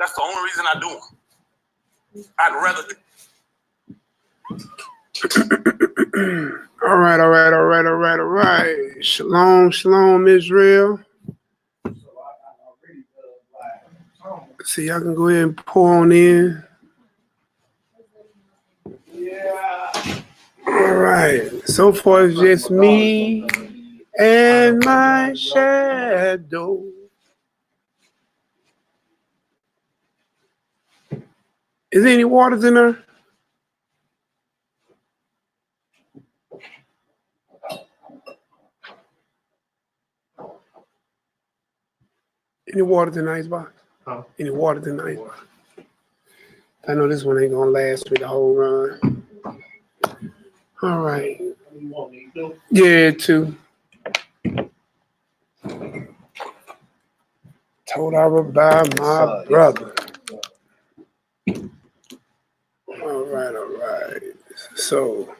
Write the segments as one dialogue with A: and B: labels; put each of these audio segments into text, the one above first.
A: That's the only reason I do them. I'd rather do.
B: All right. Shalom, shalom, Israel. See, y'all can go ahead and pour on in.
C: Yeah.
B: All right. So far, it's just me and my shadow. Is there any waters in there? Any water in the icebox?
C: Huh?
B: Any water in the icebox? I know this one ain't gonna last me the whole run. All right.
C: You want me to?
B: Yeah, too. Told her about my brother. All right. So,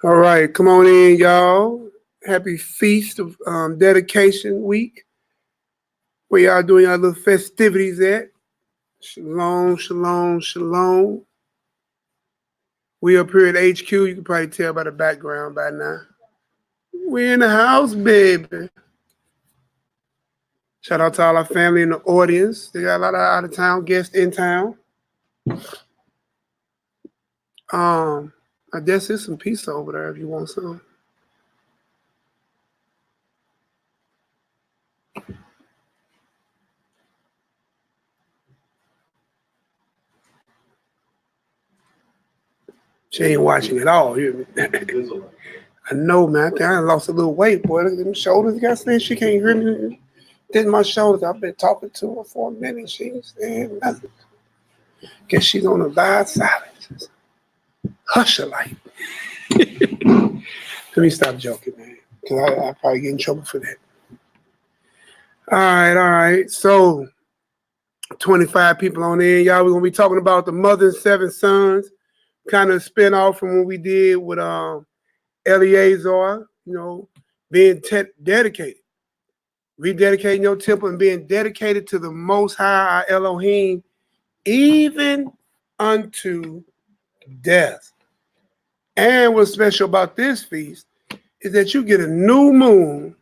B: all right, come on in, y'all. Happy Feast of Dedication Week. Where y'all doing y'all little festivities at? Shalom, shalom, shalom. We up here at HQ. You can probably tell by the background by now. We in the house, baby. Shout out to all our family in the audience. They got a lot of out-of-town guests in town. I guess there's some pizza over there if you want some. She ain't watching at all. I know, man. I think I lost a little weight, boy. Look at them shoulders. Got saying she can't hear me. Did my shoulders. I've been talking to her for a minute. She ain't saying nothing. Guess she's on the bad silence. Hush her like. Let me stop joking, man. Because I'll probably get in trouble for that. All right. So, 25 people on in. Y'all, we're going to be talking about the mother and 7 sons. Kind of spin off from what we did with Eleazar, being dedicated. Rededicating your temple and being dedicated to the Most High, our Elohim, even unto death. And what's special about this feast is that you get a new moon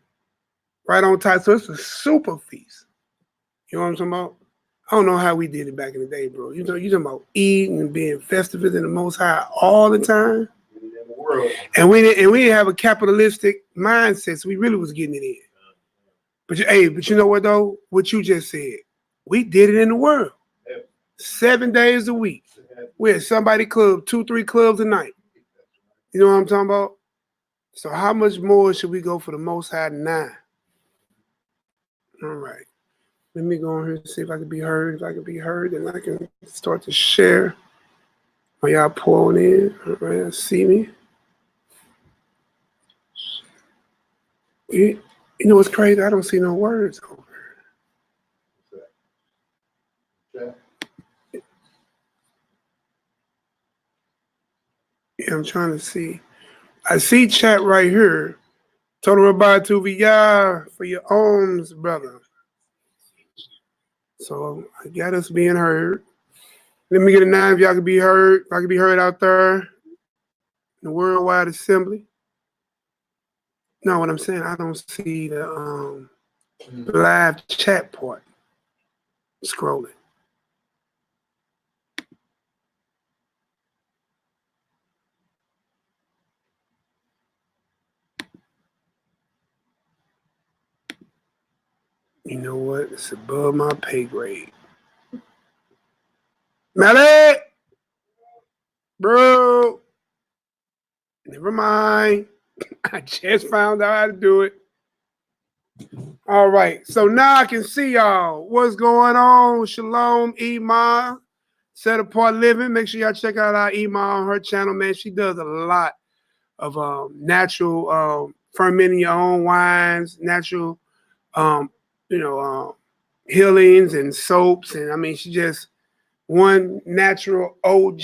B: right on time. So it's a super feast. You know what I'm talking about? I don't know how we did it back in the day, bro. You talking about eating and being festive in the Most High all the time. And we didn't have a capitalistic mindset, so we really was getting it in. But you know what though? What you just said, we did it in the world. 7 days a week. We had somebody club, 2-3 clubs a night. You know what I'm talking about? So how much more should we go for the Most High now? All right. Let me go on here and see if I can be heard. If I can be heard, then I can start to share. Are y'all pouring in? All right, see me. You know what's crazy? I don't see no words over here. Yeah, I'm trying to see. I see chat right here. Total Rabbi to V'yah for your alms, brother. So I got us being heard. Let me get a 9 if y'all can be heard. If I can be heard out there in the worldwide assembly. No, what I'm saying, I don't see the live chat part scrolling. You know what? It's above my pay grade. Malik! Bro! Never mind. I just found out how to do it. All right. So now I can see y'all. What's going on? Shalom, Iman. Set Apart Living. Make sure y'all check out our Iman on her channel, man. She does a lot of natural fermenting your own wines, natural healings and soaps. And I mean, she just one natural OG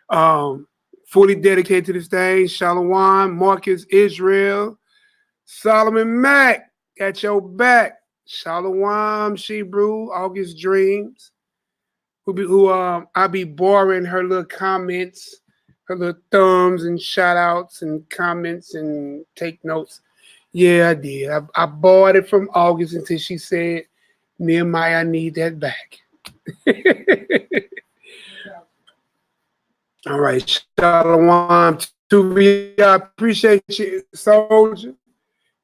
B: Iman. Fully dedicated to this thing. Shalom, Marcus Israel, Solomon Mack, got your back. Shalom, Shebrew, August Dreams. I be borrowing her little comments, her little thumbs and shout outs and comments and take notes. Yeah, I did. I borrowed it from August until she said, Nehemiah, I need that back. All right, Shalom to me. I appreciate you, soldier.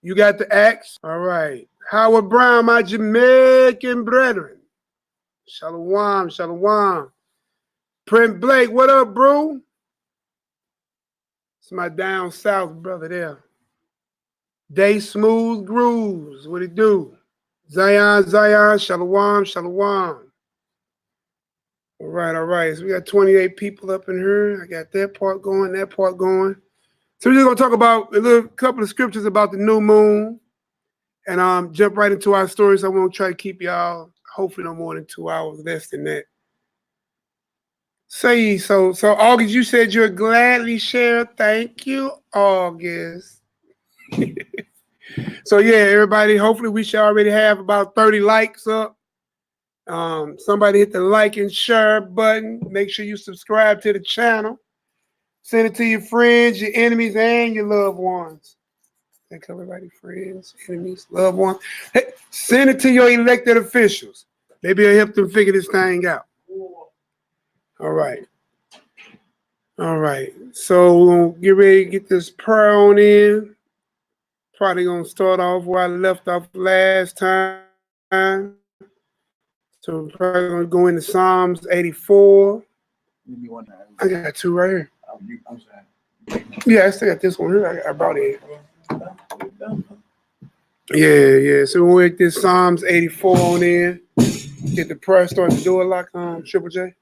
B: You got the axe? All right. Howard Brown, my Jamaican brethren. Shalom, shalom. Print Blake, what up, bro? It's my down south brother there. Day Smooth Grooves, what it do? Zion, shalom, shalom. All right. So we got 28 people up in here. I got that part going, that part going. So we're just gonna talk about a couple of scriptures about the new moon, and jump right into our stories. I won't try to keep y'all hopefully no more than 2 hours, less than that. So August, you said you'll gladly share. Thank you, August. So yeah, everybody, hopefully we should already have about 30 likes up. Somebody hit the like and share button. Make sure you subscribe to the channel. Send it to your friends, your enemies, and your loved ones. Thank everybody, friends, enemies, loved ones. Hey, send it to your elected officials. Maybe it'll help them figure this thing out. All right. So we're going to get ready to get this prayer on in. Probably going to start off where I left off last time. So we're probably going to go into Psalms 84. I got 2 right here. Yeah, I still got this one here. I brought it. Yeah. So we'll make this Psalms 84 on in. Get the prayer started to do it like Triple J.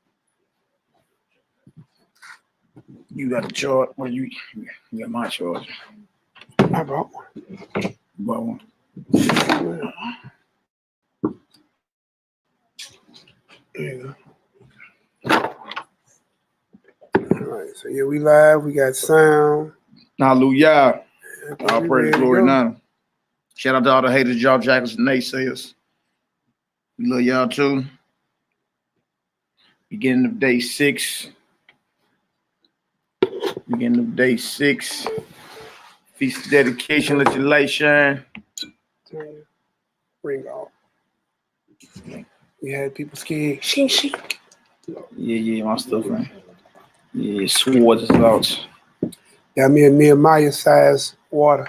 D: You got a chart? Well, you got my chart.
B: I brought one.
D: You brought one.
B: There you go. All right, so yeah, we live. We got sound.
D: Hallelujah. All
B: We
D: praise,
B: ready to
D: glory,
B: go.
D: and honor. Shout out to all the haters, y'all jackals, and naysayers. We love y'all too. Beginning of day 6. Feast of dedication, let your light shine.
B: Ring off. We had people scared. Shing.
D: Yeah, my stuff, man. Yeah, swords is out.
B: Got me a Nehemiah size water.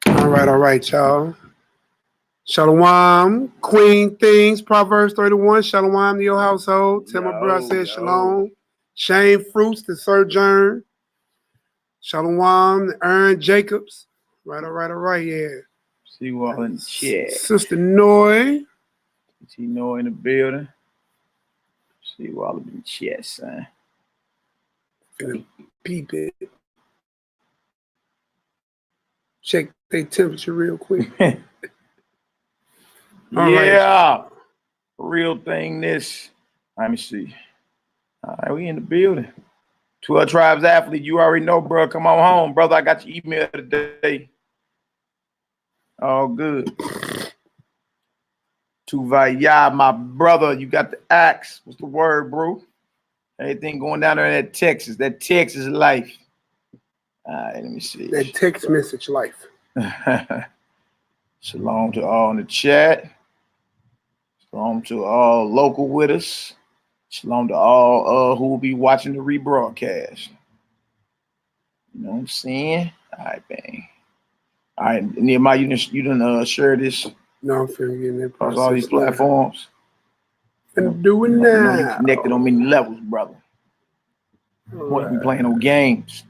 B: All right, y'all. Shalom, Queen Things, Proverbs 31. Shalom to your household. Tell my brother I said shalom. Shane Fruits, the sojourn. Shalom, Aaron Jacobs. All right, yeah.
D: See you all in the chat.
B: Sister Noy.
D: See you know in the building. See you all in the chat, son.
B: Peep it. Check their temperature real quick. All
D: Yeah. Real thing this. Let me see. All right, we in the building. 12 Tribes Athlete, you already know, bro. Come on home, brother. I got your email today. All good. Tuvaya, my brother, you got the axe. What's the word, bro? Everything going down there in that Texas life. All right, let me see.
B: That text message life.
D: Shalom to all in the chat. Shalom to all local with us. Shalom to all who will be watching the rebroadcast. You know what I'm saying? All right, bang. All right, Nehemiah, you done share this
B: No, I'm feeling getting that
D: across all these
B: process.
D: platforms.
B: And do it
D: I know you
B: now.
D: connected on many levels, brother. Want to be playing no games.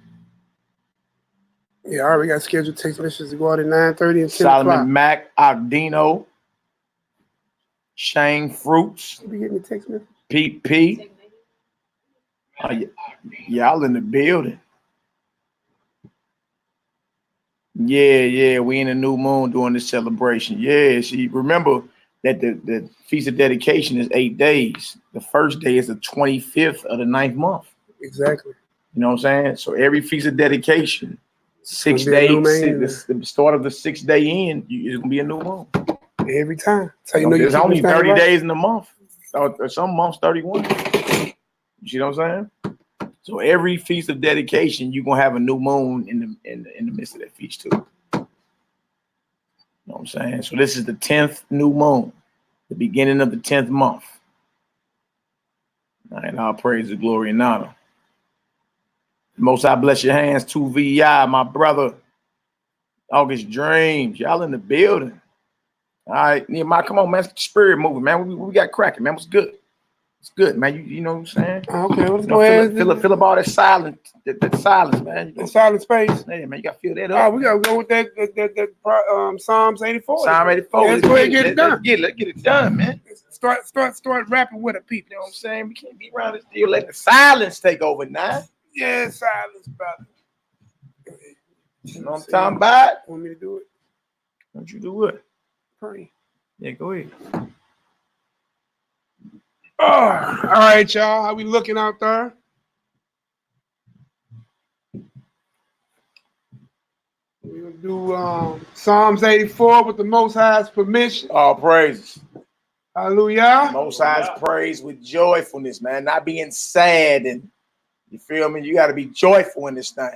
B: Yeah, I already got scheduled text messages to go out at 9:30 and 10
D: Solomon
B: o'clock.
D: Mack, Ogdino, Shane Fruits,
B: You be getting the text message?
D: Pete P. Y'all in the building. Yeah, we in the new moon doing this celebration. Yeah, see, remember that the Feast of Dedication is 8 days. The first day is the 25th of the 9th month.
B: Exactly.
D: You know what I'm saying? So every feast of dedication, 6
B: Gonna be a new
D: days,
B: moon.
D: the start of the 6th day in, it's gonna be a new moon.
B: Every time. So you know
D: There's
B: you
D: only
B: keep this thing
D: 30
B: right.
D: days in a month. Or some months 31. You see what I'm saying? So every feast of dedication, you're gonna have a new moon in the midst of that feast too. You know what I'm saying? So this is the 10th new moon, the beginning of the 10th month. And all praise, the glory, and honor. Most I bless your hands, 2VI, my brother. August Dreams, y'all in the building. All right, Nehemiah, come on, man. It's the spirit moving, man. We got cracking, man. What's good? It's good, man. You know what I'm saying?
B: Okay, let's
D: You
B: go
D: know,
B: ahead.
D: feel about that silence, that silence, man.
B: The silent space.
D: Hey, man, you gotta feel that
B: Oh,
D: up.
B: we gotta go with that Psalms 84.
D: Psalm 84.
B: Yeah, let's go ahead and get it done.
D: Let's get it done, man.
B: Start rapping with it, people.
D: You know what I'm saying? We can't be around this deal. Let the silence take over now.
B: Yeah, silence, brother.
D: You know what I'm talking about?
B: Want me to do it?
D: Don't you do it?
B: Pray.
D: Yeah, go ahead.
B: Oh, all right, y'all. How we looking out there? We're gonna do Psalms 84 with the Most High's permission.
D: All praises.
B: Hallelujah.
D: Most High's praise with joyfulness, man. Not being sad, and you feel me? You got to be joyful in this thing.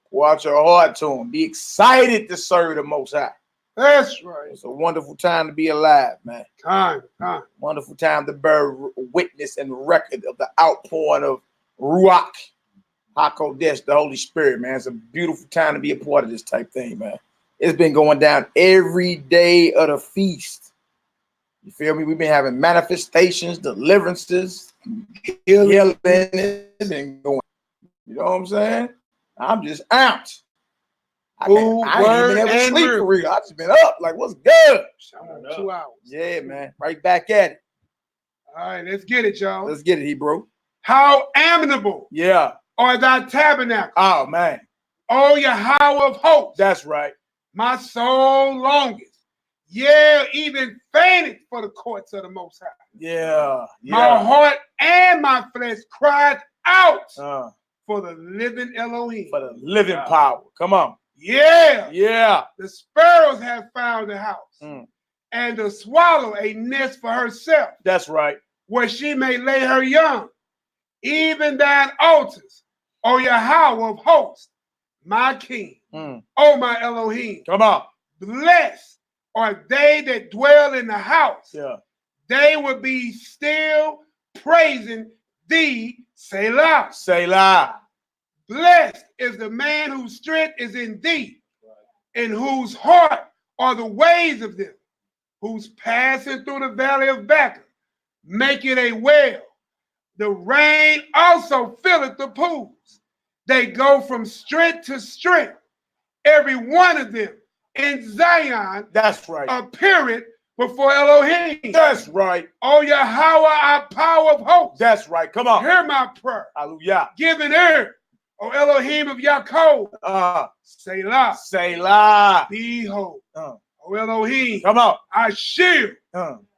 D: Pour out your heart to him. Be excited to serve the Most High.
B: That's right.
D: It's a wonderful time to be alive, man.
B: Time.
D: Wonderful time to bear witness and record of the outpouring of Ruach HaKodesh, the Holy Spirit, man. It's a beautiful time to be a part of this type thing, man. It's been going down every day of the feast. You feel me? We've been having manifestations, deliverances, healing. It's been going. You know what I'm saying? I'm just out. I ain't even able to sleep for real. I just been up. Like, what's good?
B: 2 hours.
D: Yeah, man. Right back at it.
B: All right, let's get it, y'all.
D: Let's get it, Hebrew.
B: How amiable
D: Yeah.
B: are thy tabernacle,
D: Oh, man.
B: O Yahweh of hosts.
D: That's right.
B: My soul longeth. Yeah, even fainted for the courts of the Most High.
D: Yeah.
B: My heart and my flesh cried out for the living Elohim.
D: For the living power. Come on.
B: Yeah.
D: Yeah.
B: The sparrows have found a house, and the swallow a nest for herself.
D: That's right.
B: Where she may lay her young. Even thine altars, O Yahweh of hosts, my King, O my Elohim.
D: Come on.
B: Blessed are they that dwell in the house.
D: Yeah.
B: They will be still praising thee, Selah.
D: Selah.
B: Blessed is the man whose strength is in thee, in whose heart are the ways of them, who's passing through the valley of Baca, make it a well. The rain also filleth the pools. They go from strength to strength, every one of them in Zion.
D: That's right.
B: Appeareth before Elohim.
D: That's right.
B: O Yahweh, our power of hope.
D: That's right. Come on.
B: Hear my prayer.
D: Hallelujah.
B: Give an ear, O Elohim of Yaakov. Selah.
D: Selah.
B: Behold, O Elohim.
D: Come on.
B: I shield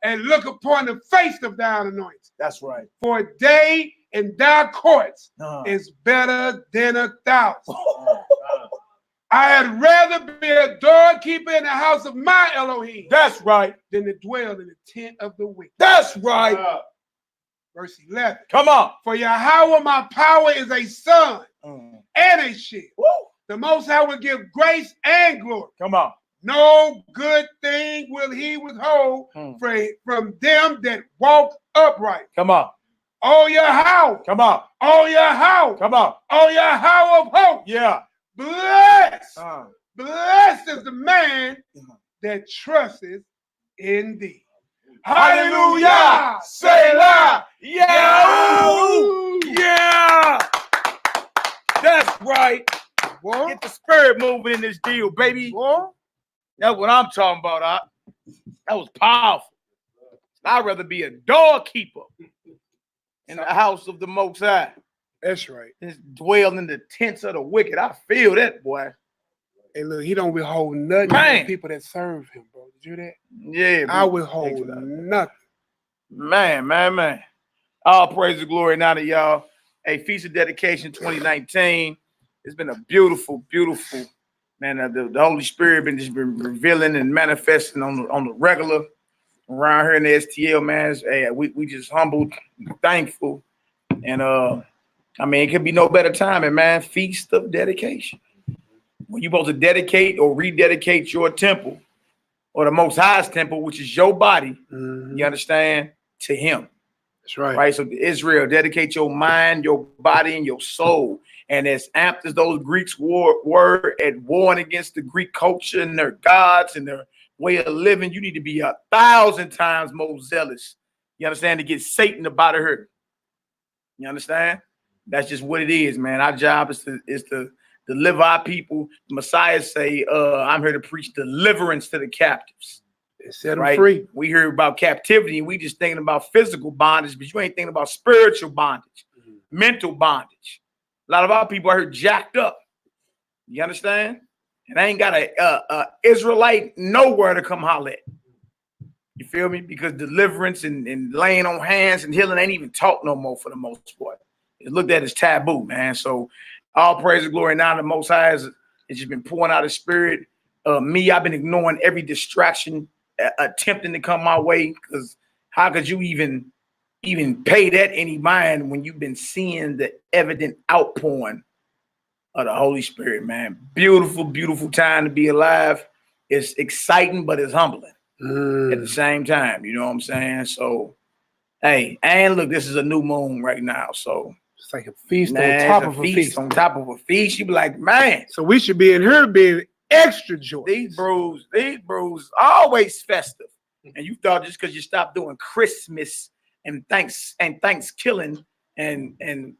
B: and look upon the face of thine anointed.
D: That's right.
B: For a day in thy courts is better than 1,000. I had rather be a doorkeeper in the house of my Elohim.
D: That's right.
B: Than to dwell in the tent of the wicked.
D: That's right.
B: Verse 11.
D: Come on.
B: For Yahweh my power is a sun and a shield.
D: Woo.
B: The Most High will give grace and glory.
D: Come on.
B: No good thing will he withhold from them that walk upright.
D: Come on.
B: Oh Yahweh.
D: Come on.
B: Oh Yahweh.
D: Come on.
B: Oh Yahweh of hope.
D: Yeah.
B: Blessed. Blessed is the man that trusteth in thee.
D: Hallelujah. Selah. Yeah. Yeah. That's right.
B: Boy.
D: Get the spirit moving in this deal, baby.
B: Boy.
D: That's what I'm talking about. That was powerful. I'd rather be a doorkeeper in the house of the Most High.
B: That's right.
D: Just dwell in the tents of the wicked. I feel that, boy.
B: Hey, look, he don't withhold nothing from the people that serve him, bro. Did you hear that?
D: Yeah,
B: I withhold nothing.
D: Man. All praise and glory now to y'all. Hey, Feast of Dedication 2019. It's been a beautiful, beautiful, man. The Holy Spirit been revealing and manifesting on the regular around here in the STL, man. Hey, we just humbled, thankful, and I mean, it could be no better timing, man. Feast of Dedication. When you're supposed to dedicate or rededicate your temple, or the Most High's temple, which is your body, you understand, to Him.
B: That's right.
D: Right. So Israel, dedicate your mind, your body, and your soul. And as amped as those Greeks were at warring against the Greek culture and their gods and their way of living, you need to be 1,000 times more zealous. You understand? To get Satan up out of here. You understand? That's just what it is, man. Our job is to deliver our people. The Messiah say, I'm here to preach deliverance to the captives.
B: Set them free.
D: We hear about captivity and we just thinking about physical bondage, but you ain't thinking about spiritual bondage, mental bondage. A lot of our people are here jacked up. You understand? And I ain't got a Israelite nowhere to come holler at. You feel me? Because deliverance and laying on hands and healing ain't even taught no more for the most part. It's looked at as taboo, man. So all praise and glory now. The Most High has just been pouring out His Spirit. Me, I've been ignoring every distraction attempting to come my way, because how could you even pay that any mind when you've been seeing the evident outpouring of the Holy Spirit, man? Beautiful, beautiful time to be alive. It's exciting, but it's humbling at the same time. You know what I'm saying? So, hey, and look, this is a new moon right now. So
B: it's like a feast,
D: man,
B: on top of a feast.
D: On top of a feast. You be like, man.
B: So we should be in here being extra joy.
D: These brews always festive. And you thought just because you stopped doing Christmas and Thanksgiving and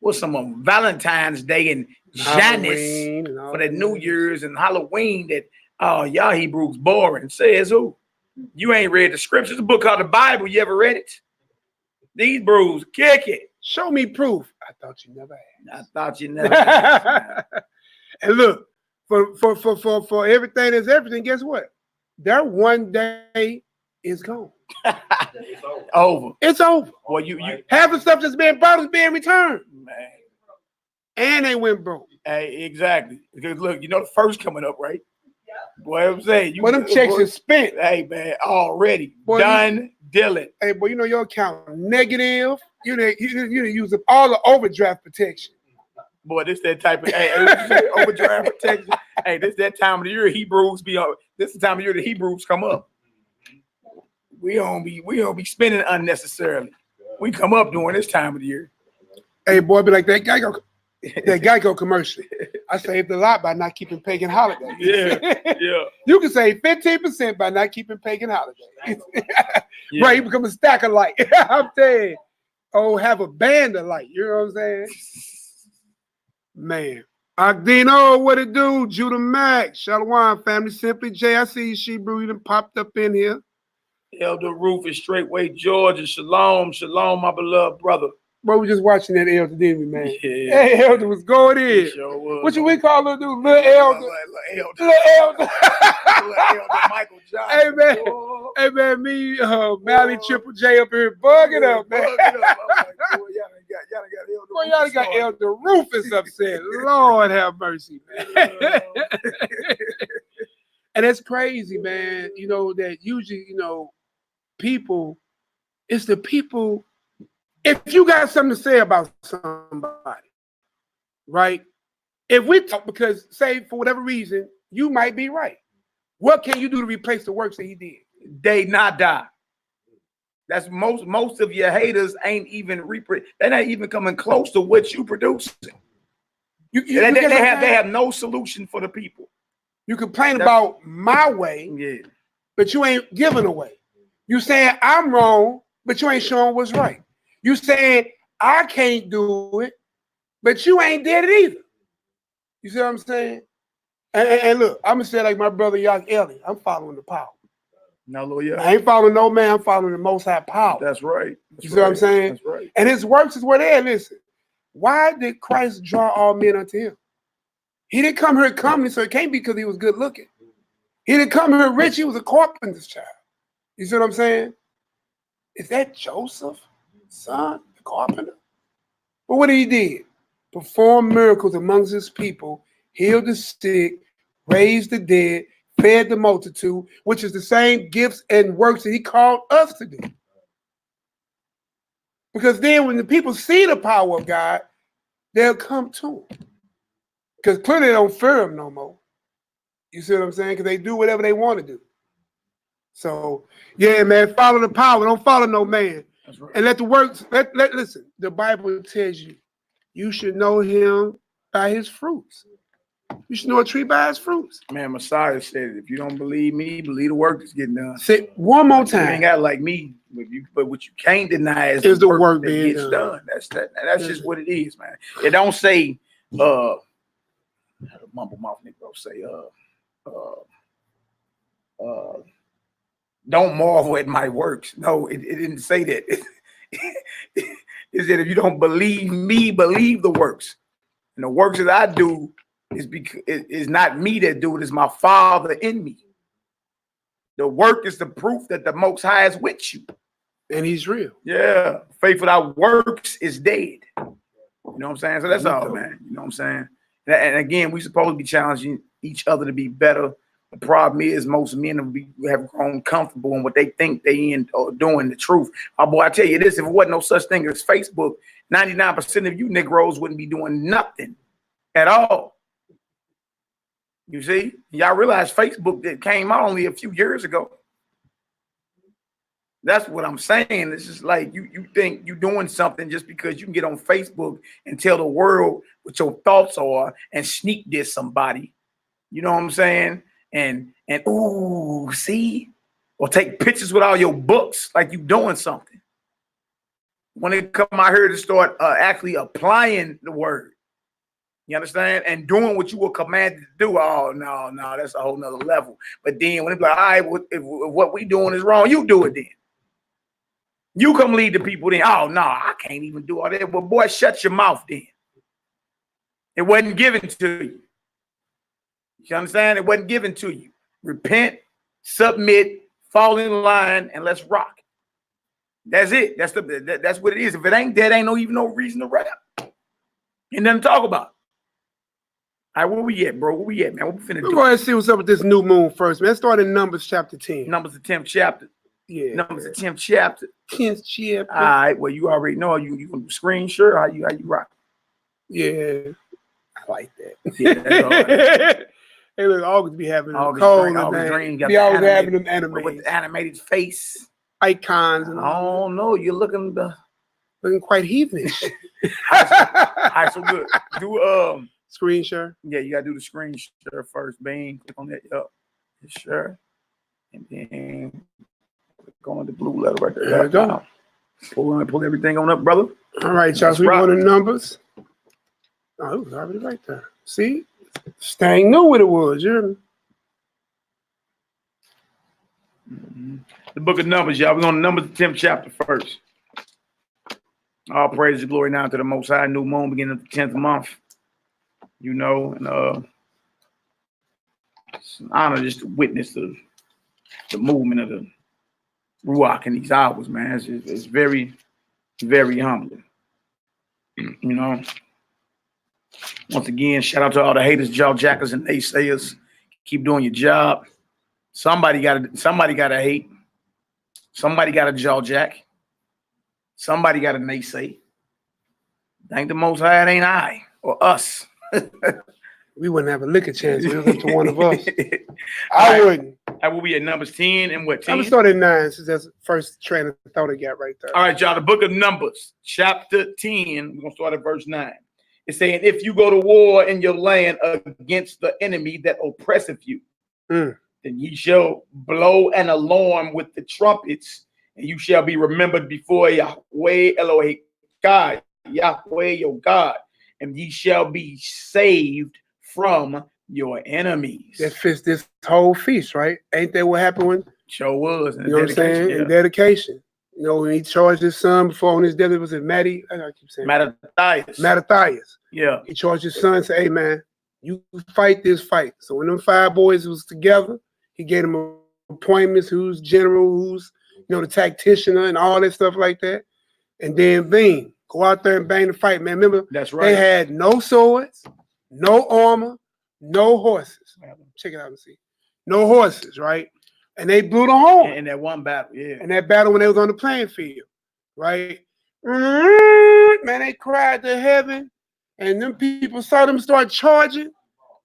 D: what's some of them, Valentine's Day and Janus for the New Year's and Halloween, that y'all Hebrews boring. Says who? You ain't read the scriptures. There's a book called the Bible. You ever read it? These brews kick it.
B: Show me proof. I thought you never had.
D: I thought you never had.
B: And look, for everything is everything, guess what? Their one day is gone.
C: It's over.
D: Over.
B: It's over.
D: Well, you
B: half the stuff that's being bought is being returned.
D: man.
B: And they went broke.
D: Hey, exactly. Because look, you know the first coming up, right? Boy, I'm saying you.
B: Well, them checks is spent.
D: Hey man, already
B: boy,
D: done, Dylan.
B: Hey, boy, you know your account negative. You use up all the overdraft protection.
D: Boy, this that type of overdraft protection. Hey, this that time of the year Hebrews be on. This is the time of year the Hebrews come up. We don't be spending unnecessarily. We come up during this time of the year.
B: Hey, boy, be like that Geico commercial. I saved a lot by not keeping pagan holidays.
D: Yeah.
B: You can save 15% by not keeping pagan holidays.
D: Yeah.
B: Right, you become a stack of light. I'm saying, have a band of light. You know what I'm saying? Man. Agdino, what it do? Judah Mac, Shalom, family, Simply J. I see you, Shebrew, you done popped up in here.
D: Elder Rufus, Straightway, Georgia. Shalom, shalom, my beloved brother.
B: Bro, we just watching that Elder, didn't we, man?
D: Yeah.
B: Hey, Elder was going in.
D: Sure was.
B: What should we call her, dude? Little Elder. Little Elder.
D: Little Elder Michael Johnson.
B: Hey, man.
D: Whoa.
B: Hey, man, me, Mally, Triple J up here bugging up, man. Boy, y'all got Elder Rufus upset. Lord have mercy, man. And it's crazy, man. You know, that usually, people, it's the people. If you got something to say about somebody, right? If we talk, because say for whatever reason, you might be right. What can you do to replace the works that he did?
D: They not die. That's most of your haters ain't even they're not even coming close to what you producing. They have no solution for the people.
B: You complain about my way,
D: yeah,
B: but you ain't giving away. You saying I'm wrong, but you ain't showing what's right. You saying I can't do it, but you ain't did it either. You see what I'm saying? And look, I'm gonna say like my brother Yak Ellie, I'm following the power.
D: No, Lord, yeah.
B: I ain't following no man, I'm following the Most High power.
D: That's right.
B: You see what I'm saying?
D: That's right.
B: And his works is where they at. Listen, why did Christ draw all men unto him? He didn't come here comely, so it can't be because he was good looking. He didn't come here rich, he was a carpenter's child. You see what I'm saying? Is that Joseph, son, the carpenter? But what he did? Perform miracles amongst his people, healed the sick, raised the dead, fed the multitude, which is the same gifts and works that he called us to do. Because then when the people see the power of God, they'll come to him. Because clearly they don't fear him no more. You see what I'm saying? Because they do whatever they want to do. So, yeah, man, follow the power. Don't follow no man.
D: That's right.
B: And let the works, listen, the Bible tells you, you should know him by his fruits. You should know a tree by its fruits.
D: Man, Messiah said, if you don't believe me, believe the work that's getting done.
B: Say one more
D: You ain't
B: time.
D: got like me, but what you can't deny is
B: the work
D: that
B: being
D: gets
B: done.
D: done. That's just what it is, man. It don't say, mumble mouth nigga say, don't marvel at my works. No, it didn't say that. It said, if you don't believe me, believe the works. And the works that I do is because it's not me that do it, it's my Father in me. The work is the proof that the Most High is with you.
B: And he's real.
D: Yeah. Faith without works is dead. You know what I'm saying? So that's all, man. You know what I'm saying? And again, we supposed to be challenging each other to be better. The problem is most men have grown comfortable in what they think they in or doing the truth. Oh boy, I tell you this, if it wasn't no such thing as Facebook, 99% of you Negroes wouldn't be doing nothing at all. You see? Y'all realize Facebook that came out only a few years ago. That's what I'm saying. It's just like you think you're doing something just because you can get on Facebook and tell the world what your thoughts are and sneak diss somebody. You know what I'm saying? And ooh, see? Or take pictures with all your books like you doing something. When they come out here to start actually applying the word. You understand? And doing what you were commanded to do. Oh, no, that's a whole nother level. But then when they be like, all right, if what we doing is wrong, you do it then. You come lead the people then. Oh, no, I can't even do all that. Well, boy, shut your mouth then. It wasn't given to you. You understand? It wasn't given to you. Repent, submit, fall in line, and let's rock. That's it. That's what it is. If it ain't that, ain't even no reason to rap. Ain't nothing to talk about. All right, where we at, bro? Where we at, man? What we finna do?
B: We'll go ahead and see what's up with this new moon first, man. Let's start in Numbers chapter 10.
D: Numbers the 10th chapter.
B: Yeah.
D: Numbers the 10th chapter.
B: 10th chapter.
D: All right, well, you already know you gonna screen sure how you rock.
B: Yeah. I like that.
D: Yeah, that's all right.
B: Hey, look, August be having them
D: August
B: cold,
D: Dream
B: be always having them animated
D: with the animated face.
B: icons. And
D: I don't know. You're looking
B: quite heathenish.
D: all right, so good. Do
B: Screen share.
D: yeah, you gotta do the screen share first. Bang, click on that. Yup. Sure. And then click on the blue letter right there.
B: There we go.
D: Pull everything on up, brother.
B: All right, y'all.
D: Let's
B: So we
D: rock.
B: go to Numbers. Oh, it was already right there. See? Stang knew what it was. You hear me?
D: The book of Numbers, y'all. We're going to Numbers the 10th chapter first. All praise and glory now to the Most High. New moon, beginning of the 10th month. You know, and it's an honor just to witness the movement of the Ruach in these hours, man. It's very, very humbling. You know. Once again, shout out to all the haters, jaw jackers, and naysayers. Keep doing your job. Somebody gotta hate. Somebody gotta jaw jack. Somebody gotta naysay. Thank the Most High, it ain't I or us.
B: We wouldn't have a lick of chance if it was up to one of us.
D: I
B: wouldn't.
D: I will be at Numbers 10 and what, 10?
B: I'm gonna start at 9 since that's the first train of thought I got right there.
D: All right, y'all. The book of Numbers, chapter 10. We're gonna start at verse 9. It's saying, if you go to war in your land against the enemy that oppresseth you, then ye shall blow an alarm with the trumpets, and you shall be remembered before Yahweh Elohim God, Yahweh your God, and ye shall be saved from your enemies.
B: That fits this whole feast, right? Ain't that what happened when?
D: Sure was.
B: You know what I'm saying?
D: Yeah.
B: In dedication. You know, when he charged his son before on his death, it was in Matty. I keep saying Mattathias.
D: Yeah.
B: He charged his son, said, hey man, you fight this fight. So when them 5 boys was together, he gave them appointments, who's general, who's, you know, the tactician and all that stuff like that. And then boom, Go out there and bang the fight, man. Remember,
D: That's
B: they
D: right.
B: had no swords, no armor, no horses. Check it out and see. No horses, right? And they blew the horn.
D: In that one battle, yeah.
B: In that battle when they was on the playing field, right? Man, they cried to heaven, and them people saw them start charging.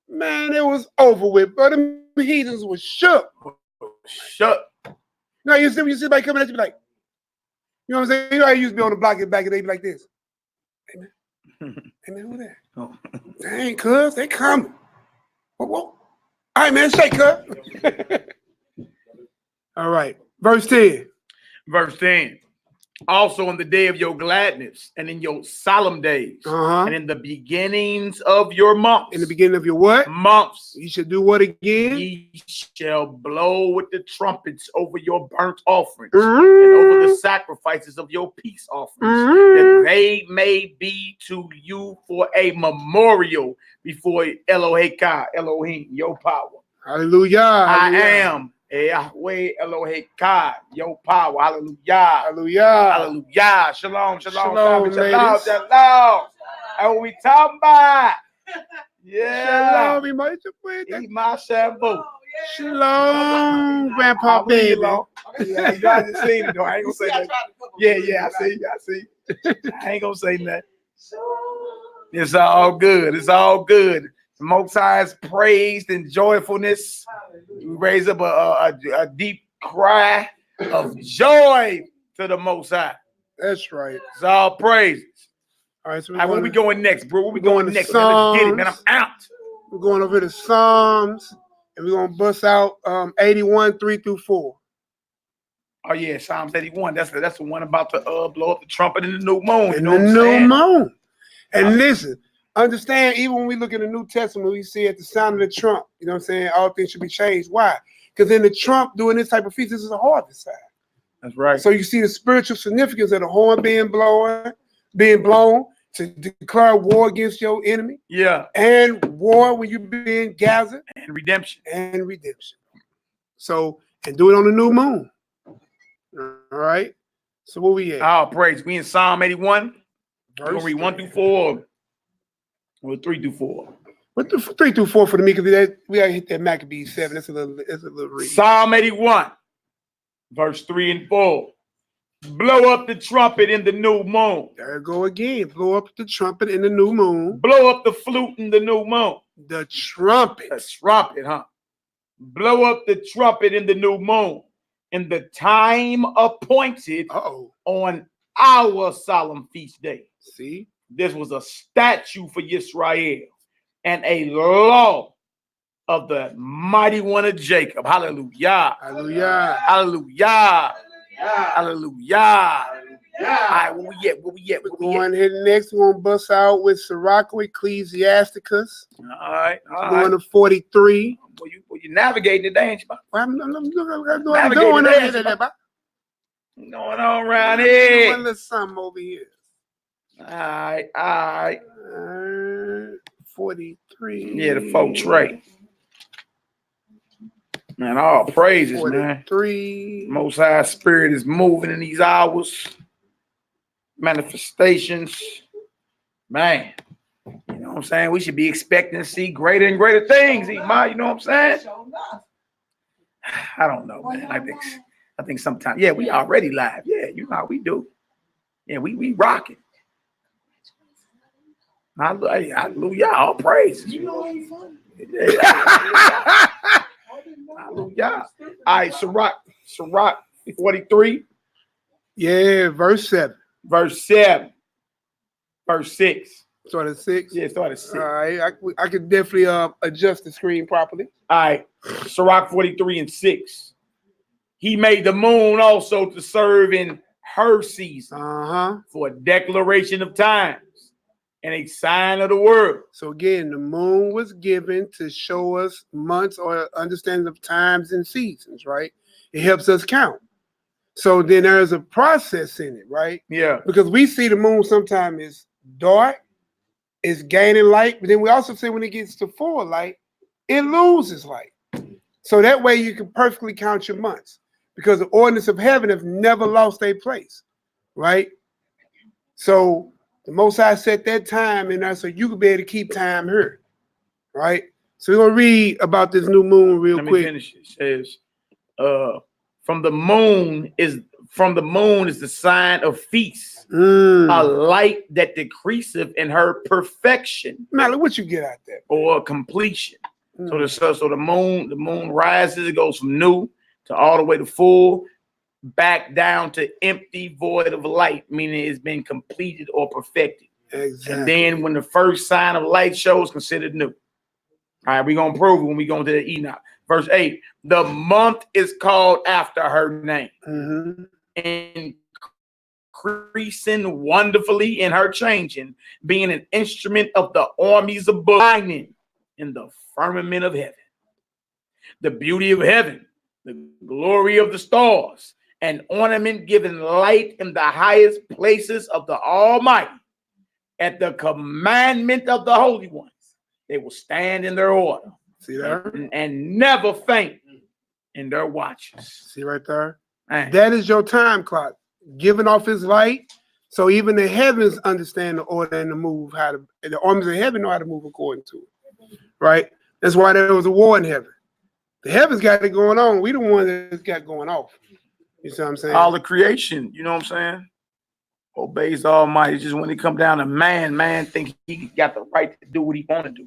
B: Man, it was over with. But them heathens was shook.
D: Shut.
B: No, you see somebody coming at you, be like, you know what I'm saying? You know, I used to be on the block and back and they be like this. Hey man, who that?
D: Oh.
B: Dang, cuz, they coming. Whoa. All right, man, shake, cuz. All right, verse 10.
D: Verse 10. Also in the day of your gladness and in your solemn days and in the beginnings of your months.
B: In the beginning of your what?
D: Months.
B: You should do what again?
D: Ye shall blow with the trumpets over your burnt offerings and over the sacrifices of your peace offerings, that they may be to you for a memorial before Elohim, your power.
B: Hallelujah.
D: I am Yahweh Elohim, your power. Hallelujah.
B: Hallelujah.
D: Hallelujah. Shalom, shalom,
B: Shalom,
D: shalom,
B: ladies.
D: shalom. And what we talking about? Yeah.
B: Shalom,
D: My shampoo.
B: Shalom, Grandpa baby.
D: Yeah, you guys just seen it though. I ain't gonna say that. Yeah, I see. I ain't gonna say that. It's all good. It's all good. The Most High's praised and joyfulness. We raise up a deep cry of joy to the Most High.
B: That's right.
D: It's all praises.
B: All right, so
D: Where we going next, bro? Where we
B: going
D: going
B: to
D: next? Man, let's get it, man. I'm
B: Psalms.
D: out.
B: We're going over to Psalms, and we're going to bust out 81, 3 through 4.
D: Oh yeah, Psalms 81. That's the one about to blow up the trumpet in the new moon.
B: In the new moon. And listen, understand, even when we look in the New Testament, we see at the sound of the trump, you know what I'm saying, all things should be changed. Why? Because in the trump, doing this type of feast, this is a harvest time.
D: That's right.
B: So you see the spiritual significance of the horn being blown to declare war against your enemy.
D: Yeah.
B: And war when you're being gathered.
D: And redemption.
B: So, and do it on the new moon. All right. So where we at?
D: Oh, praise. We in Psalm 81. We're
B: Verse
D: gonna read 1 through 4 or 3 through 4.
B: What the 3 through 4 for the me? Because we gotta hit that Maccabees 7. That's a little read.
D: Psalm 81, verse 3 and 4. Blow up the trumpet in the new moon.
B: There it go again. Blow up the trumpet in the new moon.
D: Blow up the flute in the new moon.
B: The trumpet.
D: The trumpet, huh? Blow up the trumpet in the new moon. In the time appointed on our solemn feast day.
B: See?
D: This was a statute for Israel and a law of the mighty one of Jacob. Hallelujah.
B: Hallelujah.
D: Hallelujah. Hallelujah. All right, where we at?
B: We're going here next. We're going to bust out with Sirach Ecclesiasticus.
D: All right.
B: Going to 43.
D: Well, you navigating the danger.
B: I'm doing
D: it. Going on around here.
B: Doing a little something over here.
D: All right.
B: 43.
D: Yeah, the folk tray. Man, all praises,
B: 43.
D: man. Most High Spirit is moving in these hours. Manifestations. Man, you know what I'm saying? We should be expecting to see greater and greater things, Iman. You know what I'm saying? I don't know, man. I think sometimes, yeah, we already live. Yeah, you know how we do. Yeah, we rocking. Hallelujah, all praises. Hallelujah. All right, Sirach 43.
B: Yeah, verse 7.
D: Verse 7. Verse 6.
B: Start at 6?
D: Yeah, start at 6.
B: All right, I could definitely adjust the screen properly.
D: All right, Sirach 43 and 6. He made the moon also to serve in her season for a declaration of times and a sign of the world.
B: So again, the moon was given to show us months or understanding of times and seasons, right? It helps us count. So then there's a process in it, right?
D: Yeah.
B: Because we see the moon sometimes is dark, it's gaining light, but then we also see when it gets to full light, it loses light. So that way you can perfectly count your months because the ordinance of heaven have never lost their place, right? So The Most High set that time in there so you could be able to keep time here, right? So we're gonna read about this new moon real
D: Let me
B: quick.
D: finish. It says, from the moon is the sign of feast, a light that decreaseth in her perfection.
B: Mally, what you get out there?
D: Or completion. So the moon rises, it goes from new to all the way to full, back down to empty, void of light, meaning it's been completed or perfected.
B: Exactly.
D: And then when the first sign of light shows, considered new. All right, we're gonna prove it when we go into the Enoch. Verse 8, the month is called after her name. Increasing wonderfully in her changing, being an instrument of the armies of shining in the firmament of heaven. The beauty of heaven, the glory of the stars, an ornament giving light in the highest places of the Almighty. At the commandment of the Holy Ones, they will stand in their order.
B: See there?
D: And never faint in their watches.
B: See right there?
D: Man.
B: That is your time clock, giving off his light. So even the heavens understand the order and the move, the armies of heaven know how to move according to it. Right? That's why there was a war in heaven. The heavens got it going on. We the one that's got going off. You see what I'm saying?
D: All the creation, you know what I'm saying? Obeys the Almighty. Just when it come down to man think he got the right to do what he want to do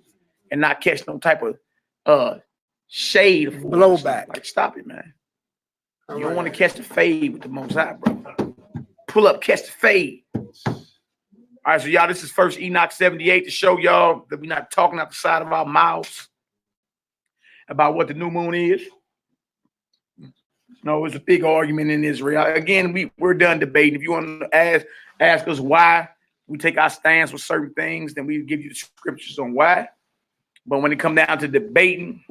D: and not catch no type of shade of
B: blowback.
D: Like, stop it, man.
B: All
D: You don't
B: right.
D: want to catch the fade with the Most High, bro. Pull up, catch the fade. All right, so y'all, this is first Enoch 78 to show y'all that we're not talking out the side of our mouths about what the new moon is. No, it's a big argument in Israel. Again, we're done debating. If you want to ask us why we take our stance with certain things, then we give you the scriptures on why. But when it comes down to debating,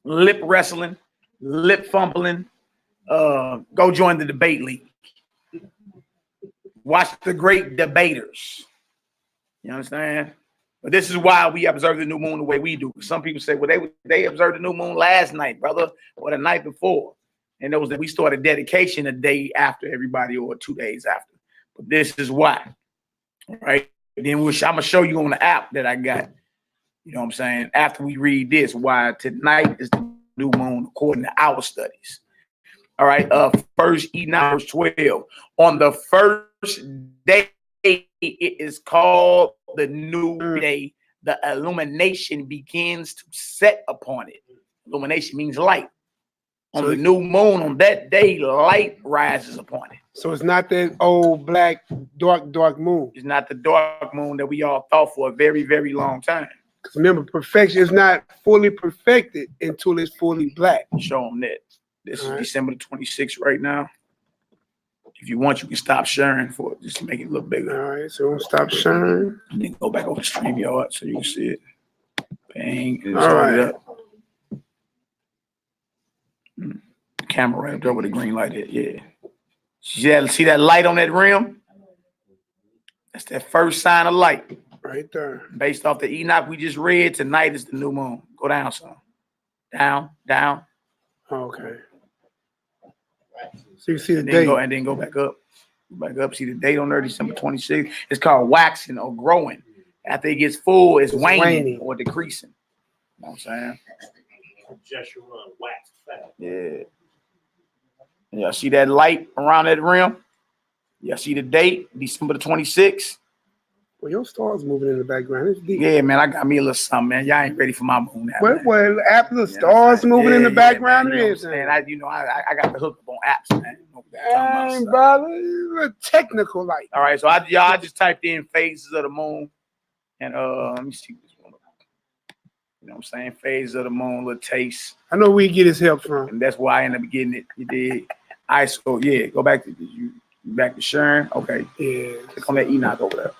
D: lip wrestling, lip fumbling, go join the debate league. Watch the great debaters. You understand? But this is why we observe the new moon the way we do. Some people say, well, they observed the new moon last night, brother, or the night before. And it was that we started dedication a day after everybody or 2 days after. But this is why. All right. Then I'm going to show you on the app that I got. You know what I'm saying? After we read this, why tonight is the new moon according to our studies. All right. First Enoch verse 12. On the first day, it is called the new day. The illumination begins to set upon it. Illumination means light. On the new moon, on that day, light rises upon it.
B: So it's not that old black, dark moon.
D: It's not the dark moon that we all thought for a very, very long time.
B: Because remember, perfection is not fully perfected until it's fully black.
D: Show them that. This is December the 26th right now. If you want, you can stop sharing for it, just to make it look bigger.
B: All right, so we'll stop sharing.
D: And then go back over to StreamYard so you can see it. Bang. And
B: All right.
D: it up. The camera right up there with the green light. Yeah. See that light on that rim? That's that first sign of light.
B: Right there.
D: Based off the Enoch we just read, tonight is the new moon. Go down some. Down.
B: Okay. So you see the
D: And
B: date.
D: then go back up. Back up. See the date on there, December 26th. It's called waxing or growing. After it gets full, it's waning or decreasing. You know what I'm saying?
C: Just run wax fast.
D: Yeah. Y'all see that light around that rim? Y'all see the date, December the 26th?
B: Well, your stars moving in the background. It's deep.
D: Yeah, man, I got me a little something, man. Y'all ain't ready for my moon now.
B: Well, after the stars moving in the background,
D: man,
B: it is.
D: Man, I got the hook up on apps, man.
B: Dang, brother, it's a technical light.
D: All right, so I just typed in phases of the moon, and let me see this one. You know what I'm saying? Phases of the moon, little taste.
B: I know where he get his help from.
D: And that's why I ended up getting it. You did. All right, so yeah, go back to back to sharing. Okay.
B: Yeah.
D: Click on that Enoch over there.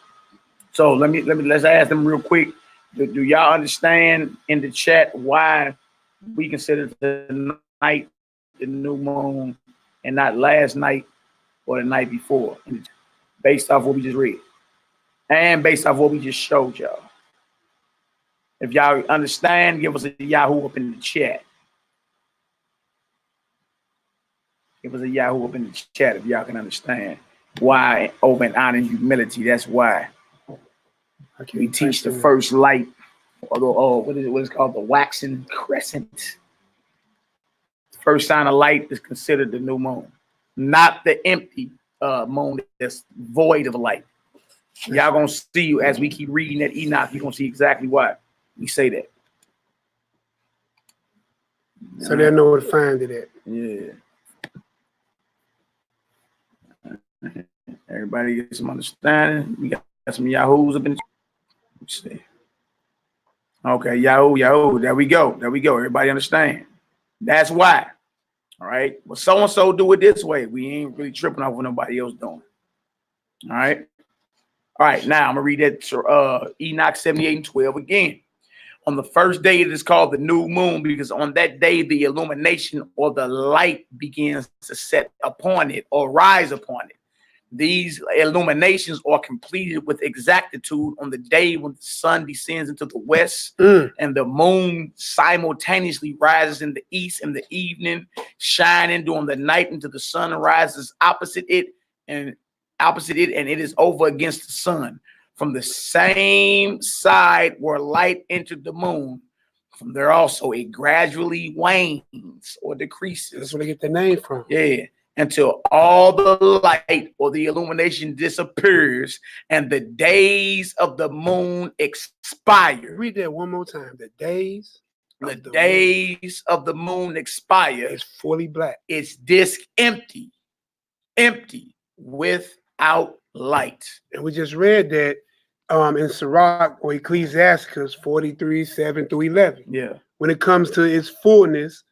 D: So let's ask them real quick. Do y'all understand in the chat why we consider tonight the new moon and not last night or the night before, based off what we just read and based off what we just showed y'all? If y'all understand, give us a Yahoo up in the chat. Give us a Yahoo up in the chat if y'all can understand why over in honor and humility. That's why. We teach the first light, or the what is called the waxing crescent. First sign of light is considered the new moon, not the empty moon that's void of light. Y'all gonna see as we keep reading that Enoch, you're gonna see exactly why we say that.
B: So they'll know where to find it at.
D: Yeah. Everybody get some understanding. We got some Yahoos up in the. Let's see. Okay, Yahoo. There we go. Everybody understand. That's why. All right. Well, so and so do it this way. We ain't really tripping off what nobody else doing. All right. All right. Now I'm gonna read that Enoch 78:12 again. On the first day, it is called the new moon because on that day, the illumination or the light begins to set upon it or rise upon it. These illuminations are completed with exactitude on the day when the sun descends into the west and the moon simultaneously rises in the east in the evening, shining during the night until the sun rises opposite it, and it is over against the sun. From the same side where light entered the moon, from there also it gradually wanes or decreases.
B: That's where they get the name from.
D: Yeah. Until all the light or the illumination disappears and the days of the moon expire.
B: Read that one more time. The days
D: of the moon expire.
B: It's fully black.
D: It's disk empty without light.
B: And we just read that in Sirach or Ecclesiasticus 43:7-11.
D: Yeah.
B: When it comes to its fullness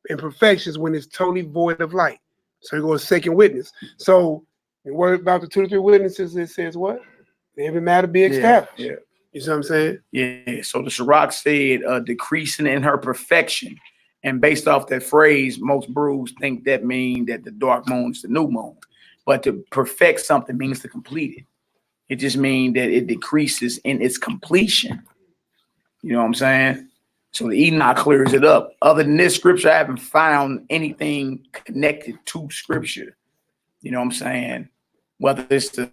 B: and perfections, when it's totally void of light. So you go a second witness. So the word about the 2 to 3 witnesses, it says what? Every matter be established.
D: Yeah.
B: You see what I'm saying?
D: Yeah. So the Sirach said decreasing in her perfection. And based off that phrase, most brews think that mean that the dark moon is the new moon. But to perfect something means to complete it. It just means that it decreases in its completion. You know what I'm saying? So the Enoch clears it up. Other than this scripture, I haven't found anything connected to scripture. You know what I'm saying? Whether it's the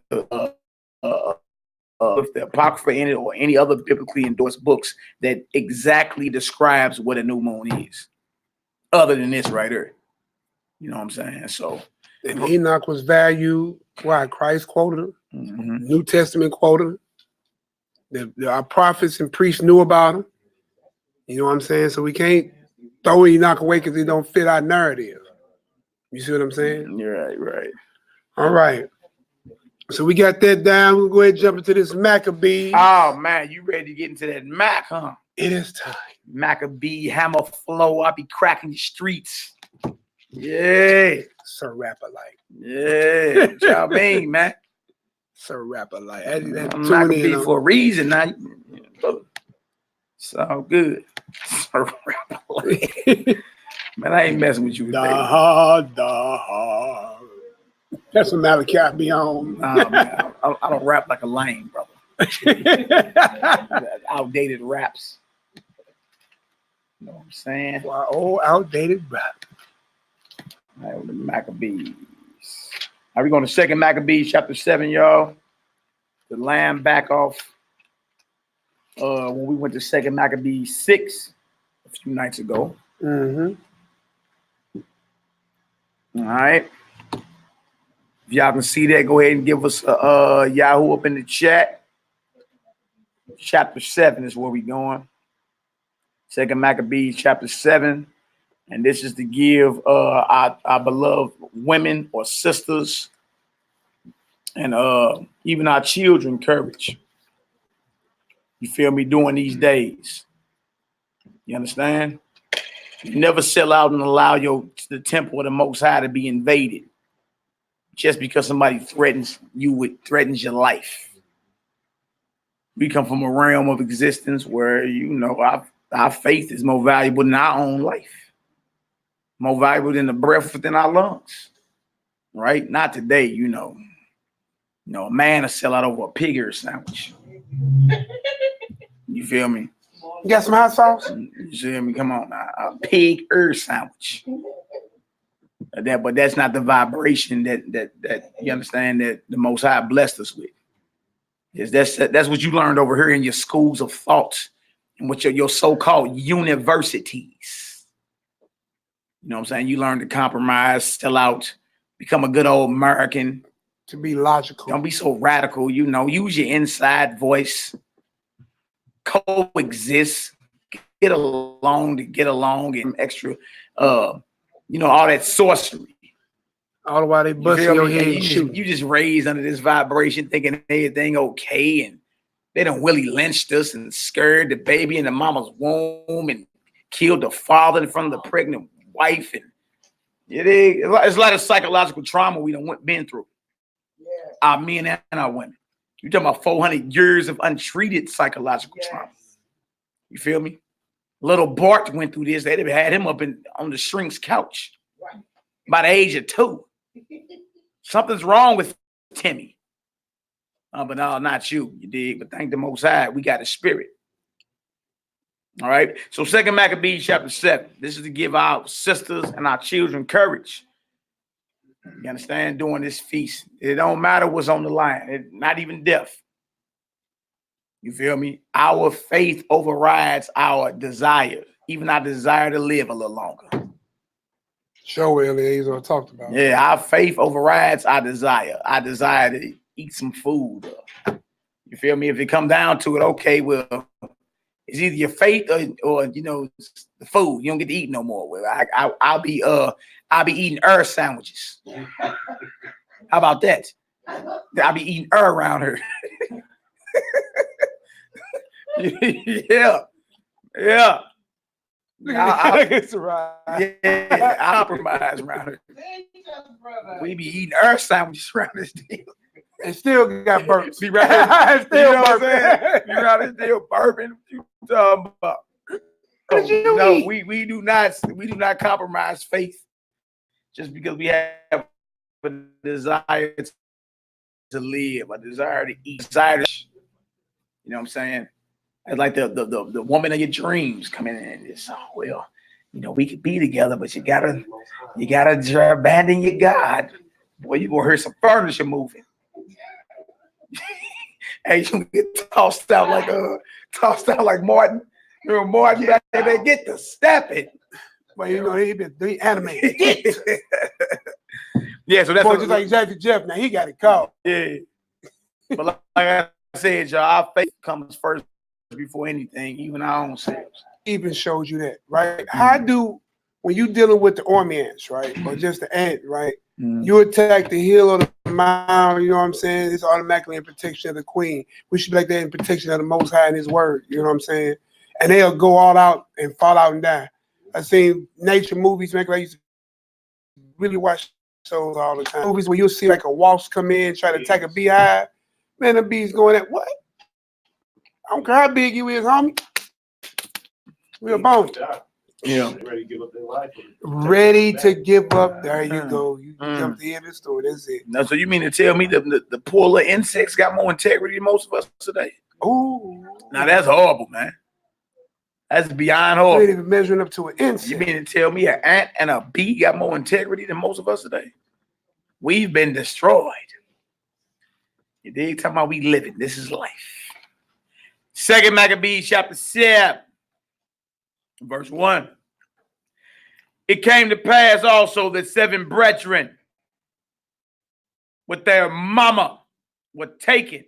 D: Apocrypha in it or any other biblically endorsed books that exactly describes what a new moon is. Other than this right here. You know what I'm saying? So
B: and Enoch was valued. Why? Christ quoted him. New Testament quoted him. Our prophets and priests knew about him. You know what I'm saying? So we can't throw Enoch away because it don't fit our narrative. You see what I'm saying?
D: You're right.
B: All right. So we got that down. We'll go ahead and jump into this Maccabee.
D: Oh, man. You ready to get into that Mac, huh?
B: It is time.
D: Maccabee, hammer flow. I be cracking the streets. Yeah.
B: Sir Rapper like.
D: Yeah. What y'all mean, man?
B: Sir Rapper like.
D: I'm Maccabee for a reason now. It's all good. Sir Rapper like. Man, I ain't messing with you today.
B: That's what Malachi be on.
D: Nah, man. I don't rap like a lame, brother. Outdated raps. You know what I'm saying?
B: Wow, old outdated rap.
D: All right, the Maccabees. Are we going to 2nd Maccabees chapter 7, y'all? The lamb back off when we went to 2nd Maccabees 6 a few nights ago.
B: Mm-hmm.
D: All right. If y'all can see that, go ahead and give us a Yahoo up in the chat. Chapter 7 is where we going. 2nd Maccabees chapter 7. And this is to give our beloved women or sisters and even our children courage. You feel me? During these days. You understand? You never sell out and allow the temple of the Most High to be invaded just because somebody threatens your life. We come from a realm of existence where, you know, our faith is more valuable than our own life. More valuable than the breath within our lungs. Right? Not today, you know. You know, a man will sell out over a pig ear sandwich. You feel me?
B: You got some hot sauce?
D: You feel me? Come on now. A pig ear sandwich. But that's not the vibration that you understand that the Most High blessed us with. That's what you learned over here in your schools of thought and what your so-called universities. You know what I'm saying? You learn to compromise, sell out, become a good old American.
B: To be logical.
D: Don't be so radical, you know. Use your inside voice. Coexist. Get along, and extra, all that sorcery.
B: All the while they busting your head and shooting.
D: You just raised under this vibration, thinking everything okay, and they done Willie lynched us and scared the baby in the mama's womb and killed the father in front of the pregnant wife, and it's a lot of psychological trauma we done been through. Yeah. Our men and our women. You're talking about 400 years of untreated psychological trauma. You feel me? Little Bart went through this. They had him up on the shrink's couch by the age of 2. Something's wrong with Timmy. But no, not you. You dig? But thank the Most High, we got a spirit. All right. So 2 Maccabees chapter 7. This is to give our sisters and our children courage. You understand? During this feast, it don't matter what's on the line. Not even death. You feel me? Our faith overrides our desire, even our desire to live a little longer.
B: Show Eliezer talked about.
D: Yeah, our faith overrides our desire. Our desire to eat some food. You feel me? If it come down to it, okay, well, it's either your faith or the food. You don't get to eat no more. Well, I'll be eating sandwiches. How about that? I'll be eating around her. Yeah.
B: It's right.
D: Yeah, I compromise around her. We be eating sandwiches around this deal.
B: And still got burps.
D: Be right
B: Still burping.
D: Be right there still burping. What you talking about? No, we do not compromise faith just because we have a desire to live, a desire to eat, desire to, you know what I'm saying? It's like the woman of your dreams coming in and it's we could be together, but you gotta abandon your God. Boy, you gonna hear some furniture moving. Hey, you get tossed out like Martin. You know, Martin back there, they get to step it.
B: Well, he been animated.
D: Yeah, so that's
B: boy, just like Jackie Jeff. Now he got it caught.
D: Yeah. But like I said, y'all, our faith comes first before anything, even our own selves.
B: Even shows you that, right? How do, when you dealing with the Ormians, right, or just the ant, right, you attack the heel of the mound, you know what I'm saying? It's automatically in protection of the queen. We should be like that in protection of the Most High and His word, you know what I'm saying? And they'll go all out and fall out and die. I've seen nature movies, man, I used to really watch shows all the time. Movies where you'll see like a wasp come in, try to attack a beehive. Man, the bee's going at what? I don't care how big you is, homie. We're bone.
D: Yeah.
C: Ready to give up their life.
B: Ready to give up. There you go. You jumped the end of the story. That's it.
D: No, so you mean to tell me the poor little insects got more integrity than most of us today?
B: Ooh.
D: Now that's horrible, man. That's beyond horrible.
B: You ain't even measuring up to an insect.
D: You mean to tell me an ant and a bee got more integrity than most of us today? We've been destroyed. You dig? Talking about we living. This is life. 2 Maccabees chapter 7, verse 1. It came to pass also that 7 brethren with their mama were taken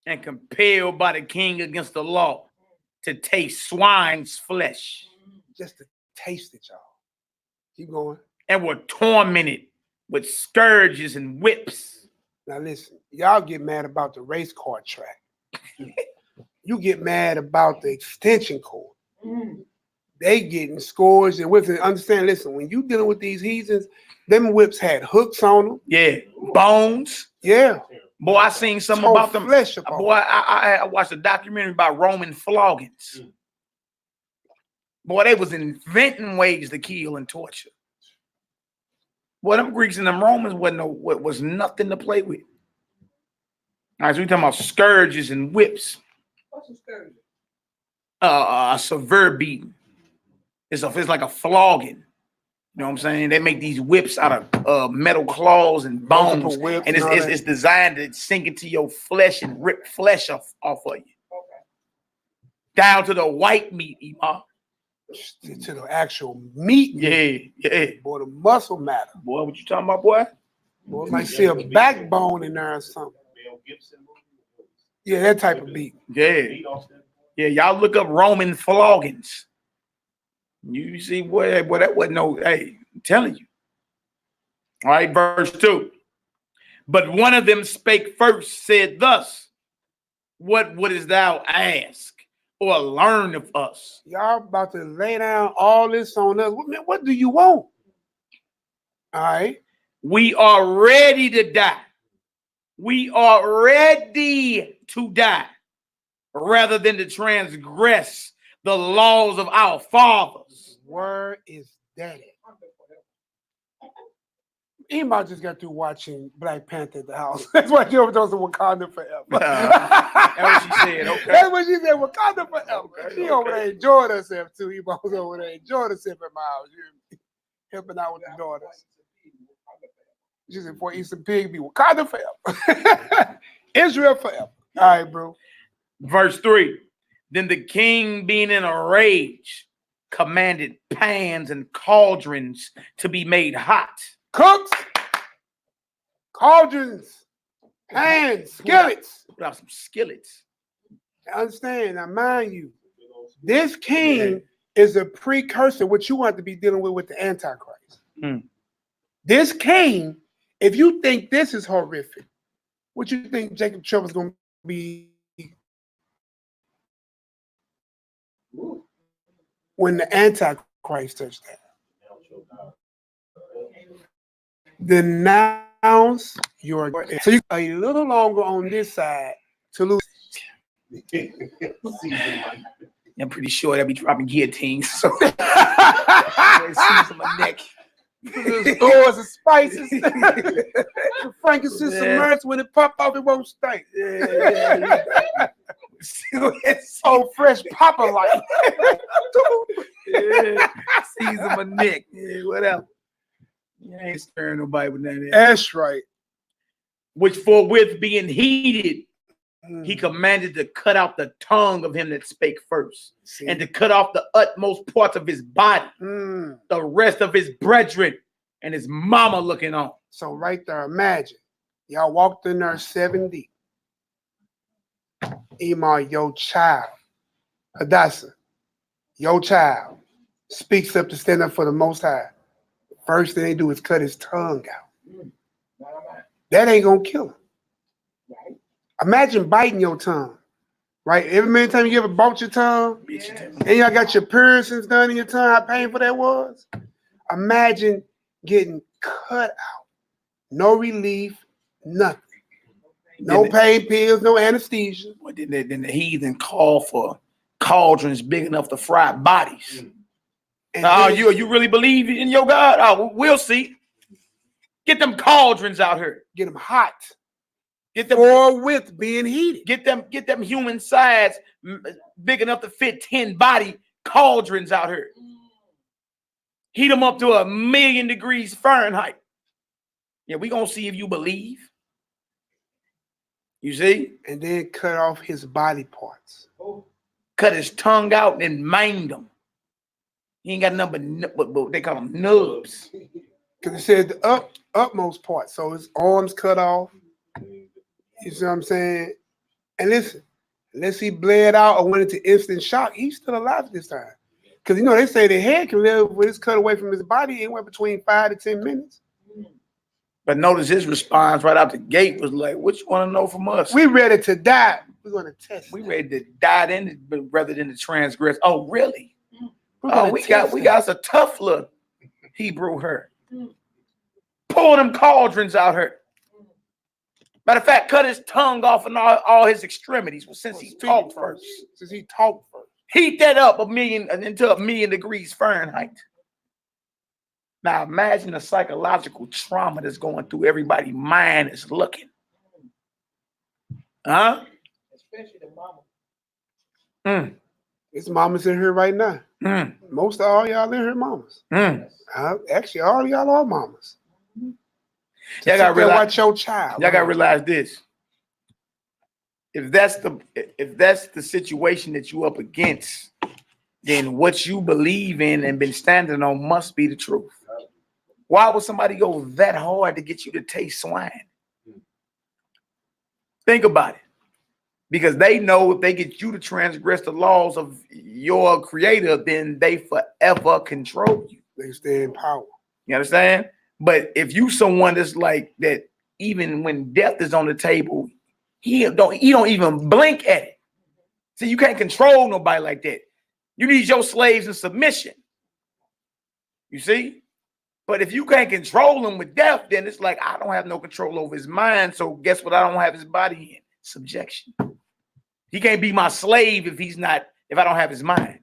D: and compelled by the king against the law to taste swine's flesh.
B: Just to taste it, y'all. Keep going.
D: And were tormented with scourges and whips.
B: Now listen, y'all get mad about the race car track. You get mad about the extension cord. They getting scores and whips. And understand, listen, when you dealing with these heathens, them whips had hooks on them.
D: Yeah, bones.
B: Yeah.
D: Boy, I seen something
B: Whole
D: about them.
B: flesh
D: Boy, I watched a documentary about Roman floggings. Boy, they was inventing ways to kill and torture. Boy, them Greeks and them Romans was nothing to play with. All right, so we're talking about scourges and whips.
B: What's a scourge?
D: A severe beating. It's like a flogging. You know what I'm saying? They make these whips out of metal claws and bones,
B: Multiple whips
D: and
B: and all that.
D: it's designed to sink into your flesh and rip flesh off of you. Down to the white meat, Imam.
B: To the actual meat.
D: Yeah.
B: Boy, the muscle matter.
D: Boy, what you talking about, boy?
B: Boy, might see a backbone in there or something. Yeah, that type of beat.
D: Yeah, y'all look up Roman floggings. You see, boy, that wasn't no, hey, I'm telling you. All right, verse 2. But one of them spake first, said thus, what wouldest thou ask or learn of us?
B: Y'all about to lay down all this on us. What do you want? All right.
D: We are ready to die. We are ready to die rather than to transgress the laws of our fathers.
B: Where is daddy? Ema just got through watching Black Panther at the house. That's why she overdosed to Wakanda forever.
D: That's what she said. Okay.
B: That's what she said. Wakanda forever.
D: Okay,
B: She over there enjoying herself too. Ema was over there enjoying herself at my house. Helping out with the daughters. She said, "For eat some pig, be Wakanda forever. Israel forever." All right, bro.
D: Verse 3. Then the king, being in a rage, commanded pans and cauldrons to be made hot.
B: Cooks, cauldrons, pans, skillets.
D: Put out some skillets.
B: Understand? Now, mind you, this king is a precursor. What you want to be dealing with the Antichrist. This king, if you think this is horrific, what you think Jacob Trouble's going to be when the Antichrist touched that? Denounce your. So you a little longer on this side to lose.
D: I'm pretty sure they'll be dropping guillotines. So it my neck.
B: Stores of spices. The frankincense submerged, when it pop off, it won't stink. It's so fresh, Papa like.
D: Season my neck. Yeah, whatever. You ain't stirring nobody with none of that.
B: That's right.
D: Which forthwith being heated, he commanded to cut out the tongue of him that spake first, and to cut off the utmost parts of his body, the rest of his brethren, and his mama looking on.
B: So right there, imagine y'all walked in there 7 deep. Ema, your child, Hadassah, your child, speaks up to stand up for the Most High. First thing they do is cut his tongue out. That ain't gonna kill him. Imagine biting your tongue, right? Every time you ever bought your tongue, and y'all got your piercings done in your tongue, how painful that was. Imagine getting cut out. No relief, nothing. No pain pills, no anesthesia.
D: Well, then the heathen call for cauldrons big enough to fry bodies. And you really believe in your God? Oh, we'll see. Get them cauldrons out here.
B: Get them hot.
D: Get them
B: forthwith being heated.
D: Get them human size big enough to fit 10 body cauldrons out here. Heat them up to 1,000,000 degrees Fahrenheit. Yeah, we gonna see if you believe. You see?
B: And then cut off his body parts.
D: Cut his tongue out and maimed him. He ain't got nothing but they call them nubs.
B: Because it said the utmost part. So his arms cut off. You see what I'm saying? And listen, unless he bled out or went into instant shock, he's still alive this time. Because, you know, they say the head can live with his cut away from his body anywhere between 5 to 10 minutes.
D: But notice his response right out the gate was like, what you want to know from us?
B: We ready to die. We're going to test.
D: We ready to die then rather than to transgress. Oh, really? Oh, we got a tough little Hebrew her. Pull them cauldrons out here. Matter of fact, cut his tongue off and all his extremities. Well, since he talked first.
B: Since he talked first.
D: Heat that up into 1,000,000 degrees Fahrenheit. Now imagine the psychological trauma that's going through everybody's mind is looking. Huh?
C: Especially the mama.
B: It's mamas in here right now.
D: Mm,
B: Most of all y'all in here mamas.
D: mm.
B: Actually, all y'all are mamas.
D: Y'all gotta realize,
B: watch your child.
D: y'all gotta realize this. If that's the situation that you up against, then what you believe in and been standing on must be the truth. Why would somebody go that hard to get you to taste swine? Think about it. Because they know if they get you to transgress the laws of your creator, then they forever control you.
B: They stay in power.
D: You understand? But if you someone that's like that, even when death is on the table, he don't even blink at it. See, you can't control nobody like that. You need your slaves in submission. You see? But if you can't control him with death, then it's like I don't have no control over his mind. So guess what? I don't have his body in subjection. He can't be my slave if I don't have his mind.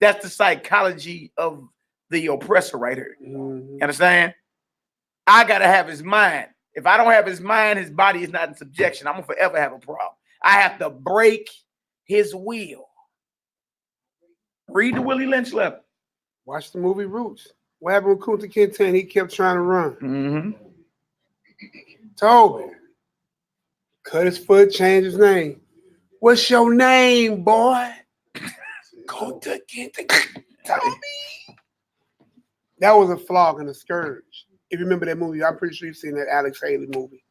D: That's the psychology of the oppressor right here.
B: Mm-hmm.
D: You understand? I gotta have his mind. If I don't have his mind, his body is not in subjection. I'm gonna forever have a problem. I have to break his will. Read the Willie Lynch letter.
B: Watch the movie Roots. What happened with Kunta Kinte? He kept trying to run.
D: Mm-hmm.
B: Toby. Cut his foot, change his name. What's your name, boy? Kunta Kinte. Toby. That was a flog and a scourge. If you remember that movie, I'm pretty sure you've seen that Alex Haley movie.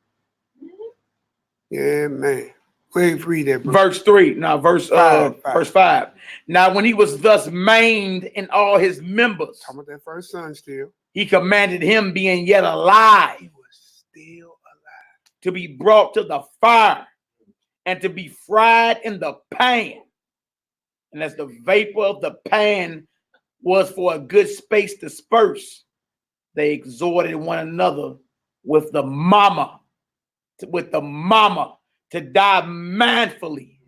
B: Yeah, man. Go ahead and read that, bro.
D: Verse 3. Now, verse 5. Verse 5. Now, when he was thus maimed in all his members,
B: Talking about that first son still.
D: he commanded him, being yet alive,
B: He was still alive.
D: to be brought to the fire and to be fried in the pan. And as the vapor of the pan was for a good space dispersed, they exhorted one another with the mama to die manfully,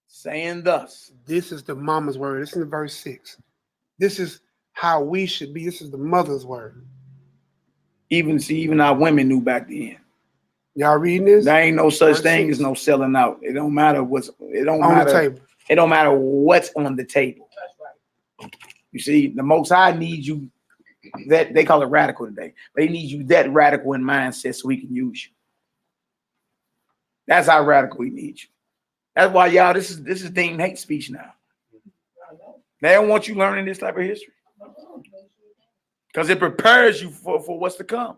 D: saying thus.
B: This is the mama's word. This is in verse 6. This is how we should be. This is the mother's word.
D: Even our women knew back then.
B: Y'all reading this?
D: There ain't no such
B: Verse
D: thing
B: 6.
D: as no selling out. It don't matter what's
B: On the table.
D: It don't matter what's on the table. You see, the Most High needs you. That they call it radical today, but he needs you that radical in mindset so he can use you. That's how radical he needs you. That's why y'all, this is deemed hate speech now. They don't want you learning this type of history because it prepares you for what's to come.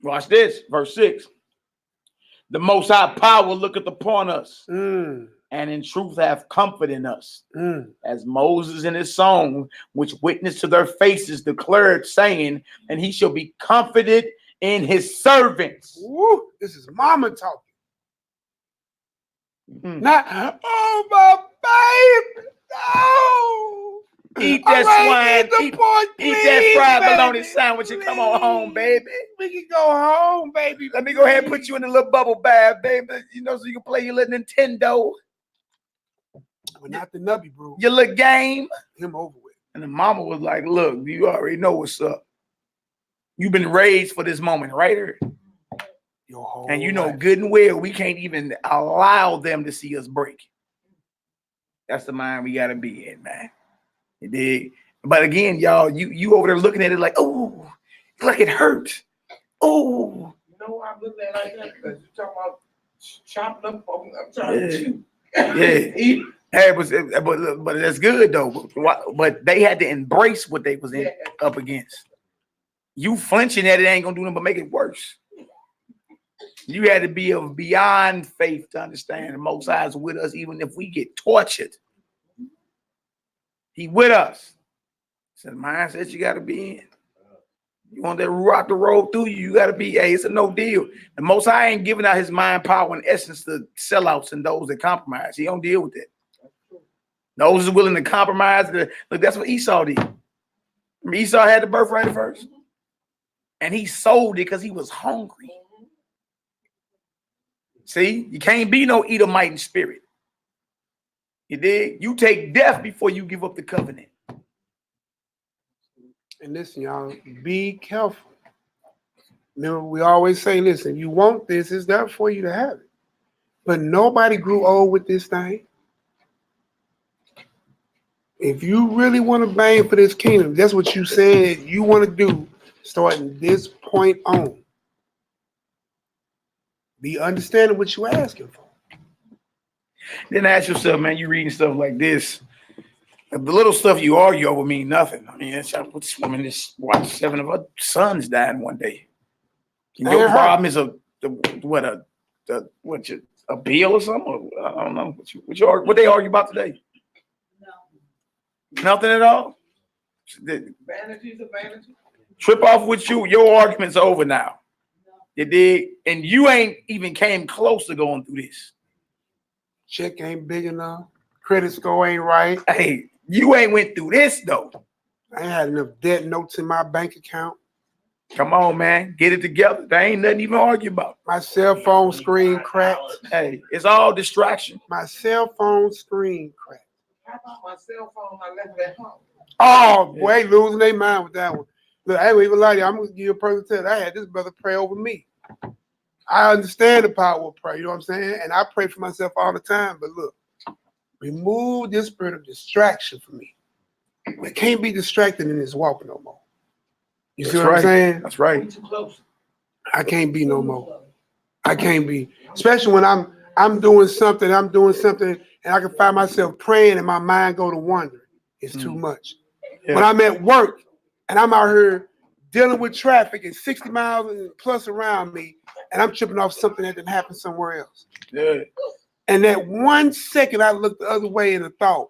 D: Watch this, verse 6. The Most High power looketh upon us, and in truth have comfort in us, as Moses in his song, which witnessed to their faces, declared, saying, and he shall be comforted in his servants.
B: Woo, this is mama talking. Not, oh, my baby. Oh.
D: Eat that swine, eat that fried
B: baby.
D: bologna sandwich and come on home, baby.
B: We can go home, baby.
D: Let me go ahead and put you in a little bubble bath, baby, so you can play your little Nintendo.
B: But not the nubby, bro.
D: Your little game.
B: Him over with.
D: And the mama was like, look, you already know what's up. You've been raised for this moment right here.
B: Your whole
D: And you know
B: life.
D: good and well, we can't even allow them to see us break. That's the mind we got to be in, man. You dig? But again, y'all, you over there looking at it like, oh, like it hurts. Oh.
A: You know why I'm looking at it like that? Because you're talking about chopping up. I'm trying to chew.
D: Yeah.
A: Eat.
D: Hey, but that's good though. But they had to embrace what they was up against. You flinching at it ain't gonna do nothing but make it worse. You had to be of beyond faith to understand the Most High is with us, even if we get tortured. He with us. So the mindset you got to be in. You want that rock to roll through you, you got to be, hey, it's a no deal. The Most High ain't giving out his mind power and essence to sellouts and those that compromise. He don't deal with that. Those is willing to compromise. Look, that's what Esau did. Remember Esau had the birthright first. And he sold it because he was hungry. See, you can't be no Edomite in spirit. You dig? You take death before you give up the covenant.
B: And listen, y'all, be careful. Remember, we always say, listen, you want this, it's there for you to have it. But nobody grew old with this thing. If you really want to bang for this kingdom, that's what you said you want to do starting this point on. Be understanding what you're asking for.
D: Then ask yourself, man, you reading stuff like this. The little stuff you argue over mean nothing. I mean, this woman just watched 7 of her sons die in one day. And your problem is a bill or something? Or, I don't know. What they argue about today? No. Nothing at all?
A: Vanity's a vanity.
D: Trip off with you. Your argument's over now. No. You dig? And you ain't even came close to going through this.
B: Check ain't big enough. Credit score ain't right.
D: Hey, you ain't went through this though.
B: I ain't had enough debt notes in my bank account.
D: Come on, man. Get it together. There ain't nothing even to argue about.
B: My cell phone screen cracked.
D: Hey, it's all distraction.
B: My cell phone screen cracked.
A: How about my cell phone? I left it at home.
B: Oh, boy, losing their mind with that one. Look, I ain't even lie to you. I'm going to give you a personal test. I had this brother pray over me. I understand the power of prayer, you know what I'm saying? And I pray for myself all the time. But look, remove this spirit of distraction from me. I can't be distracted in this walk no more. You see what I'm saying?
D: That's right.
A: Too close.
B: I can't be no more. I can't be. Especially when I'm doing something, and I can find myself praying and my mind go to wandering. It's too much. Yeah. When I'm at work and I'm out here dealing with traffic and 60 miles plus around me, and I'm tripping off something that didn't happen somewhere else.
D: Yeah.
B: And that 1 second I look the other way in a thought,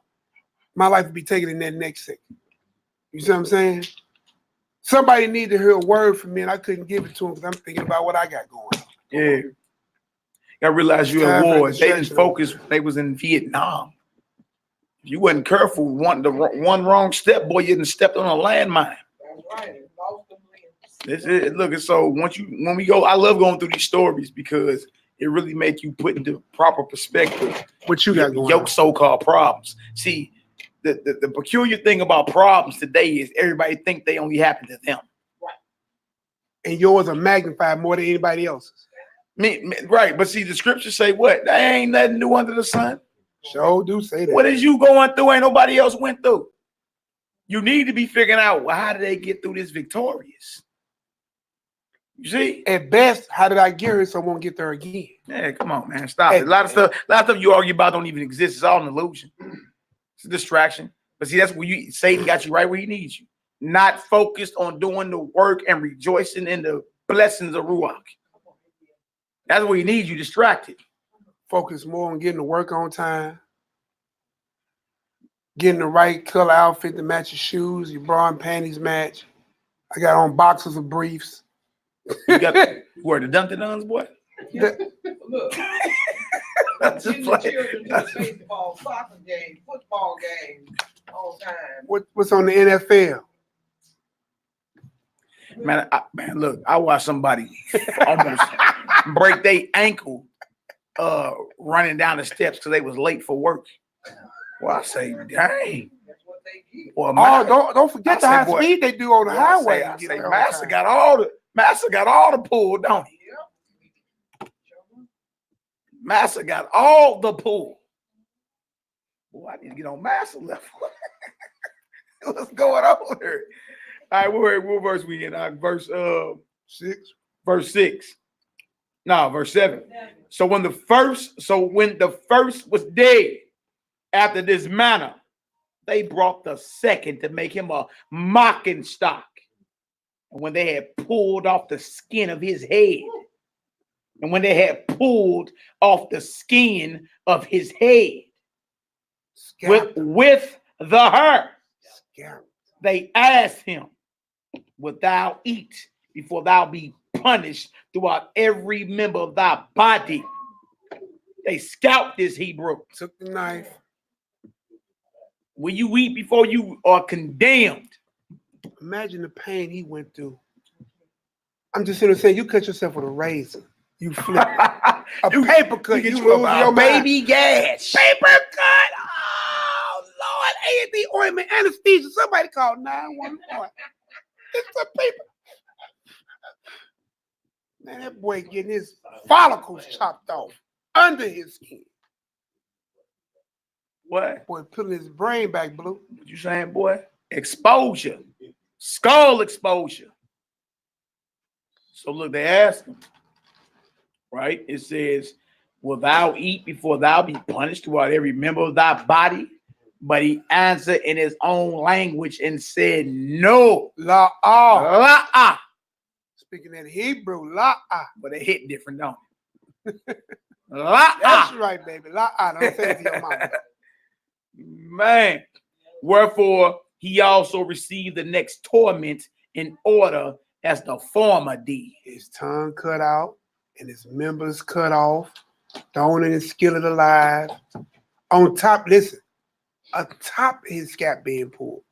B: my life would be taken in that next second. You see what I'm saying? Somebody needed to hear a word from me, and I couldn't give it to them because I'm thinking about what I got going on.
D: Yeah. You gotta realize you're at war. They didn't focus. They was in Vietnam. If you wasn't careful, one wrong step, boy, you didn't stepped on a landmine.
A: That's right.
D: This is, look, so when we go, I love going through these stories because it really make you put into proper perspective
B: what you got going
D: your
B: on.
D: So-called problems. See, the peculiar thing about problems today is everybody think they only happen to them.
A: Right.
B: And yours are magnified more than anybody else's.
D: Right, but see, the scriptures say what? There ain't nothing new under the sun.
B: Sure do say that.
D: What is you going through ain't nobody else went through. You need to be figuring out, well, how did they get through this victorious? You see?
B: At best, how did I get here so I won't get there again?
D: Yeah, come on, man. Stop it. A lot of stuff you argue about don't even exist. It's all an illusion. It's a distraction. But see, that's where Satan got you right where he needs you. Not focused on doing the work and rejoicing in the blessings of Ruach. That's where he needs you, distracted.
B: Focus more on getting to work on time. Getting the right color outfit to match your shoes, your bra and panties match. I got on boxes of briefs.
D: You got where the Dun-Dun-Duns, boy?
A: Look.
D: That's
A: Getting the children to the baseball, soccer game, football game all time.
B: What's on the NFL?
D: Man, look, I watched somebody almost break their ankle running down the steps because they was late for work. Well, I say, dang.
A: That's what they get.
D: Well,
B: don't forget the high speed they do on the highway.
D: I say Master got all the pull, don't he?
A: Yep.
D: Master got all the pull. Boy, I need to get on Master level. What's going on here? All right, what verse we in? Verse 6. Verse 6. No, verse 7. So when the first was dead, after this manner, they brought the second to make him a mocking stock. And when they had pulled off the skin of his head, with the hair, they asked him, wilt thou eat before thou be punished throughout every member of thy body? They scalped this Hebrew.
B: Took the knife.
D: Will you eat before you are condemned?
B: Imagine the pain he went through. I'm just sitting there saying, you cut yourself with a razor. You flip a paper cut.
D: You lose your baby gas.
B: Paper cut. Oh, Lord. A&D ointment, anesthesia. Somebody called 911. It's a paper. Man, that boy getting his follicles chopped off. under his skin.
D: What?
B: Boy, pulling his brain back, Blue.
D: What you saying, boy? Exposure. Skull exposure. So look, they asked him, right? It says, will thou eat before thou be punished throughout every member of thy body? But he answered in his own language and said, no.
B: La'ah.
D: La-ah.
B: Speaking in Hebrew, la'ah.
D: But it hit different, don't it? La-ah.
B: That's right, baby. La'ah. Don't say it to your mama.
D: Man. Wherefore he also received the next torment in order as the former did.
B: His tongue cut out and his members cut off, thrown in his skillet alive. On top, listen, atop of his scalp being pulled.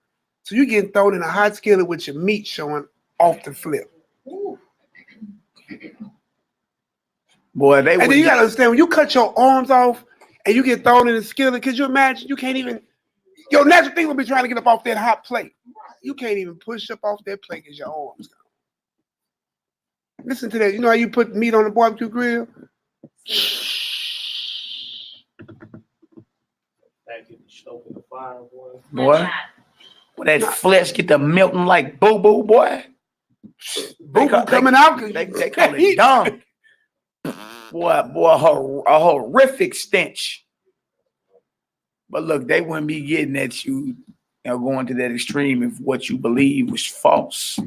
B: So you're getting thrown in a hot skillet with your meat showing off the flip.
D: Boy, they
B: And then you gotta understand, when you cut your arms off and you get thrown in the skillet, could you imagine you can't even, your natural thing will be trying to get up off that hot plate. You can't even push up off that plate because your arms gone. Listen to that. You know how you put meat on the barbecue grill?
C: Back in the stoking the fire, boy.
D: boy, when that flesh get to melting like boo-boo, boy.
B: Boo coming out.
D: They call it dung. Boy, a horrific stench. But look, they wouldn't be getting at you, going to that extreme if what you believe was false.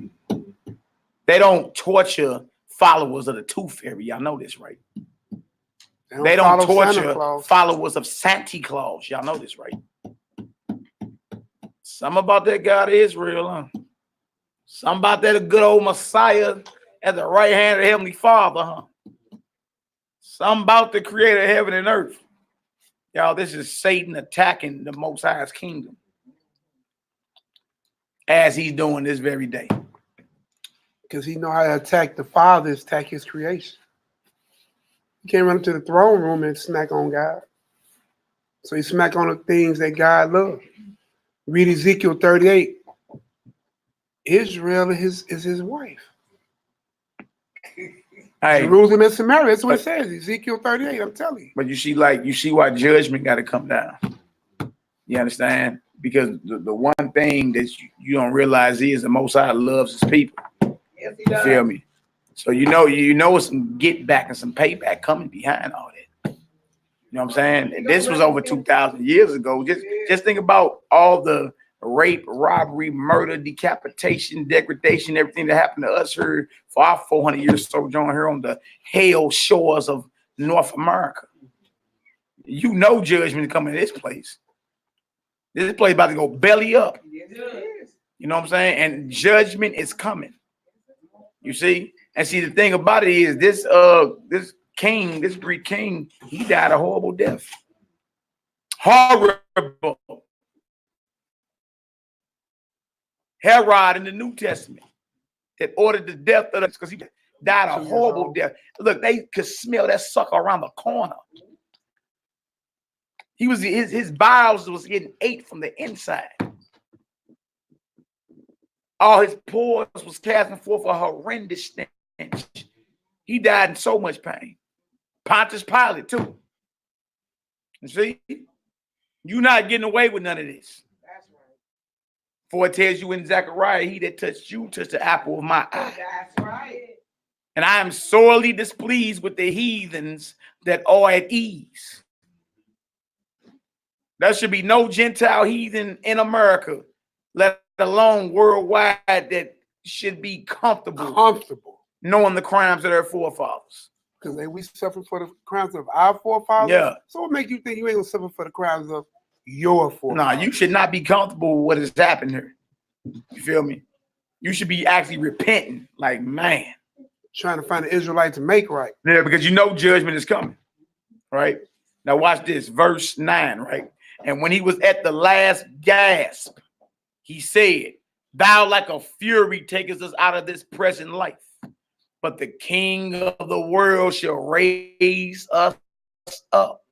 D: They don't torture followers of the Tooth Fairy. Y'all know this, right? They don't torture followers of Santa Claus. Y'all know this, right? Something about that God of Israel, huh? Something about that good old Messiah at the right hand of the Heavenly Father, huh? Something about the creator of heaven and earth. Y'all, this is Satan attacking the Most High's kingdom as he's doing this very day.
B: Because he know how to attack the Father, attack his creation. You can't run to the throne room and smack on God. So he smack on the things that God loves. Read Ezekiel 38. Israel is his wife.
D: Hey,
B: Jerusalem and Samaria. That's what it says. Ezekiel 38, I'm telling you.
D: but you see why judgment got to come down. You understand? Because the one thing that you don't realize is the Most High loves his people.
A: Yes, he
D: You
A: does.
D: feel me? So you know some get back and some payback coming behind all that. You know what I'm saying? And this was over 2,000 years ago. Just think about all the rape, robbery, murder, decapitation, degradation, everything that happened to us here for our 400 years sojourn here on the hell shores of North America. You know judgment is coming to this place. This place about to go belly up.
A: Yes, it is.
D: You know what I'm saying? And judgment is coming. You see? And see, the thing about it is this king, this Greek king, he died a horrible death. Horrible. Herod in the New Testament that ordered the death of us because he died a horrible death. Look, they could smell that sucker around the corner. He was his bowels was getting ate from the inside. All his pores was casting forth a horrendous stench. He died in so much pain. Pontius Pilate too. You see, you're not getting away with none of this.
A: That's right.
D: For it tells you in Zechariah, he that touched you touched the apple of my eye.
A: That's right.
D: And I am sorely displeased with the heathens that are at ease. There should be no Gentile heathen in America, let alone worldwide, that should be comfortable knowing the crimes of their forefathers.
B: Because we suffer for the crimes of our forefathers.
D: Yeah.
B: So what make you think you ain't gonna suffer for the crimes of your forefathers?
D: No, you should not be comfortable with what has happened here. You feel me? You should be actually repenting, like, man.
B: Trying to find an Israelite to make right.
D: Yeah, because you know judgment is coming, right? Now watch this, verse 9, right? And when he was at the last gasp, he said, thou like a fury takest us out of this present life, but the King of the world shall raise us up,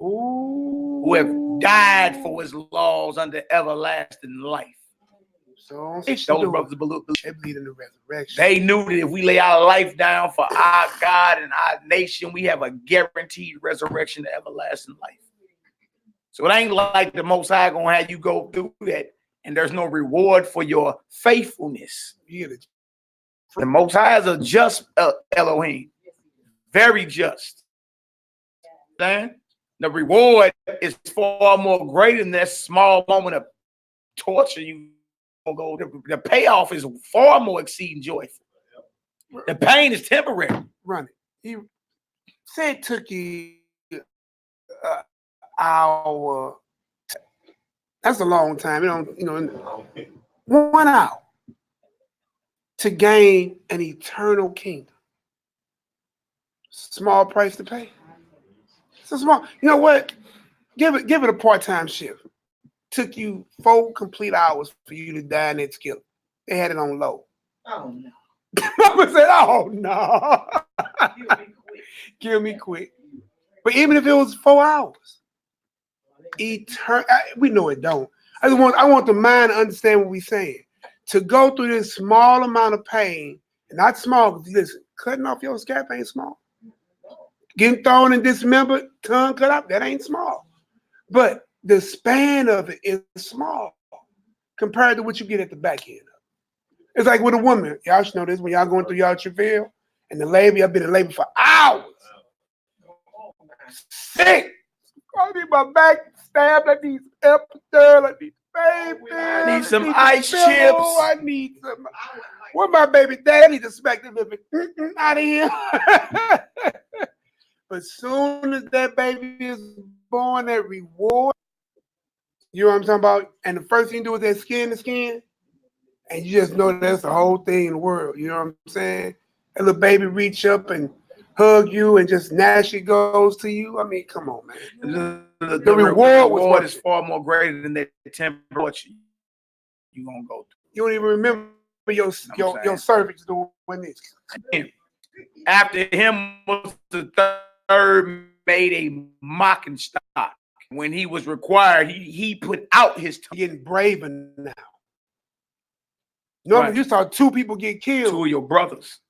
B: Ooh.
D: who have died for his laws unto everlasting life.
B: So
D: Those brothers believe.
B: they believe in the resurrection.
D: They knew that if we lay our life down for our God and our nation, we have a guaranteed resurrection to everlasting life. So it ain't like the Most High gonna have you go through that and there's no reward for your faithfulness. The Most High is a just Elohim, very just. Then the reward is far more greater than that small moment of torture you gonna go. The payoff is far more exceeding joyful. The pain is temporary.
B: Run it. He said it took you hour. That's a long time. 1 hour to gain an eternal kingdom. Small price to pay. It's a small. You know what? Give it a part-time shift. Took you 4 complete hours for you to die in that skillet. They had it on low.
A: Oh no.
B: Mama said, "Oh no, kill me quick." But even if it was 4 hours, we know it don't. I want the mind to understand what we're saying. To go through this small amount of pain, and not small, because listen, cutting off your scalp ain't small. Getting thrown and dismembered, tongue cut out, that ain't small. But the span of it is small compared to what you get at the back end of it. It's like with a woman. Y'all should know this when y'all going through y'all travail and the labor, y'all been in labor for hours. Sick. I need my back stabbed. I need epidural. I need baby.
D: I need some ice chips.
B: I need some. Where my baby dad? I need to smack the little bit out of here. But soon as that baby is born, that reward, you know what I'm talking about? And the first thing you do is that skin to skin. And you just know that's the whole thing in the world. You know what I'm saying? That little baby reach up and hug you and just naturally goes to you. I mean, come on, man.
D: The reward is far more greater than that temporary you gonna go through.
B: You don't even remember your cervix doing this.
D: After him was the third made a mocking stock. When he was required, he put out his tongue.
B: Getting braver now. Normally, you saw 2 people get killed.
D: 2 of your brothers.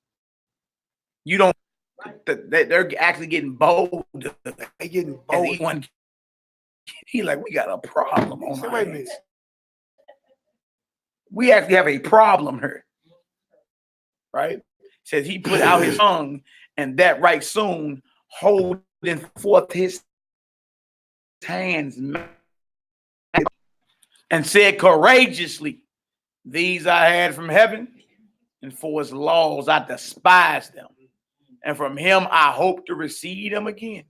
D: You don't. They're actually getting bold.
B: They getting bold.
D: He like, we got a problem on our
B: wait a
D: hands.
B: minute.
D: We actually have a problem here. Right? Says he put out his tongue, and that right soon, holding forth his hands, and said courageously, "These I had from heaven, and for his laws I despised them. And from him I hope to receive them again."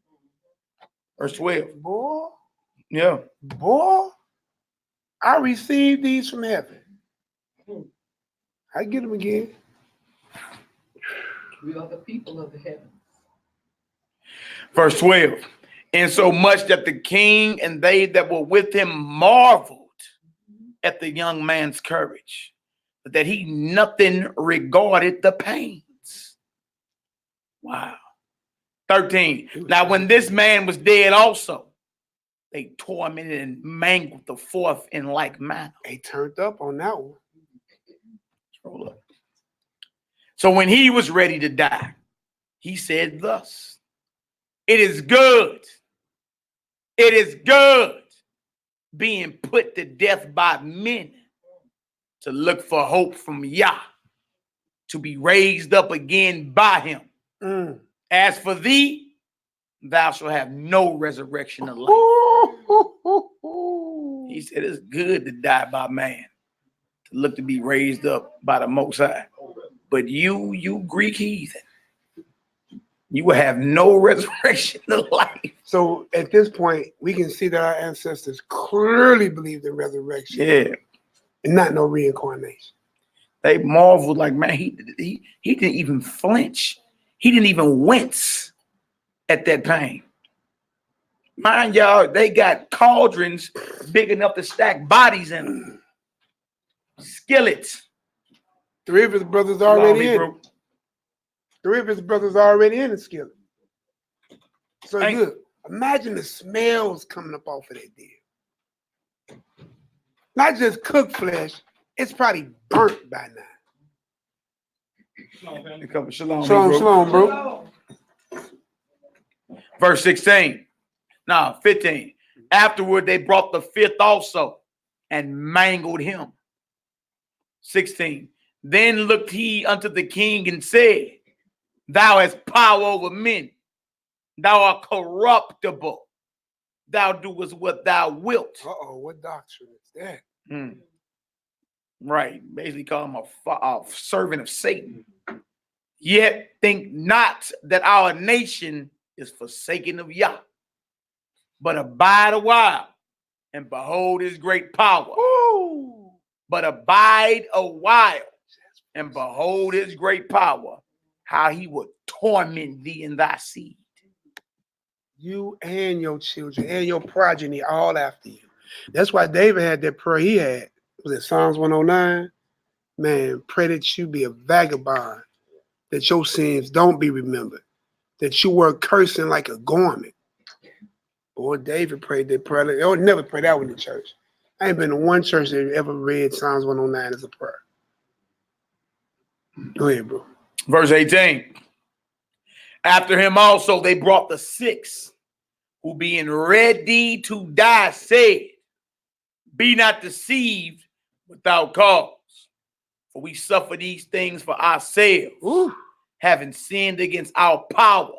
D: Verse 12.
B: Boy,
D: Yeah.
B: boy, I received these from heaven. I get them again.
A: We are the people of the heavens.
D: Verse 12. Insomuch that the king and they that were with him marveled at the young man's courage, but that he nothing regarded the pains. Wow. 13. Now when this man was dead also, they tormented and mangled the fourth in like manner.
B: They turned up on that one.
D: Scroll up. So when he was ready to die, he said thus, it is good being put to death by men, to look for hope from Yah, to be raised up again by him. As for thee, thou shalt have no resurrection of life. He said it's good to die by man, to look to be raised up by the Most High. But you Greek heathen, you will have no resurrection of life.
B: So at this point, we can see that our ancestors clearly believed in resurrection.
D: Yeah.
B: And not no reincarnation.
D: They marveled like, man, he didn't even flinch. He didn't even wince at that pain. Mind y'all, they got cauldrons big enough to stack bodies in them. Skillets.
B: 3 of his brothers already in. 3 of his brothers already in the skillet. So good. Imagine the smells coming up off of that deal. Not just cooked flesh, It's probably burnt by now.
D: Shalom,
B: Shalom,
D: bro.
B: shalom, bro.
D: Verse 16. Now, 15. Afterward, they brought the fifth also and mangled him. 16. Then looked he unto the king and said, Thou hast power over men. Thou art corruptible. Thou doest what thou wilt.
B: Uh-oh, what doctrine is that?
D: Right. Basically call him a servant of Satan. Yet think not that our nation is forsaken of Yah, but abide a while and behold his great power.
B: Woo!
D: But abide a while and behold his great power, how he would torment thee and thy seed.
B: You and your children and your progeny all after you. That's why David had that prayer he had. Was it Psalms 109? Man, pray that you be a vagabond, that your sins don't be remembered, that you wear cursing like a garment. Boy, David prayed that prayer. They would never pray that one in church. I ain't been to one church that ever read Psalms 109 as a prayer. Go ahead, bro.
D: Verse 18. After him also they brought the sixth, who being ready to die said, Be not deceived without cause, for we suffer these things for ourselves, having sinned against our power.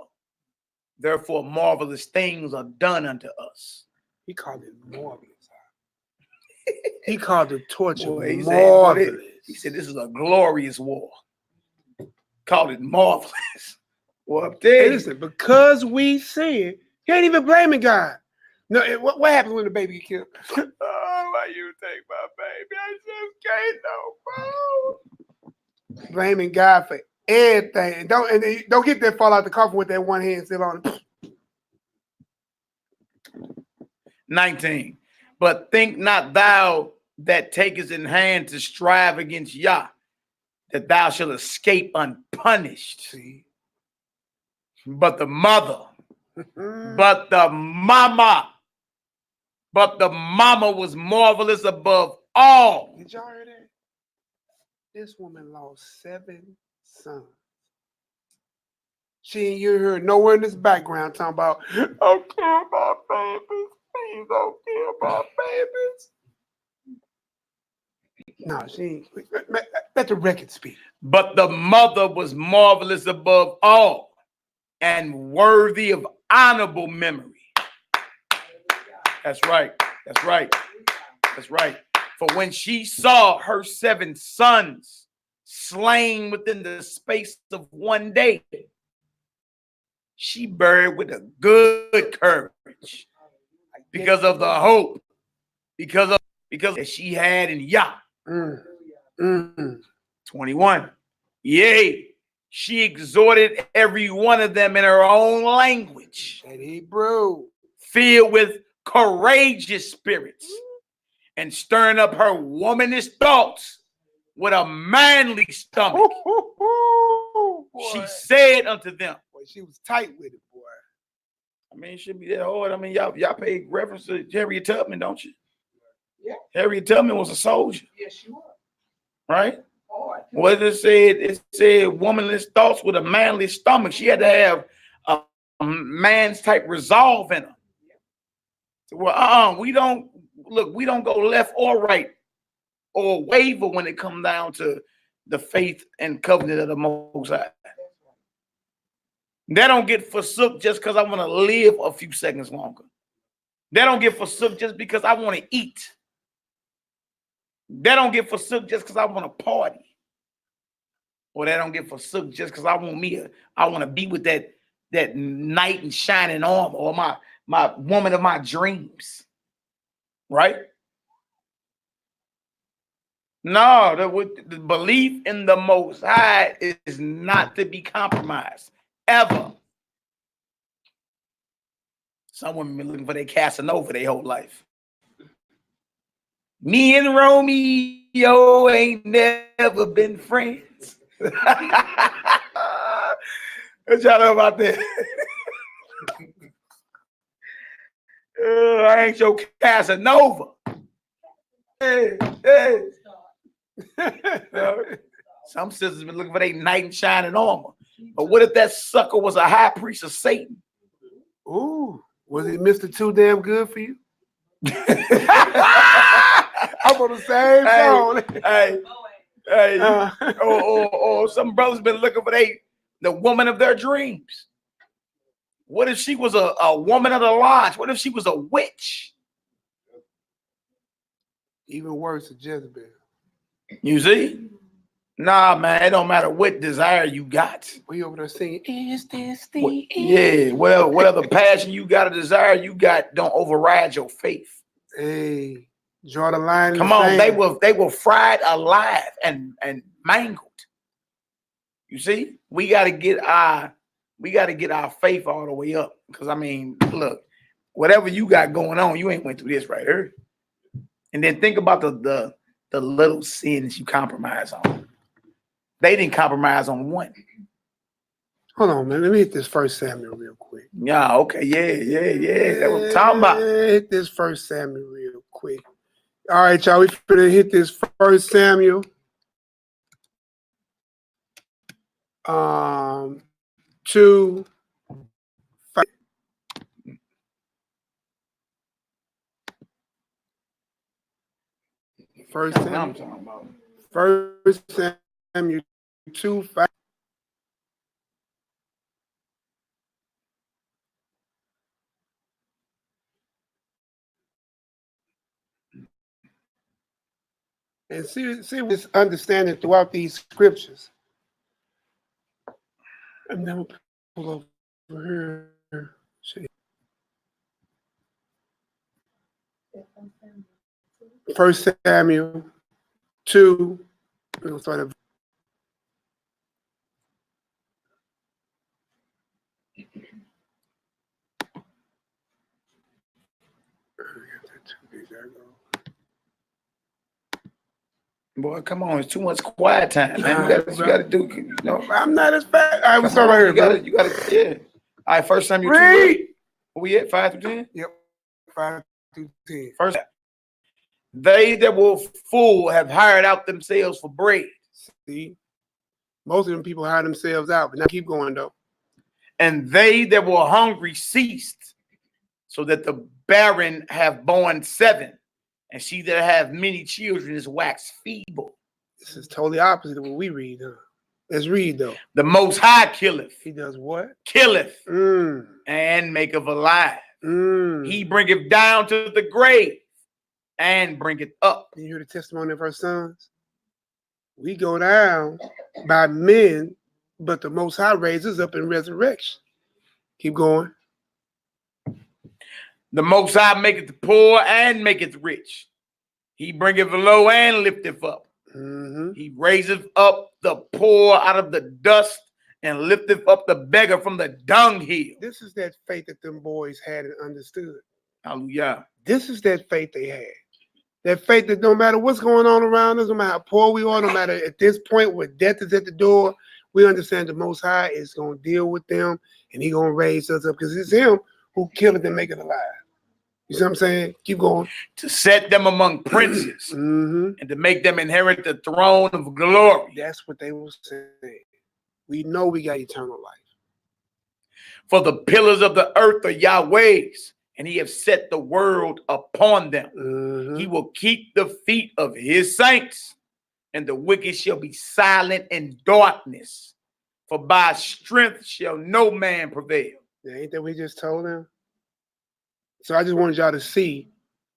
D: Therefore marvelous things are done unto us.
B: He called it marvelous. He called the torture
D: marvelous. He
B: marvelous.
D: said this is a glorious war. Called it marvelous. Well, up there.
B: Hey, listen, because we sin, he ain't even blaming God. No, what happens when the baby get killed?
D: Oh, why you take my baby? I just can't know, bro.
B: Blaming God for everything. And don't get that fall out the coffin with that one hand still on it.
D: 19. But think not thou that takest in hand to strive against Yah, that thou shalt escape unpunished.
B: See?
D: But the mother, but the mama was marvelous above all.
B: Did y'all hear that? This woman lost 7 sons. You heard nowhere in this background talking about, don't kill my babies. Please don't kill my babies. No, she ain't. Let the record speak.
D: But the mother was marvelous above all and worthy of honorable memory. That's right. That's right. That's right. For when she saw her 7 sons slain within the space of one day, she buried with a good courage because of the hope, because that she had in Yah. 21. Yea, she exhorted every one of them in her own language,
B: That Hebrew,
D: filled with courageous spirits, and stirring up her womanish thoughts with a manly stomach. She said unto them,
B: boy, she was tight with it, boy.
D: I mean, it shouldn't be that hard. I mean, y'all pay reference to Harriet Tubman, don't you?
A: Yeah.
D: Harriet Tubman was a soldier,
A: Yes, you are.
D: right?
A: Oh,
D: What it said? It said womanless thoughts with a manly stomach. She had to have a man's type resolve in her. Well, we don't go left or right or waver when it comes down to the faith and covenant of the Most High. They don't get forsook just because I want to live a few seconds longer. They don't get forsook just because I want to eat. They don't get forsook just because I want to party. Or they don't get forsook just because I want to be with that knight in shining armor or my woman of my dreams. Right? No, the belief in the Most High is not to be compromised. Ever. Some women been looking for their Casanova their whole life. Me and Romeo ain't never been friends. What y'all know about that? I ain't your Casanova. Hey. Some sisters been looking for their knight in shining armor. But what if that sucker was a high priest of Satan?
B: Ooh, was it Mr. Too Damn Good for you? I'm on the same song.
D: Hey, or some brothers been looking for the woman of their dreams. What if she was a woman of the lodge? What if she was a witch?
B: Even worse, a Jezebel.
D: You see? Nah, man, it don't matter what desire you got.
B: We over there singing, is this the end?
D: Yeah, whatever passion you got, a desire you got, don't override your faith.
B: Hey, draw the line.
D: Come on, they were fried alive and mangled. You see, we gotta get our faith all the way up. Because I mean, look, whatever you got going on, you ain't went through this right here. And then think about the little sins you compromise on. They didn't compromise on one.
B: Hold on, man. Let me hit this 1 Samuel real quick.
D: Yeah, okay, yeah. That's what I'm talking about.
B: Hit this 1 Samuel real quick. All right, y'all. We finna hit this 1 Samuel. 2, 5. First Samuel 2, 5. And see this understanding throughout these scriptures. And then we'll pull over here. See. 1 Samuel 2. We'll start at
D: Boy, come on, it's too much quiet time, man. You gotta do, you know.
B: I'm not as fast. All right, we start right here, bro.
D: You gotta, yeah. All right, 1 Samuel 2.
B: Read.
D: Where we at? 5 through 10?
B: Yep. 5 through 10.
D: First, they that were full have hired out themselves for bread.
B: See, most of them people hire themselves out, but now keep going though.
D: And they that were hungry ceased, so that the barren have borne 7, and she that have many children is waxed feeble.
B: This is totally opposite of what we read, huh? Let's read though.
D: The Most High killeth.
B: He does what?
D: Killeth and maketh alive. He bringeth down to the grave and bringeth up.
B: You hear the testimony of our sons? We go down by men, but the Most High raises up in resurrection. Keep going.
D: The Most High maketh the poor and maketh rich. He bringeth low and lifteth up. He raiseth up the poor out of the dust and lifteth up the beggar from the dunghill.
B: This is that faith that them boys had and understood.
D: Hallelujah.
B: This is that faith they had. That faith that no matter what's going on around us, no matter how poor we are, no matter at this point where death is at the door, we understand the Most High is going to deal with them and He going to raise us up because it's Him who killeth and make it alive. You see what I'm saying? Keep going.
D: To set them among princes and to make them inherit the throne of glory.
B: That's what they were saying. We know we got eternal life.
D: For the pillars of the earth are Yahweh's, and He have set the world upon them. He will keep the feet of His saints, and the wicked shall be silent in darkness. For by strength shall no man prevail.
B: Yeah, ain't that we just told them? So I just wanted y'all to see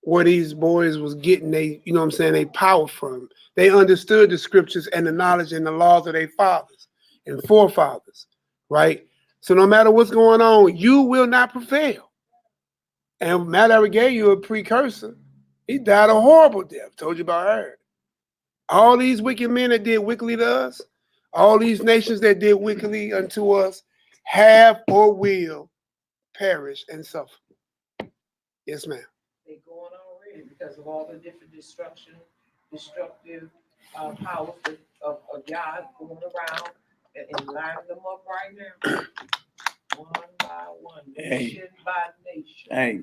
B: where these boys was getting they, you know what I'm saying, they power from. They understood the scriptures and the knowledge and the laws of their fathers and forefathers, right? So no matter what's going on, you will not prevail. And Matt ever gave you a precursor. He died a horrible death. Told you about her. All these wicked men that did wickedly to us, all these nations that did wickedly unto us, have or will perish and suffer. Yes, ma'am.
A: They're going already because of all the different destructive powers of God going around and lining them up right now. One by one, nation by nation.
D: Hey,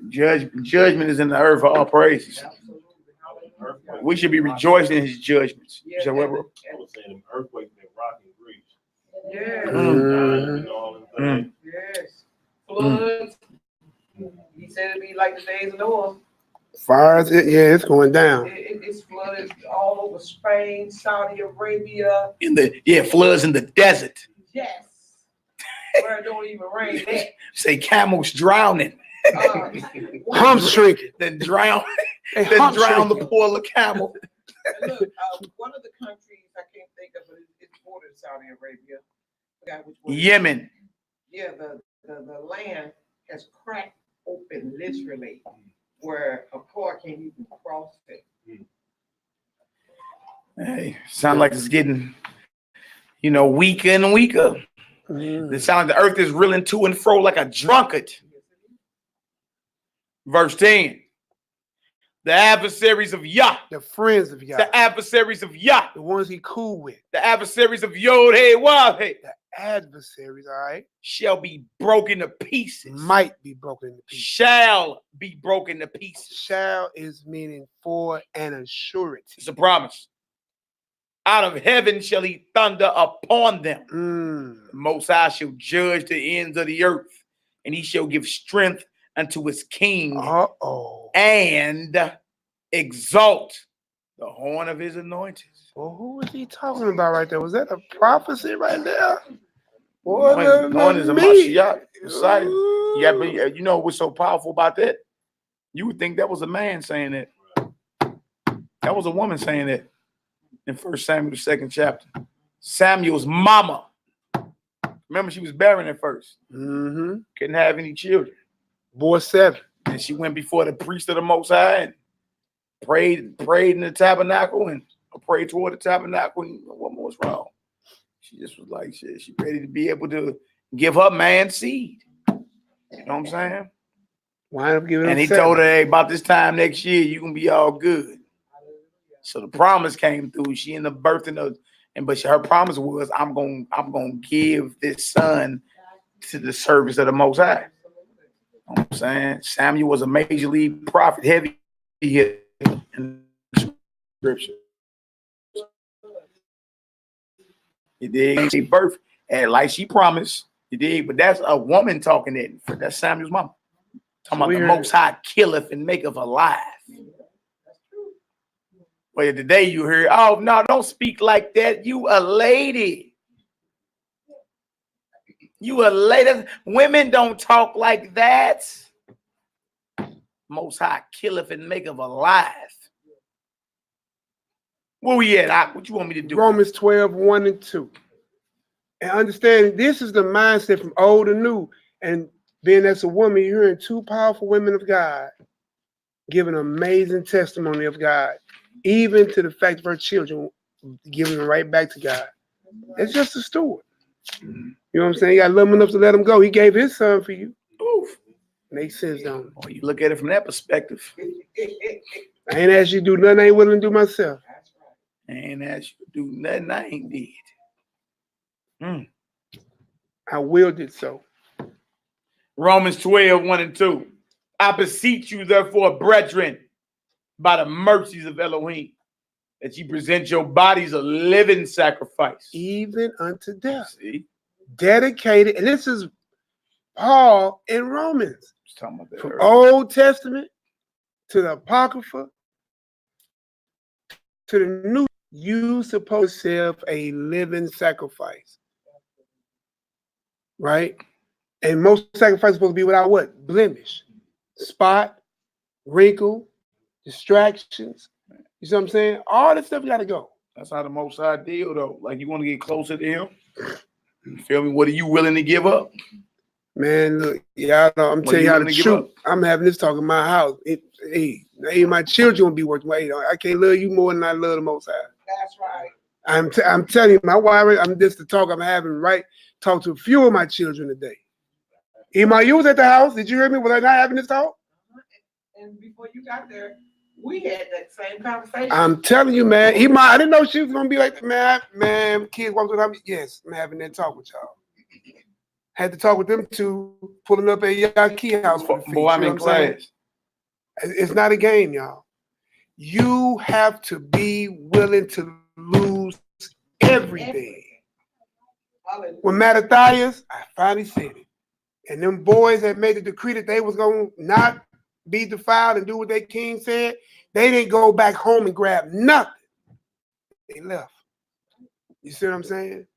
D: judgment is in the earth for all praises.
A: Absolutely.
D: We should be rejoicing in his judgments.
A: Yeah,
D: So,
A: and-
D: bro?
C: I was saying them earthquakes been rocking Greece.
A: Yeah.
B: Mhm.
C: And all them
D: Mm.
C: things.
A: Yes. Floods. He said it'd be like the days of Noah.
B: Fires, yeah, it's going down.
A: It's flooded all over Spain, Saudi Arabia.
D: Floods in the desert.
A: Yes. Where it don't even rain there.
D: Say camels drowning.
B: Humps shrinking.
D: Then drown.
B: Hey,
D: Then
B: humps
D: drown the
B: shrinking.
D: poor camel.
A: And look, one of the countries I can't think of, but it's bordered Saudi Arabia. I forgot which one.
D: Yemen.
A: Yeah, the land has cracked open literally, where a car can't even cross it.
D: Hey, sound like it's getting, weaker and weaker. It sounds like the earth is reeling to and fro like a drunkard. Verse 10. The adversaries of Yah.
B: The friends of Yah.
D: The adversaries of Yah.
B: The ones he cool with.
D: The adversaries of Yod Hey Wav Hey
B: The adversaries, all right,
D: shall be broken to pieces.
B: might be broken into pieces.
D: Shall be broken to pieces.
B: Shall is meaning for an assurance.
D: It's a promise. Out of heaven shall he thunder upon them. The Most High shall judge the ends of the earth, and he shall give strength unto his king
B: Uh-oh.
D: and exalt the horn of his anointed.
B: Well, who was he talking about right there? Was that a prophecy right there?
D: Horn is a Mashiach, Messiah. Yeah, but you know what's so powerful about that? You would think that was a man saying that. That was a woman saying that in 1 Samuel, the 2nd chapter. Samuel's mama. Remember, she was barren at first.
B: Mm-hmm.
D: Couldn't have any children.
B: Boy 7.
D: And she went before the priest of the Most High and prayed in the tabernacle and prayed toward the tabernacle. And what was wrong? She just was like, she ready to be able to give her man seed. You know what I'm saying?
B: Wind up giving
D: And
B: him
D: he
B: 7.
D: told her, hey, about this time next year, you can be all good. So the promise came through. She ended up birthing her, but her promise was, I'm gonna give this son to the service of the Most High. You know what I'm saying? Samuel was a major league prophet, heavy hitter in scripture. He did give birth, and like she promised, he did. But that's a woman talking that. That's Samuel's mama. Talking about the Most High killeth and maketh alive. Well, today you heard, oh no, don't speak like that. You a lady. You a lady. Women don't talk like that. Most High killeth and maketh alive. Where we at? What you want me to do?
B: Romans 12, 1 and 2. And understand, this is the mindset from old to new. And being as a woman, you're hearing two powerful women of God giving amazing testimony of God, even to the fact of her children giving them right back to God. It's just a steward. You know what I'm saying? You got to love him enough to let him go. He gave his son for you.
D: Oof.
B: Makes sense, don't it?
D: Well, you look at it from that perspective.
B: I ain't asked you to do nothing I ain't willing to do myself.
D: I ain't asked you to do nothing I ain't did.
B: I willed it so.
D: Romans 12, 1 and 2. I beseech you, therefore, brethren, by the mercies of Elohim, that you present your bodies a living sacrifice.
B: Even unto death.
D: See?
B: Dedicated. And this is Paul in Romans.
D: Just talking about that
B: From
D: earlier.
B: Old Testament to the Apocrypha to the New. You supposed to have a living sacrifice. Right? And most sacrifices supposed to be without what? Blemish, spot, wrinkle, distractions. You see what I'm saying? All this stuff got to go.
D: That's how the Most High deal, though. Like, you want to get closer to him? You feel me? What are you willing to give up?
B: Man, look, yeah, I'm telling you how the truth. I'm having this talk in my house. Hey, my children will be working. Hey, I can't love you more than I love the Most High.
A: That's right.
B: I'm telling you, my wife, I'm just the talk I'm having, right? Talk to a few of my children today. Ema, you was at the house. Did you hear me? Was I not having this talk?
A: And before you got there, we had that same conversation.
B: I'm telling you, man. Ema, I didn't know she was gonna be like, man, kids walk with me. Yes, I'm having that talk with y'all. Had to talk with them two, pulling up at Yaki house for the feast.
D: Boy, I'm in class.
B: It's not a game, y'all. You have to be willing to lose everything.
A: Hallelujah.
B: When Mattathias, I finally said it. And them boys that made the decree that they was going to not be defiled and do what their king said, they didn't go back home and grab nothing. They left. You see what I'm saying?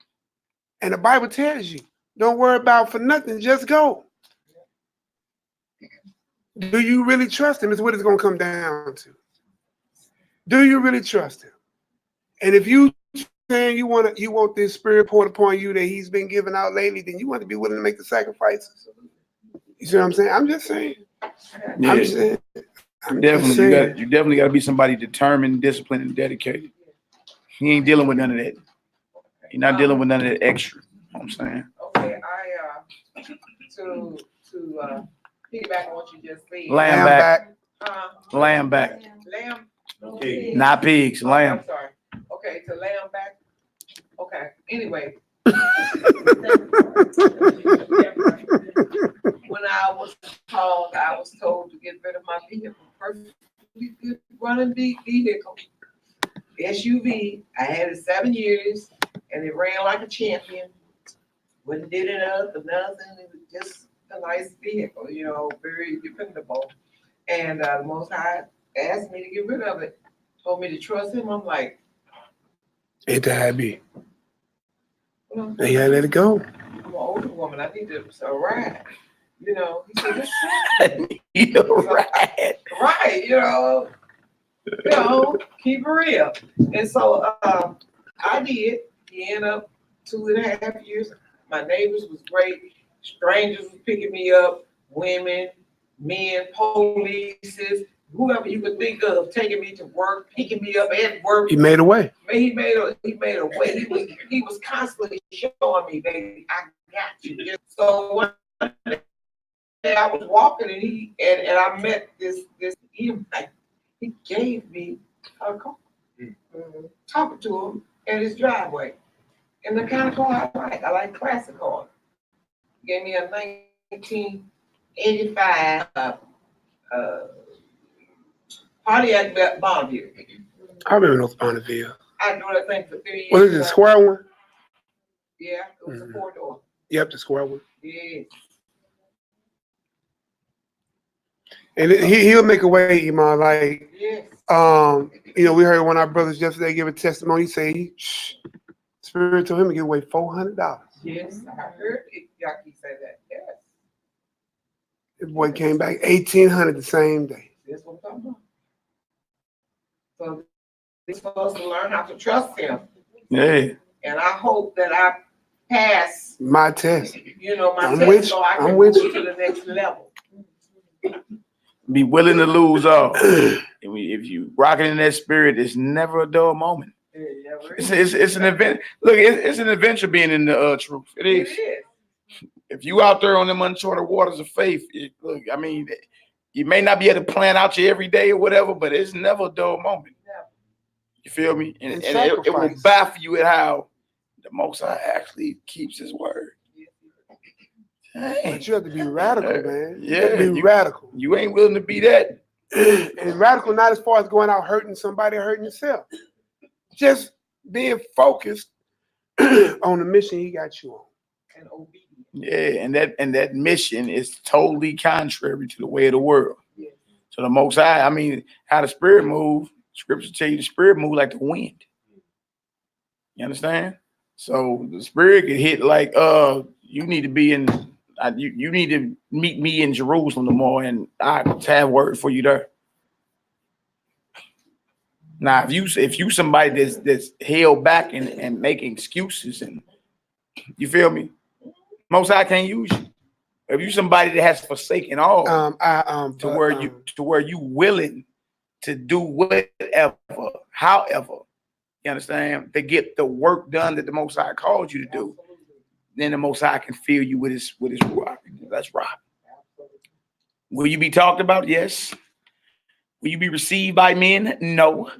B: And the Bible tells you, don't worry about for nothing, just go. Do you really trust him is what it's going to come down to. Do you really trust him? And if you saying you want this spirit poured upon you that he's been giving out lately, then you want to be willing to make the sacrifices. You see what I'm saying? I'm just saying.
D: Yeah.
B: I'm saying.
D: Definitely, you definitely got to be somebody determined, disciplined, and dedicated. He ain't dealing with none of that. You're not dealing with none of that extra. You know what I'm saying?
A: Okay, to piggyback on what you just said.
D: Lamb back. Lamb back.
A: Lamb.
C: Okay.
D: Not pigs, lamb.
A: I'm sorry. Okay, to lamb back. Okay. Anyway. When I was told to get rid of my vehicle, perfectly good running vehicle, SUV. I had it 7 years, and it ran like a champion. Wouldn't did it up or nothing. It was just a nice vehicle, you know, very dependable. And the Most High asked me to get rid of it. Told me to trust him. I'm like,
B: Ain't that happy?
A: well,
B: They gotta let it go.
A: I'm an older woman. I need to ride. You know, he said, just
D: You're right.
A: right, you know, keep it real. And so I did. He ended up 2.5 years. My neighbors was great. Strangers was picking me up, women, men, police, whoever you could think of, taking me to work, picking me up at work.
B: He made a way.
A: He made a way. He was constantly showing me, baby, I got you. So one day I was walking and I met this he gave me a car. Talking to him at his driveway. And the kind of car I like classic cars. Gave me a 1985 Pontiac Bonneville.
B: I remember those Bonneville.
A: I drove that thing for 3 years.
B: Was it the square one?
A: Yeah, it was a 4-door.
B: Yep, the square one.
A: Yeah.
B: And he'll make a way, Iman. Like,
A: Yes.
B: you know, we heard one of our brothers yesterday give a testimony. He said Spirit told him to give away $400.
A: Yes, I heard it. Yaki say that. Yes.
B: The boy came back $1,800 the same day.
A: That's what I'm talking about. So this for us to learn how to trust him.
D: Yeah.
A: And I hope that I pass,
B: My test.
A: you know, my
B: I'm
A: test
B: with
A: so
B: you.
A: I
B: I'm
A: can
B: with
A: move
B: you.
A: to the next level.
D: Be willing to lose all. If you rocking in that spirit, it's never a dull moment. It's an event. Look, it's an adventure being in the truth. It is.
A: It is.
D: If you out there on them uncharted waters of faith, look, I mean, you may not be able to plan out your everyday or whatever, but it's never a dull moment.
A: Never.
D: You feel me? And it will
B: sacrifice.
D: baffle you at how the Most High actually keeps his word. Dang.
B: But you have to be radical, man. You
D: Yeah,
B: have to be radical.
D: You ain't willing to be that.
B: And radical not as far as going out hurting somebody or hurting yourself. Just being focused on the mission he got you on.
A: And obedience.
D: Yeah, and that mission is totally contrary to the way of the world.
A: Yes.
D: So the Most High, I mean, how the spirit move, scripture tell you the spirit move like the wind. You understand? So the spirit can hit like, you need to be in, you need to meet me in Jerusalem tomorrow, and I have word for you there. Now, if you somebody that's held back and making excuses, and you feel me, Most High can't use you. If you somebody that has forsaken all, to where you willing to do whatever, however, you understand, to get the work done that the Most High called you to do, then the Most High can fill you with his rock. That's rock. Will you be talked about? Yes. Will you be received by men? No.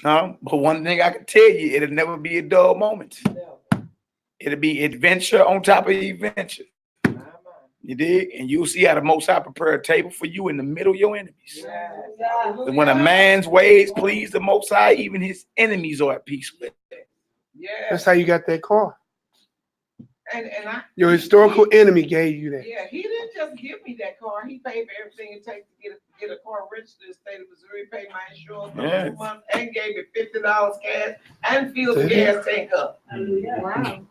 D: No. But one thing I can tell you, it'll never be a dull moment. It'll be adventure on top of adventure. You You dig? And you'll see how the Most High prepare a table for you in the middle of your enemies. And when a man's ways please the Most High, even his enemies are at peace with it.
A: Yeah.
B: That's how you got that car.
A: And
B: Your historical enemy gave you that.
A: yeah, he didn't just give me that car. He paid for everything it takes to get a car registered in the state of Missouri, paid my insurance for 2 months, and gave me $50 cash and filled the gas tank up.
E: Wow.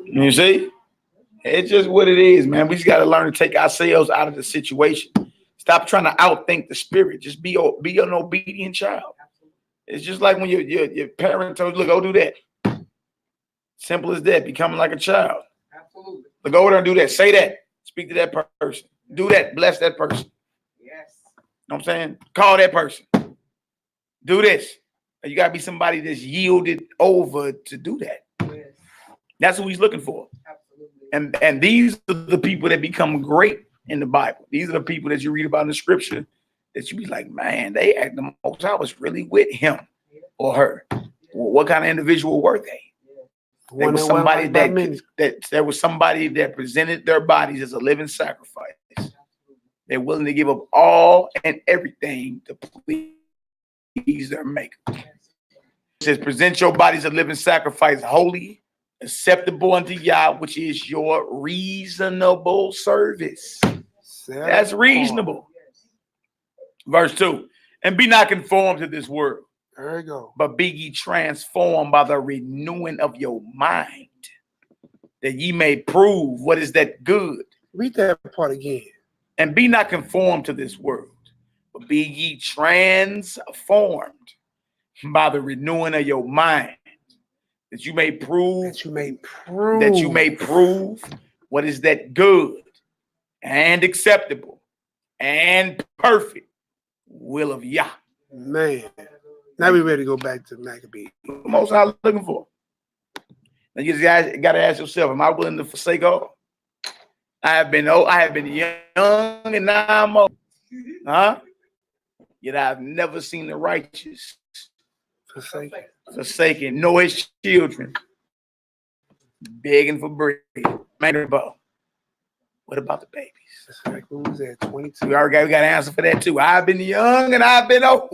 D: You see? It's just what it is, man. We just got to learn to take ourselves out of the situation. Stop trying to outthink the spirit. Just be an obedient child. It's just like when your parent told you, look, go do that. Simple as that. Becoming like a child.
A: Absolutely.
D: Look, go over there and do that. Say that. Speak to that person. Do that. Bless that person.
A: Yes.
D: You know what I'm saying? Call that person. Do this. You got to be somebody that's yielded over to do that.
A: Yes.
D: That's what he's looking for.
A: Absolutely.
D: And these are the people that become great in the Bible. These are the people that you read about in the scripture that you be like, man, they act the most. I was really with him or her. Well, what kind of individual were they? There was somebody there was somebody that presented their bodies as a living sacrifice. They're willing to give up all and everything to please their maker. It says, present your bodies a living sacrifice, holy, acceptable unto Yah, which is your reasonable service. That's reasonable. Verse 2. And be not conformed to this world.
B: There you go.
D: But be ye transformed by the renewing of your mind, that ye may prove what is that good.
B: Read that part again.
D: And be not conformed to this world, but be ye transformed by the renewing of your mind, that you may prove what is that good and acceptable and perfect will of Yah.
B: Man. Now we ready to go back to Maccabee.
D: Most I'm looking for. Now you guys got to ask yourself: am I willing to forsake all? I have been young, and now I'm old. Huh? Yet I've never seen the righteous forsaken, nor his children begging for bread. What about the babies?
B: Like, what was that? 22.
D: We got an answer for that too. I've been young and I've been old.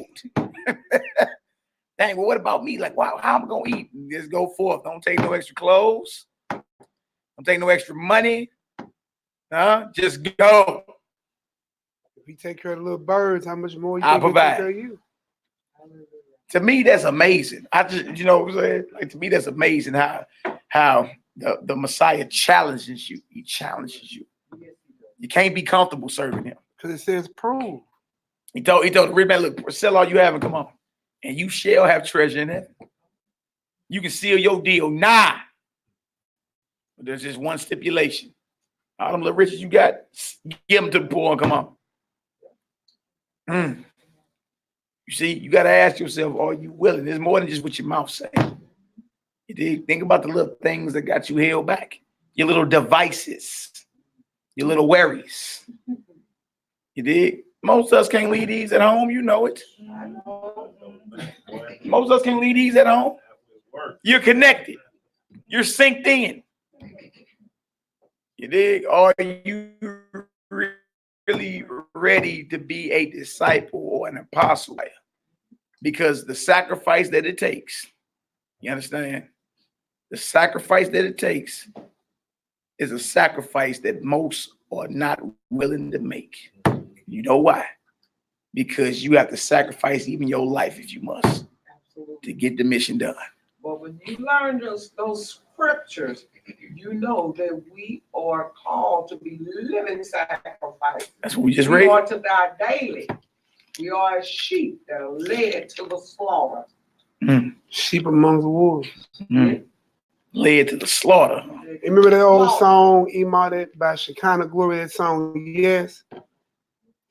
D: Dang, well, what about me? Like, wow, how am I gonna eat? Just go forth. Don't take no extra clothes. Don't take no extra money. Just go.
B: If you take care of the little birds, how much more
D: I'll provide.
B: Take care of you?
D: To me, that's amazing. I just, you know what I'm saying? Like, to me, that's amazing how the Messiah challenges you. He challenges you. You can't be comfortable serving him.
B: Because it says prove.
D: He told the rich man, look, sell all you have and come on. And you shall have treasure in heaven. You can seal your deal now. But there's just one stipulation. All them little riches you got, give them to the poor and come on. You see, you got to ask yourself, are you willing? There's more than just what your mouth say. You dig? Think about the little things that got you held back. Your little devices. Your little worries. You dig? Most of us can't leave these at home. You know it. Most of us can't leave these at home. You're connected. You're synced in. You dig? Are you really ready to be a disciple or an apostle? Because the sacrifice that it takes, you understand? The sacrifice that it takes is a sacrifice that most are not willing to make. You know why? Because you have to sacrifice even your life if you must.
A: Absolutely.
D: To get the mission done.
A: But when you learn those scriptures, you know that we are called to be living sacrifices.
D: That's what we just read.
A: We are to die daily. We are as sheep that are led to the slaughter.
B: Sheep among the wolves.
D: Led to the slaughter.
B: Remember that old song, Imadet by Shekinah Glory, that song, yes?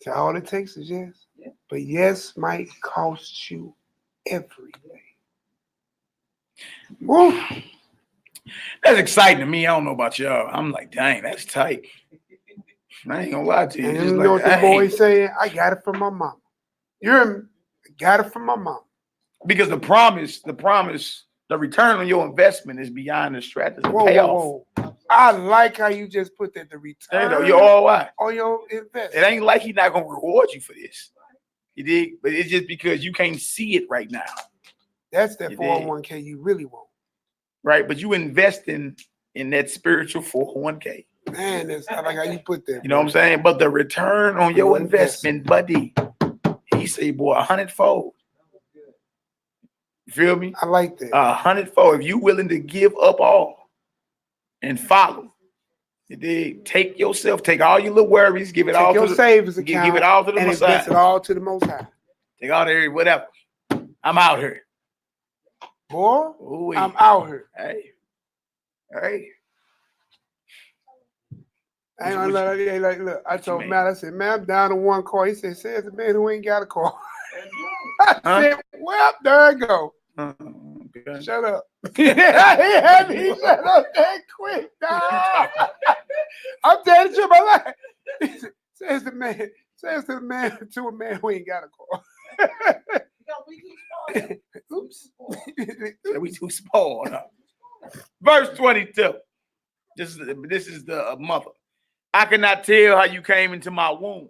B: So all it takes is yes.
A: Yeah.
B: But yes might cost you everything. Woo.
D: That's exciting to me. I don't know about y'all. I'm like, dang, that's tight. I ain't gonna lie to you.
B: And
D: Just
B: you
D: like,
B: know what the boy's saying? I got it from my mom. I got it from my mom.
D: Because the promise, the return on your investment is beyond the strategy. The payoff.
B: I like how you just put that, the return
D: Your ROI.
B: on your
D: It
B: investment.
D: ain't like he's not gonna reward you for this. You dig? But it's just because you can't see it right now.
B: That's that
D: You
B: 401k you really want.
D: Right? But you investing in that spiritual 401k.
B: Man, I like how you put that.
D: You know what I'm saying? But the return on your
B: Your
D: investment, buddy, he say, boy, 100-fold. You feel me?
B: I like that.
D: 100-fold. If you willing to give up all and follow, you dig? Take yourself, take all your little worries, give it
B: Take
D: all
B: your
D: to the,
B: savings account
D: give it all to the
B: and
D: Messiah.
B: invest it all to the Most High.
D: Take all the whatever. I'm out here.
B: Boy,
D: Ooh-wee.
B: I'm out here.
D: Hey.
B: I ain't gonna lie, like, look, I told
D: mean?
B: Matt, I said, man, I'm down to one car. He said, says the man who ain't got a car. I said, well, there I go.
D: Okay.
B: Shut up. He had me shut up that quick, dog. I'm telling the truth, my life. Says the man to a man who ain't got a car. Oops.
D: We too spoiled. Huh? Verse 22. This is the mother. I cannot tell how you came into my womb.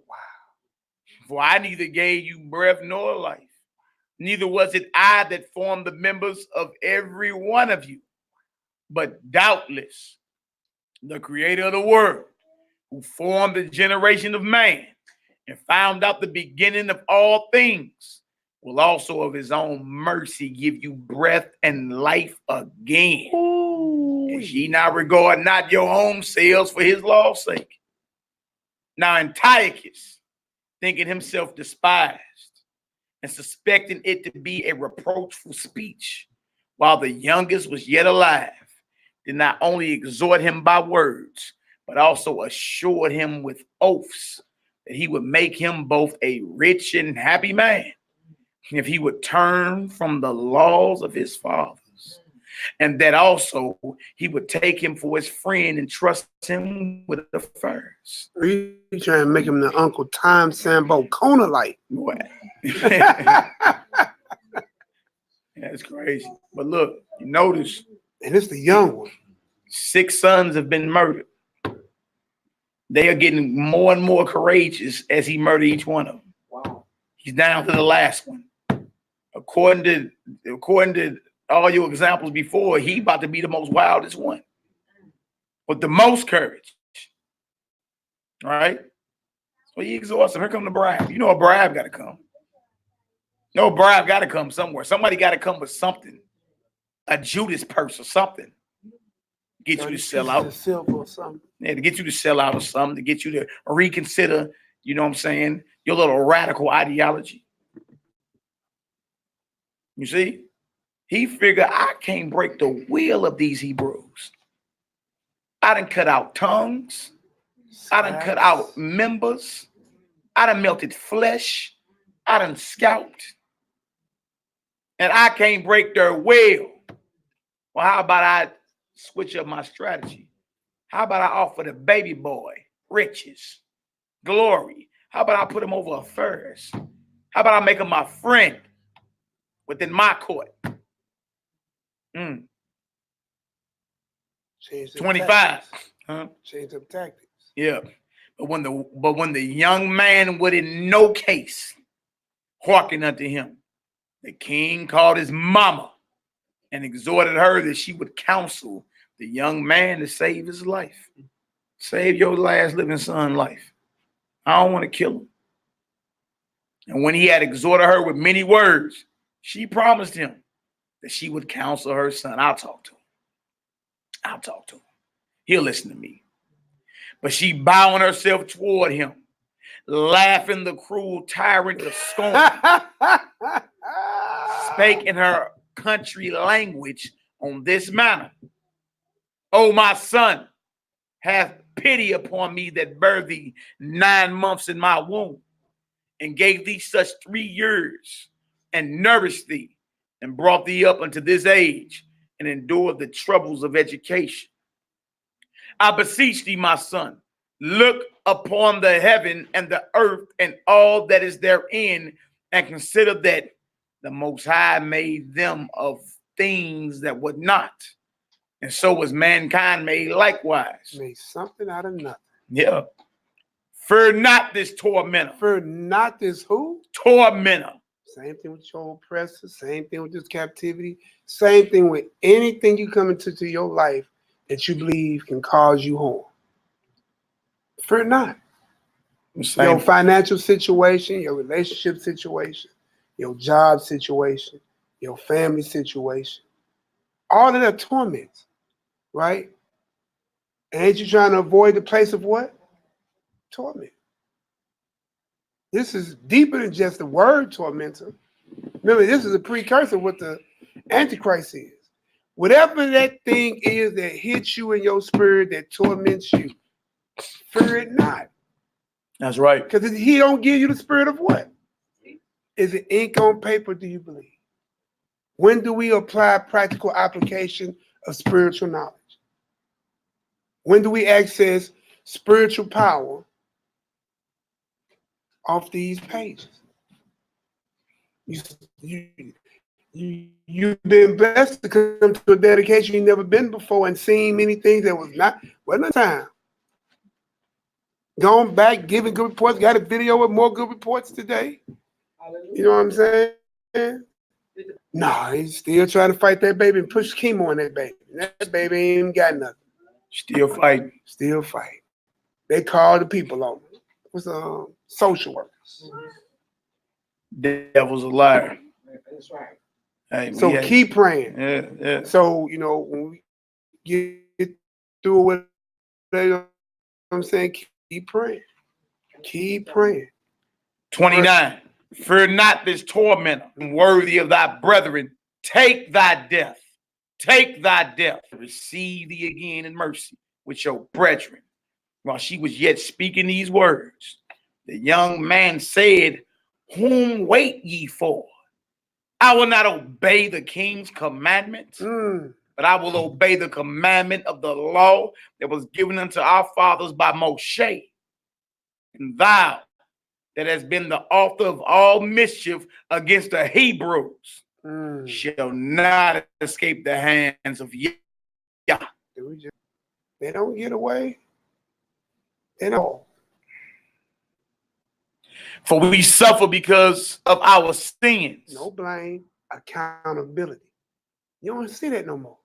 D: For I neither gave you breath nor life. Neither was it I that formed the members of every one of you. But doubtless, the creator of the world, who formed the generation of man and found out the beginning of all things, will also of his own mercy give you breath and life again. As ye now regard not your own selves for his law's sake. Now Antiochus, thinking himself despised and suspecting it to be a reproachful speech, while the youngest was yet alive, did not only exhort him by words, but also assured him with oaths that he would make him both a rich and happy man if he would turn from the laws of his fathers, and that also he would take him for his friend and trust him with the affairs.
B: You trying to make him the Uncle Tom Sambo Kona like.
D: That's crazy. But look, you notice,
B: and it's the young one.
D: 6 sons have been murdered. They are getting more and more courageous as he murdered each one of them.
A: Wow.
D: He's down to the last one. According to all your examples before, he about to be the most wildest one. With the most courage. All right? So he exhausts him. Here come the bribe. You know a bribe got to come. No, bribe got to come somewhere. Somebody got to come with something. A Judas purse or something. Get you to sell out.
B: Or something.
D: Yeah, to get you to sell out or something, to get you to reconsider, you know what I'm saying, your little radical ideology. You see? He figured, I can't break the will of these Hebrews. I done cut out tongues. I done cut out members. I done melted flesh. I done scalped. And I can't break their will. Well, how about I switch up my strategy? How about I offer the baby boy riches, glory? How about I put him over affairs? How about I make him my friend within my court? 25. Huh?
B: Change up tactics.
D: Yeah. But when the young man would in no case hearken unto him, the king called his mama and exhorted her that she would counsel the young man to save his life. Save your last living son life. I don't want to kill him. And when he had exhorted her with many words, she promised him that she would counsel her son. I'll talk to him. He'll listen to me. But she bowing herself toward him, laughing the cruel tyrant of scorn, spake in her country language on this manner. O my son, have pity upon me that bare thee 9 months in my womb, and gave thee such 3 years, and nourished thee, and brought thee up unto this age, and endured the troubles of education. I beseech thee, my son, look upon the heaven and the earth and all that is therein, and consider that the Most High made them of things that would not, and so was mankind made likewise.
B: Made something out of nothing.
D: Yeah. Fear not this tormentor.
B: Fear not this who?
D: Tormentor.
B: Same thing with your oppressor. Same thing with this captivity. Same thing with anything you come into your life that you believe can cause you harm. Fear not. Your financial situation, your relationship situation, your job situation, your family situation, all of that torments, right? And ain't you trying to avoid the place of what? Torment. This is deeper than just the word tormentor. Remember, this is a precursor of what the Antichrist is. Whatever that thing is that hits you in your spirit that torments you, fear it not.
D: That's right.
B: Because he don't give you the spirit of what? Is it ink on paper, do you believe? When do we apply practical application of spiritual knowledge? When do we access spiritual power off these pages? You've been blessed to come to a dedication you've never been before and seen many things that wasn't a time. Going back, giving good reports, got a video with more good reports today. You know what I'm saying? No, he's still trying to fight that baby and push chemo on that baby. That baby ain't even got nothing.
D: Still fighting.
B: Still fighting. They call the people on it. What's social workers.
D: Devil's a liar.
A: That's right.
D: Hey,
B: So keep praying.
D: Yeah.
B: So, when we get through what I'm saying, keep praying. Keep praying.
D: 29. Fear not this tormentor, worthy of thy brethren. Take thy death. Take thy death. Receive thee again in mercy with your brethren. While she was yet speaking these words, the young man said, whom wait ye for? I will not obey the king's commandments, but I will obey the commandment of the law that was given unto our fathers by Moshe. And thou, that has been the author of all mischief against the Hebrews, shall not escape the hands of Yah.
B: They don't get away. They don't.
D: For we suffer because of our sins.
B: No blame, accountability. You don't see that no more.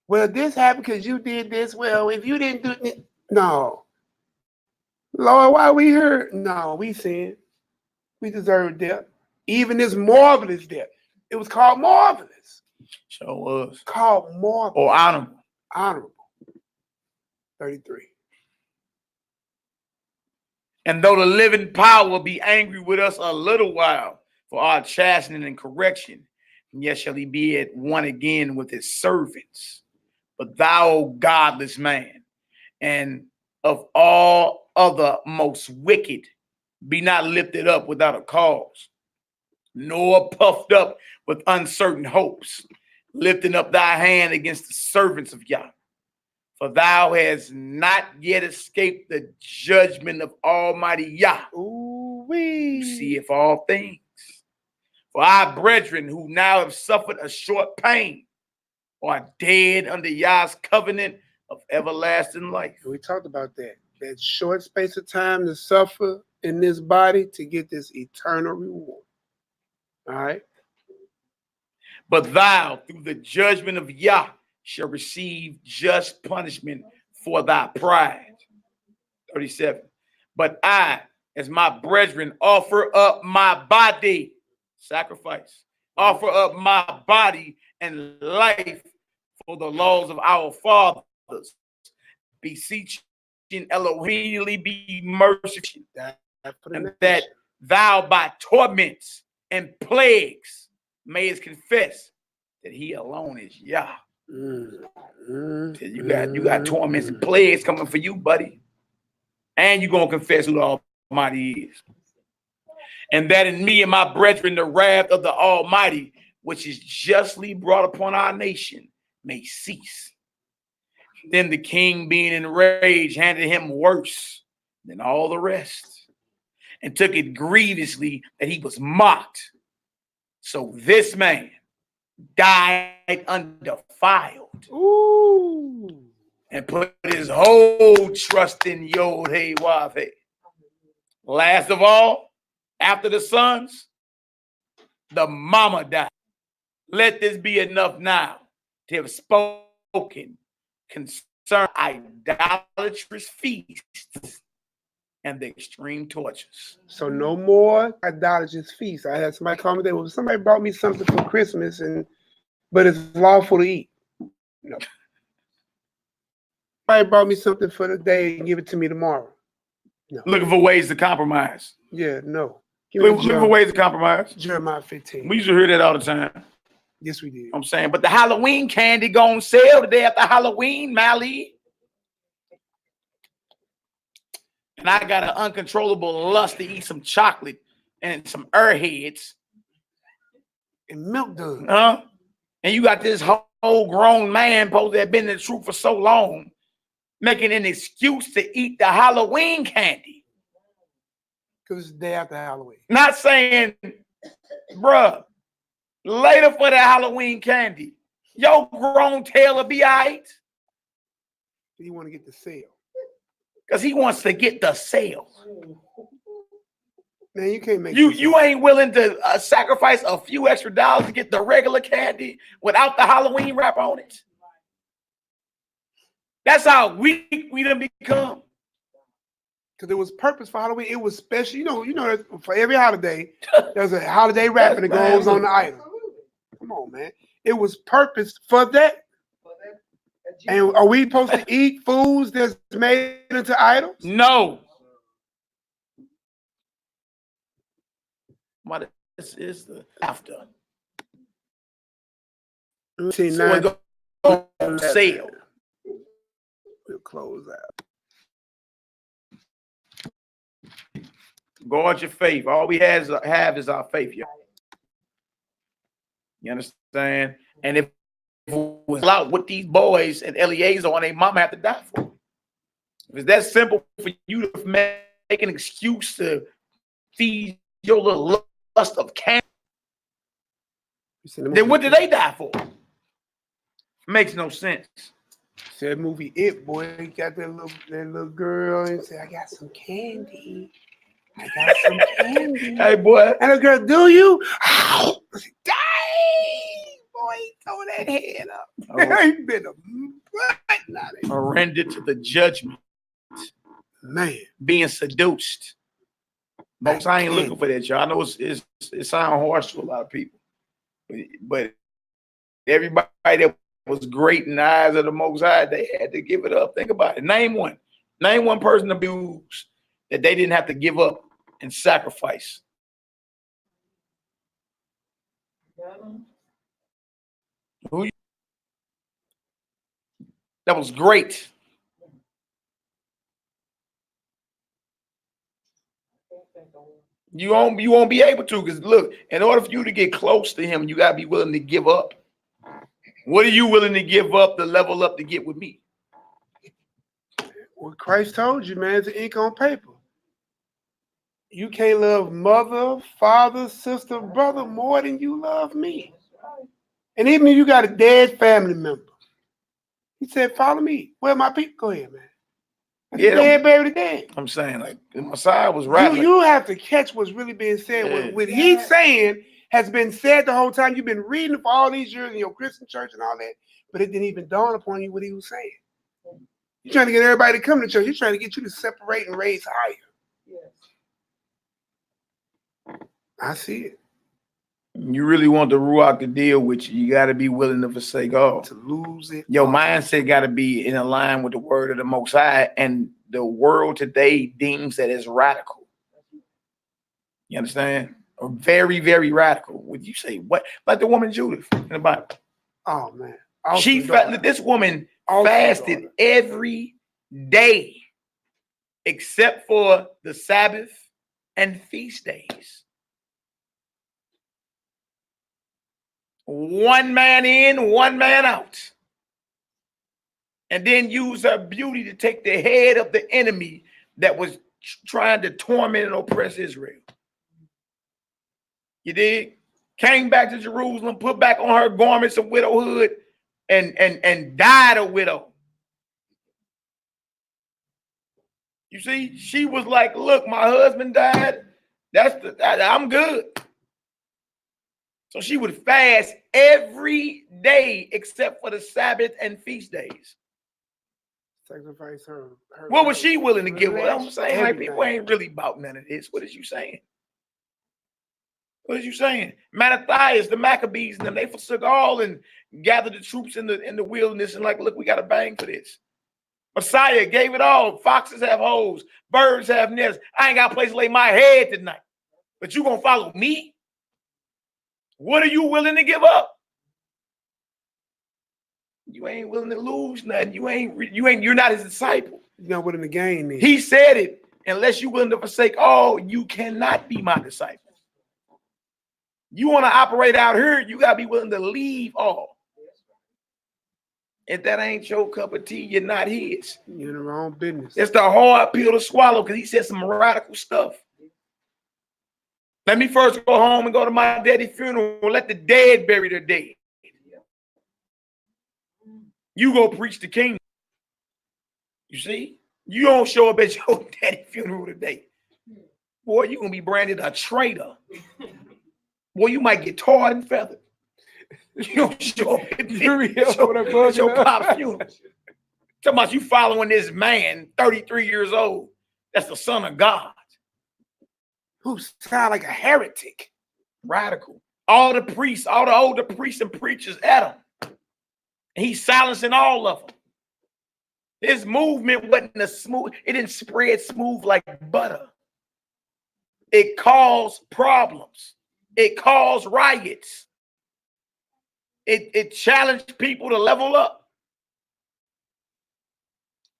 B: Well, this happened because you did this. Well, if you didn't do it, no. Lord, why are we here? No, we sinned. We deserve death. Even this marvelous death. It was called marvelous.
D: Sure was.
B: Called marvelous.
D: Or honorable.
B: Honorable. 33.
D: And though the living power will be angry with us a little while for our chastening and correction, yet shall he be at one again with his servants. But thou, O godless man, and of all other most wicked, be not lifted up without a cause, nor puffed up with uncertain hopes, lifting up thy hand against the servants of Yah. For thou hast not yet escaped the judgment of Almighty Yah, who seeth all things. For our brethren who now have suffered a short pain are dead under Yah's covenant of everlasting life.
B: We talked about that. That short space of time to suffer in this body to get this eternal reward. All right?
D: But thou, through the judgment of Yah, shall receive just punishment for thy pride. 37. But I, as my brethren, offer up my body, sacrifice, offer up my body and life for the laws of our fathers, beseeching Elohim be merciful, and that thou by torments and plagues mayest confess that he alone is Yah. You got torments and plagues coming for you, buddy. And you're going to confess who the Almighty is. And that in me and my brethren, the wrath of the Almighty, which is justly brought upon our nation, may cease. Then the king, being enraged, handed him worse than all the rest, and took it grievously that he was mocked. So this man died undefiled
B: Ooh.
D: and put his whole trust in Yod Hey Wav Hey. Last of all, after the sons, the mama died. Let this be enough now to have spoken concerning idolatrous feasts and the extreme tortures.
B: So no more idolatrous feasts. I had somebody call me today. Well, somebody brought me something for Christmas, but it's lawful to eat. No. Somebody brought me something for the day and give it to me tomorrow. No.
D: Looking for ways to compromise.
B: Yeah, no. Give me
D: Looking for ways to compromise.
B: Jeremiah 15.
D: We used to hear that all the time.
B: Yes, we did.
D: I'm saying, but the Halloween candy gonna sell the day after Halloween, Mally. And I got an uncontrollable lust to eat some chocolate and some airheads.
B: And milk done.
D: Huh? And you got this whole grown man supposed to have been in the truth for so long, making an excuse to eat the Halloween candy.
B: Because it's the day after Halloween.
D: Not saying, bruh, later for the Halloween candy, your grown tail will be all right.
B: You want to get the sale.
D: Because he wants to get the sale.
B: Man, you can't make
D: You ain't willing to sacrifice a few extra dollars to get the regular candy without the Halloween wrap on it. That's how weak we done become.
B: Because it was purpose for Halloween. It was special. You know, for every holiday, there's a holiday wrapping that goes on the item. Come on, man. It was purpose for that. And are we supposed to eat foods that's made into idols?
D: No. What this is the after.
B: See,
D: So
B: now
D: it goes on sale.
B: We'll close out.
D: Guard your faith. All we have is our faith, y'all. You understand? And if it was out with these boys and Eliezer on, their mama have to die for it. If it's that simple for you to make an excuse to feed your little lust of cancer, then what did they die for? Makes no sense.
B: See that movie It, boy. He got that little girl and said, I got some candy. I got some candy.
D: Hey, boy.
B: And the girl, do you? Ow! I said, dang, boy, he throw that head up. He been a
D: Surrender to the judgment.
B: man.
D: Being seduced. Most I ain't looking for that, y'all. I know it sounds harsh to a lot of people. But everybody that was great in the eyes of the Most High, they had to give it up. Think about it. Name one. Name one person abused that they didn't have to give up and sacrifice. Who? That was great. You won't be able to, because look, in order for you to get close to him, you gotta be willing to give up. What are you willing to give up to level up to get with me?
B: What Christ told you, man, is the ink on paper. You can't love mother, father, sister, brother more than you love me. And even if you got a dead family member, he said, follow me. Where my people? Go ahead, man.
D: Yeah,
B: dead, buried dead.
D: I'm saying, like, the Messiah was right.
B: You have to catch what's really being said.
D: Yeah.
B: What he's saying has been said the whole time. You've been reading for all these years in your Christian church and all that, but it didn't even dawn upon you what he was saying. You're trying to get everybody to come to church. He's trying to get you to separate and raise higher. Yes. I see it.
D: You really want the Ruach to deal with you, you got to be willing to forsake all.
B: To lose it.
D: Your mindset got to be in line with the word of the Most High, and the world today deems that as radical. You understand? Or very, very radical. Would you say what? Like the woman Judith in the Bible.
B: Oh man.
D: This woman fasted every day except for the Sabbath and feast days. One man in, one man out. And then use her beauty to take the head of the enemy that was trying to torment and oppress Israel. You dig? came back to Jerusalem, put back on her garments of widowhood, and died a widow. You see, she was like, look, my husband died. I'm good. So she would fast every day except for the Sabbath and feast days.
B: Sacrifice her
D: What was she willing to give up? I'm saying, like,
B: everything.
D: people ain't really about none of this. What is you saying? What is you saying? Mattathias, the Maccabees, and them, they forsook all and gathered the troops in the wilderness and like, look, we got a bang for this. Messiah gave it all. Foxes have holes. Birds have nests. I ain't got a place to lay my head tonight. But you gonna follow me? What are you willing to give up? You ain't willing to lose nothing. You're not his disciple.
B: You're not willing to gain then.
D: He said it. Unless you're willing to forsake all, you cannot be my disciple. You want to operate out here, you gotta be willing to leave all. If that ain't your cup of tea, you're not his.
B: You're in the wrong business.
D: It's the hard pill to swallow because he said some radical stuff. Let me first go home and go to my daddy's funeral. Let the dead bury their dead. You go preach the kingdom. You see? You don't show up at your daddy's funeral today. Boy, you're going to be branded a traitor. Boy, you might get tarred and feathered. You don't show up at your pop's funeral. Talking about you following this man, 33 years old. That's the son of God.
B: Who sound like a heretic.
D: Radical. All the priests, all the older priests and preachers at him. And he's silencing all of them. This movement wasn't it didn't spread smooth like butter. It caused problems. It caused riots. It challenged people to level up.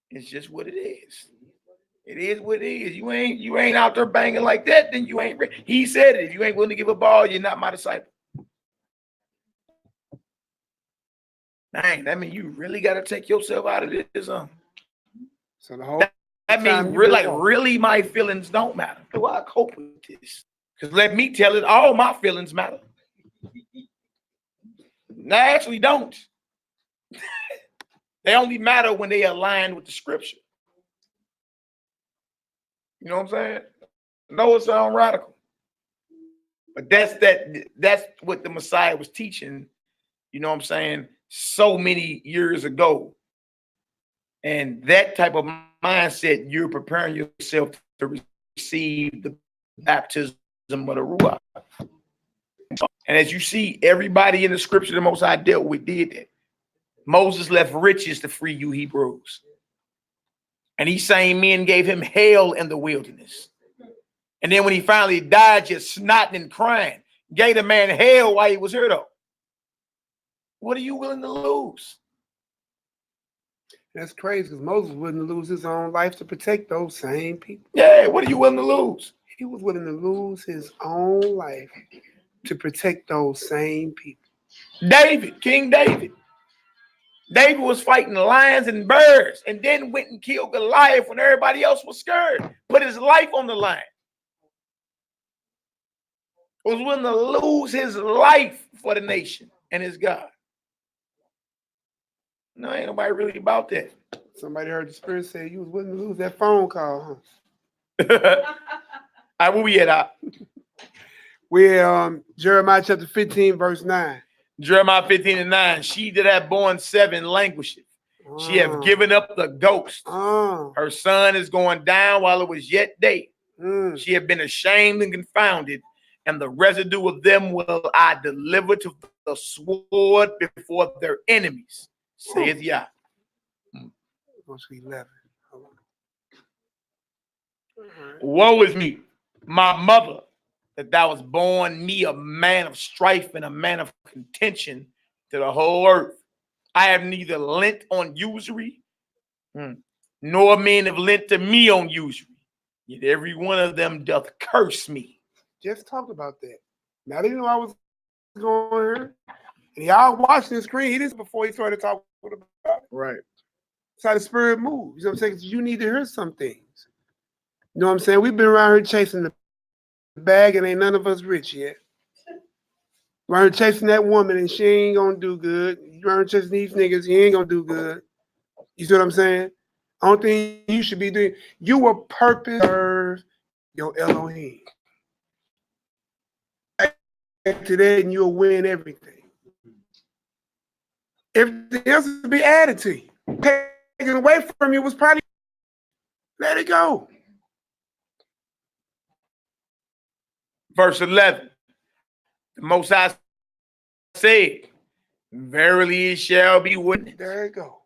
D: It's just what it is. It is what it is. You ain't out there banging like that, then you ain't ready. He said it. If you ain't willing to give up all, you're not my disciple. Dang, that means you really got to take yourself out of this.
B: So the whole
D: that means really my feelings don't matter. Do I cope with this? Because let me tell it, all my feelings matter. They actually don't. They only matter when they align with the scripture. You know what I'm saying? No, it sounds radical. But that's what the Messiah was teaching, you know what I'm saying, so many years ago. And that type of mindset, you're preparing yourself to receive the baptism of the Ruach. And as you see, everybody in the scripture the Most High dealt with did that. Moses left riches to free you Hebrews. And these same men gave him hell in the wilderness. And then when he finally died, just snotting and crying, gave the man hell while he was here though. What are you willing to lose?
B: That's crazy because Moses was willing to lose his own life to protect those same people.
D: Yeah, what are you willing to lose?
B: He was willing to lose his own life to protect those same people.
D: David, King David. David was fighting lions and bears and then went and killed Goliath when everybody else was scared. Put his life on the line. Was willing to lose his life for the nation and his God. No, ain't nobody really about that.
B: Somebody heard the Spirit say you was willing to lose that phone call, huh?
D: All right, where we at?
B: We're Jeremiah chapter 15, verse 9.
D: Jeremiah 15:9. She that hath born 7 languisheth. She have given up the ghost. Her son is going down while it was yet day. She have been ashamed and confounded, and the residue of them will I deliver to the sword before their enemies, saith Yah.
B: Verse 11.
D: Woe is me, my mother, that thou hast born me a man of strife and a man of contention to the whole earth. I have neither lent on usury, nor men have lent to me on usury. Yet every one of them doth curse me.
B: Just talked about that. Now they know I was going here. And y'all watching the screen. He did before he started talking about it.
D: Right.
B: That's how the Spirit moves. You know what I'm saying? You need to hear some things. You know what I'm saying? We've been around here chasing the bag and ain't none of us rich yet. Running chasing that woman and she ain't gonna do good. You running chasing these niggas, you ain't gonna do good. You see what I'm saying? Only thing you should be doing, you will purpose serve your Elohim. To that and you'll win everything. Everything else will be added to you. Taken away from you was probably let it go.
D: Verse 11. The Most High said, verily it shall be witnessed.
B: There you go.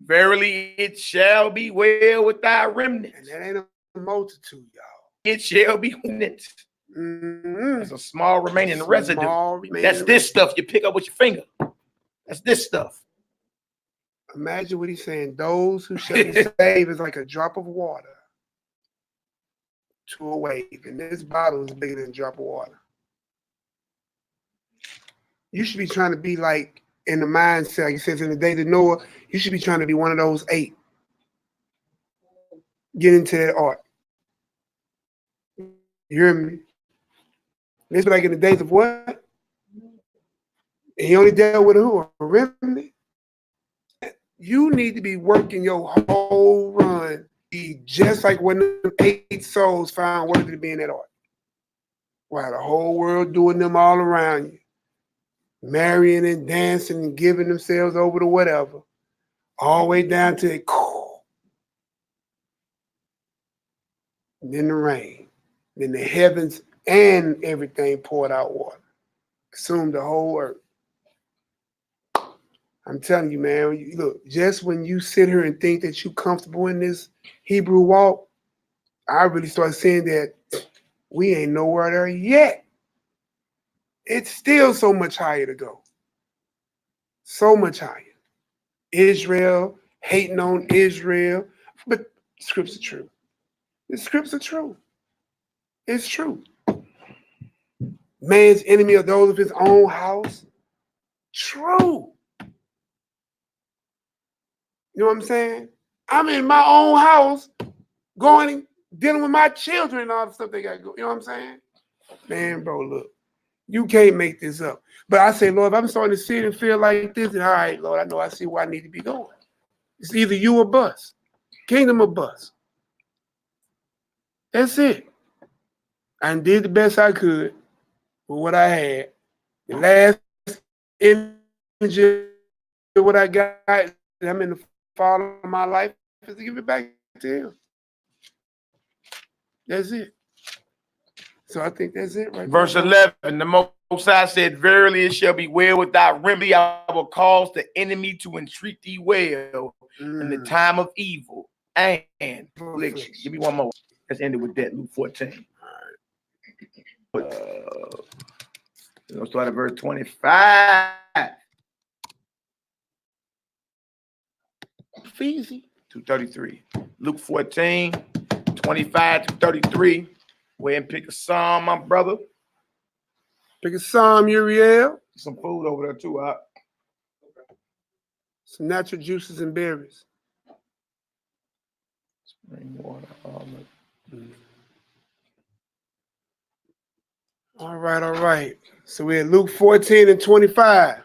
D: Verily it shall be well with thy remnant.
B: And that ain't a multitude, y'all.
D: It shall be witnessed.
B: Mm-hmm.
D: There's a small remaining residue.
B: Remaining
D: That's this stuff you pick up with your finger. That's this stuff.
B: Imagine what he's saying. Those who shall be saved is like a drop of water to a wave. And this bottle is bigger than a drop of water. You should be trying to be like in the mindset, like it says in the days of Noah, you should be trying to be one of those 8. Get into that art. You hear me? This be like in the days of what? And he only dealt with who? A remnant? You need to be working your whole run, be just like when the 8 souls found worthy to be in that art. While the whole world doing them all around you, marrying and dancing and giving themselves over to whatever, all the way down to it, and then the rain, then the heavens and everything poured out water, consumed the whole earth. I'm telling you, man, look, just when you sit here and think that you're comfortable in this Hebrew walk, I really start saying that we ain't nowhere there yet. It's still so much higher to go. So much higher. Israel, hating on Israel, but the scripts are true. The scripts are true. It's true. Man's enemy of those of his own house. True. You know what I'm saying? I'm in my own house going, dealing with my children and all the stuff they got to go. You know what I'm saying? Man, bro, look, you can't make this up. But I say, Lord, if I'm starting to see it and feel like this, then all right, Lord, I know I see where I need to be going. It's either you or bust. Kingdom or bust. That's it. I did the best I could with what I had. The last energy of what I got, I'm in the fall of my life, is to give it back to him. That's it. So I think that's it right
D: Verse
B: there.
D: 11, the Most High said, verily it shall be well with thy remedy. I will cause the enemy to entreat thee well in the time of evil and affliction. Give me one more. Let's end it with that, Luke 14. All right. Let's start at verse 25.
B: Easy.
D: 233. Luke 14, 25 to 33. Go ahead and pick a psalm, my brother.
B: Pick a psalm, Uriel.
D: Some food over there too, huh?
B: Some natural juices and berries.
D: Spring water,
B: All right. So we're at Luke 14 and 25.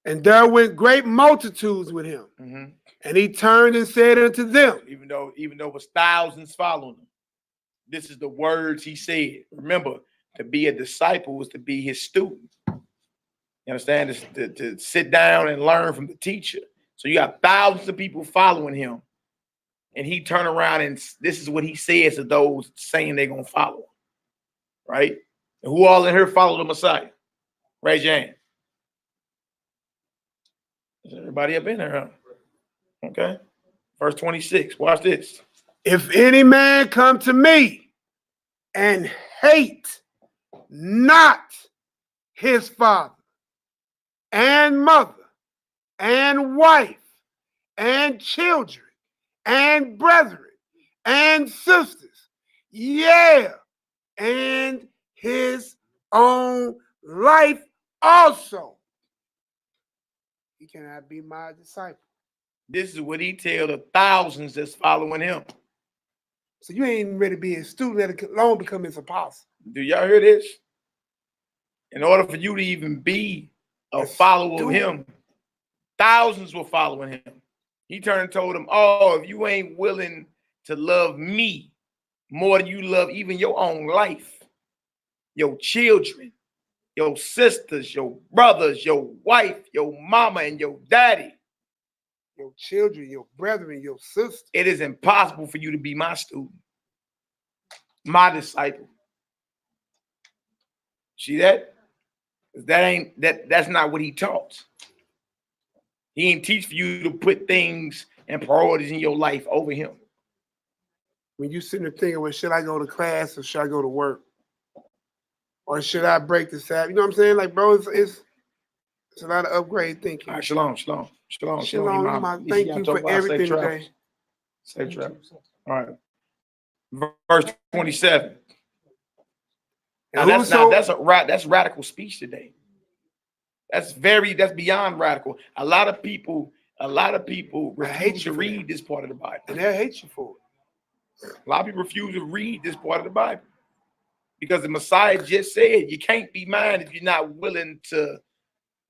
B: And there went great multitudes with him.
D: Mm-hmm.
B: And he turned and said unto them,
D: Even though it was thousands following him, this is the words he said. Remember, to be a disciple was to be his student. You understand? To sit down and learn from the teacher. So you got thousands of people following him. And he turned around and this is what he says to those saying they're going to follow him. Right? And who all in here follow the Messiah? Raise your hand. Is everybody up in there, huh? Okay. Verse 26. Watch this.
B: if any man come to me and hate not his father and mother and wife and children and brethren and sisters, yeah, and his own life also, he cannot be my disciple.
D: This is what he tell the thousands that's following him.
B: So you ain't ready to be a student that can long become his apostle.
D: Do y'all hear this? In order for you to even be a follower of him, thousands were following him. He turned and told them, oh, if you ain't willing to love me more than you love even your own life, your children, your sisters, your brothers, your wife, your mama, and your daddy,
B: your children, your brethren, your sister,
D: it is impossible for you to be my student, my disciple. See that? That's not what he taught. He didn't teach for you to put things and priorities in your life over him.
B: When you sitting there thinking, well, should I go to class or should I go to work? Or should I break the Sabbath? You know what I'm saying? Like, bro, it's a lot of upgrade thinking.
D: All right, shalom, shalom, shalom,
B: Shalom,
D: shalom.
B: thank you for everything today.
D: Safe travels. All right. Verse 27. Now that's radical speech today. That's beyond radical. A lot of people refuse to read this part of the Bible.
B: And they'll hate you for it.
D: A lot of people refuse to read this part of the Bible because the Messiah just said, you can't be mine if you're not willing to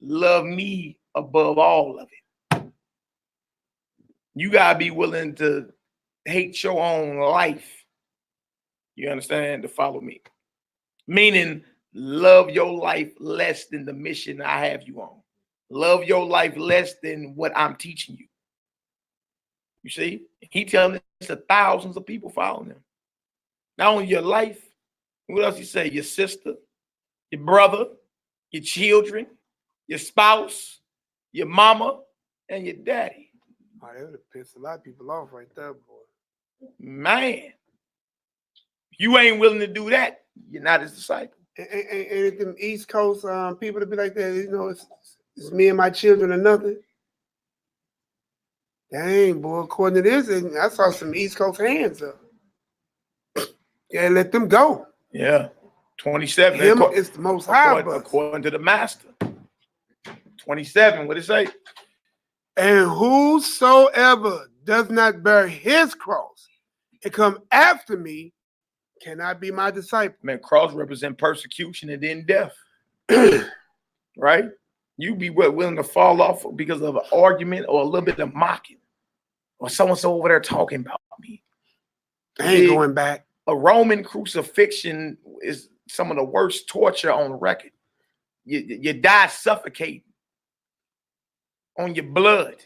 D: love me above all of it. You gotta be willing to hate your own life. You understand? To follow me. Meaning, love your life less than the mission I have you on. Love your life less than what I'm teaching you. You see? He telling us that thousands of people following him. Not only your life, what else he say? Your sister, your brother, your children, your spouse, your mama, and your daddy.
B: Oh, that would have pissed a lot of people off right there, boy.
D: Man, if you ain't willing to do that, you're not his disciple.
B: And them East Coast people to be like that, you know, it's me and my children or nothing. Dang, boy, according to this, I saw some East Coast hands up. Yeah, let them go.
D: Yeah, 27.
B: It's the most high.
D: According to the master. 27, what it say?
B: And whosoever does not bear his cross and come after me cannot be my disciple.
D: Man, cross represent persecution and then death. Right? You be willing to fall off because of an argument or a little bit of mocking. Or so-and-so over there talking about me.
B: I ain't going back.
D: A Roman crucifixion is some of the worst torture on record. You die suffocating on your blood.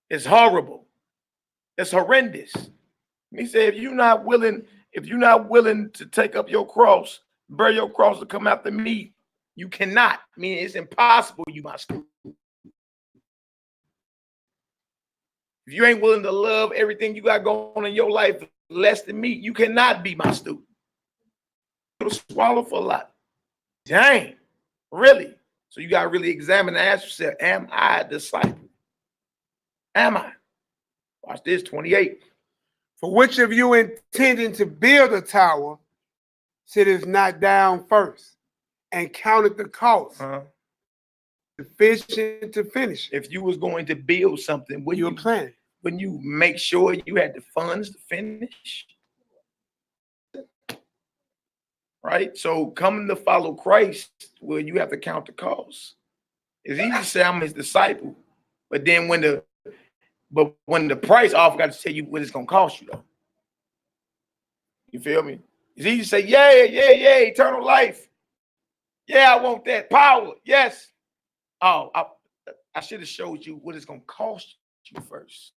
D: It's horrible. It's horrendous. He said, if you're not willing to take up your cross, bear your cross to come after me, you cannot. I mean, it's impossible you must. If you ain't willing to love everything you got going on in your life less than me, you cannot be my student. It'll swallow for a lot. Dang, really? So you got to really examine and ask yourself, am I a disciple? Am I? Watch this, 28.
B: For which of you intending to build a tower sitteth not down first and counted the cost sufficient to finish?
D: If you was going to build something,
B: you were planning.
D: Wouldn't you make sure you had the funds to finish? Right? So coming to follow Christ, well, you have to count the cost. It's easy to say I'm his disciple, but then when the price off, I got to tell you what it's gonna cost you though. You feel me? It's easy to say, yeah, eternal life. Yeah, I want that power. Yes. Oh, I should have showed you what it's gonna cost you first.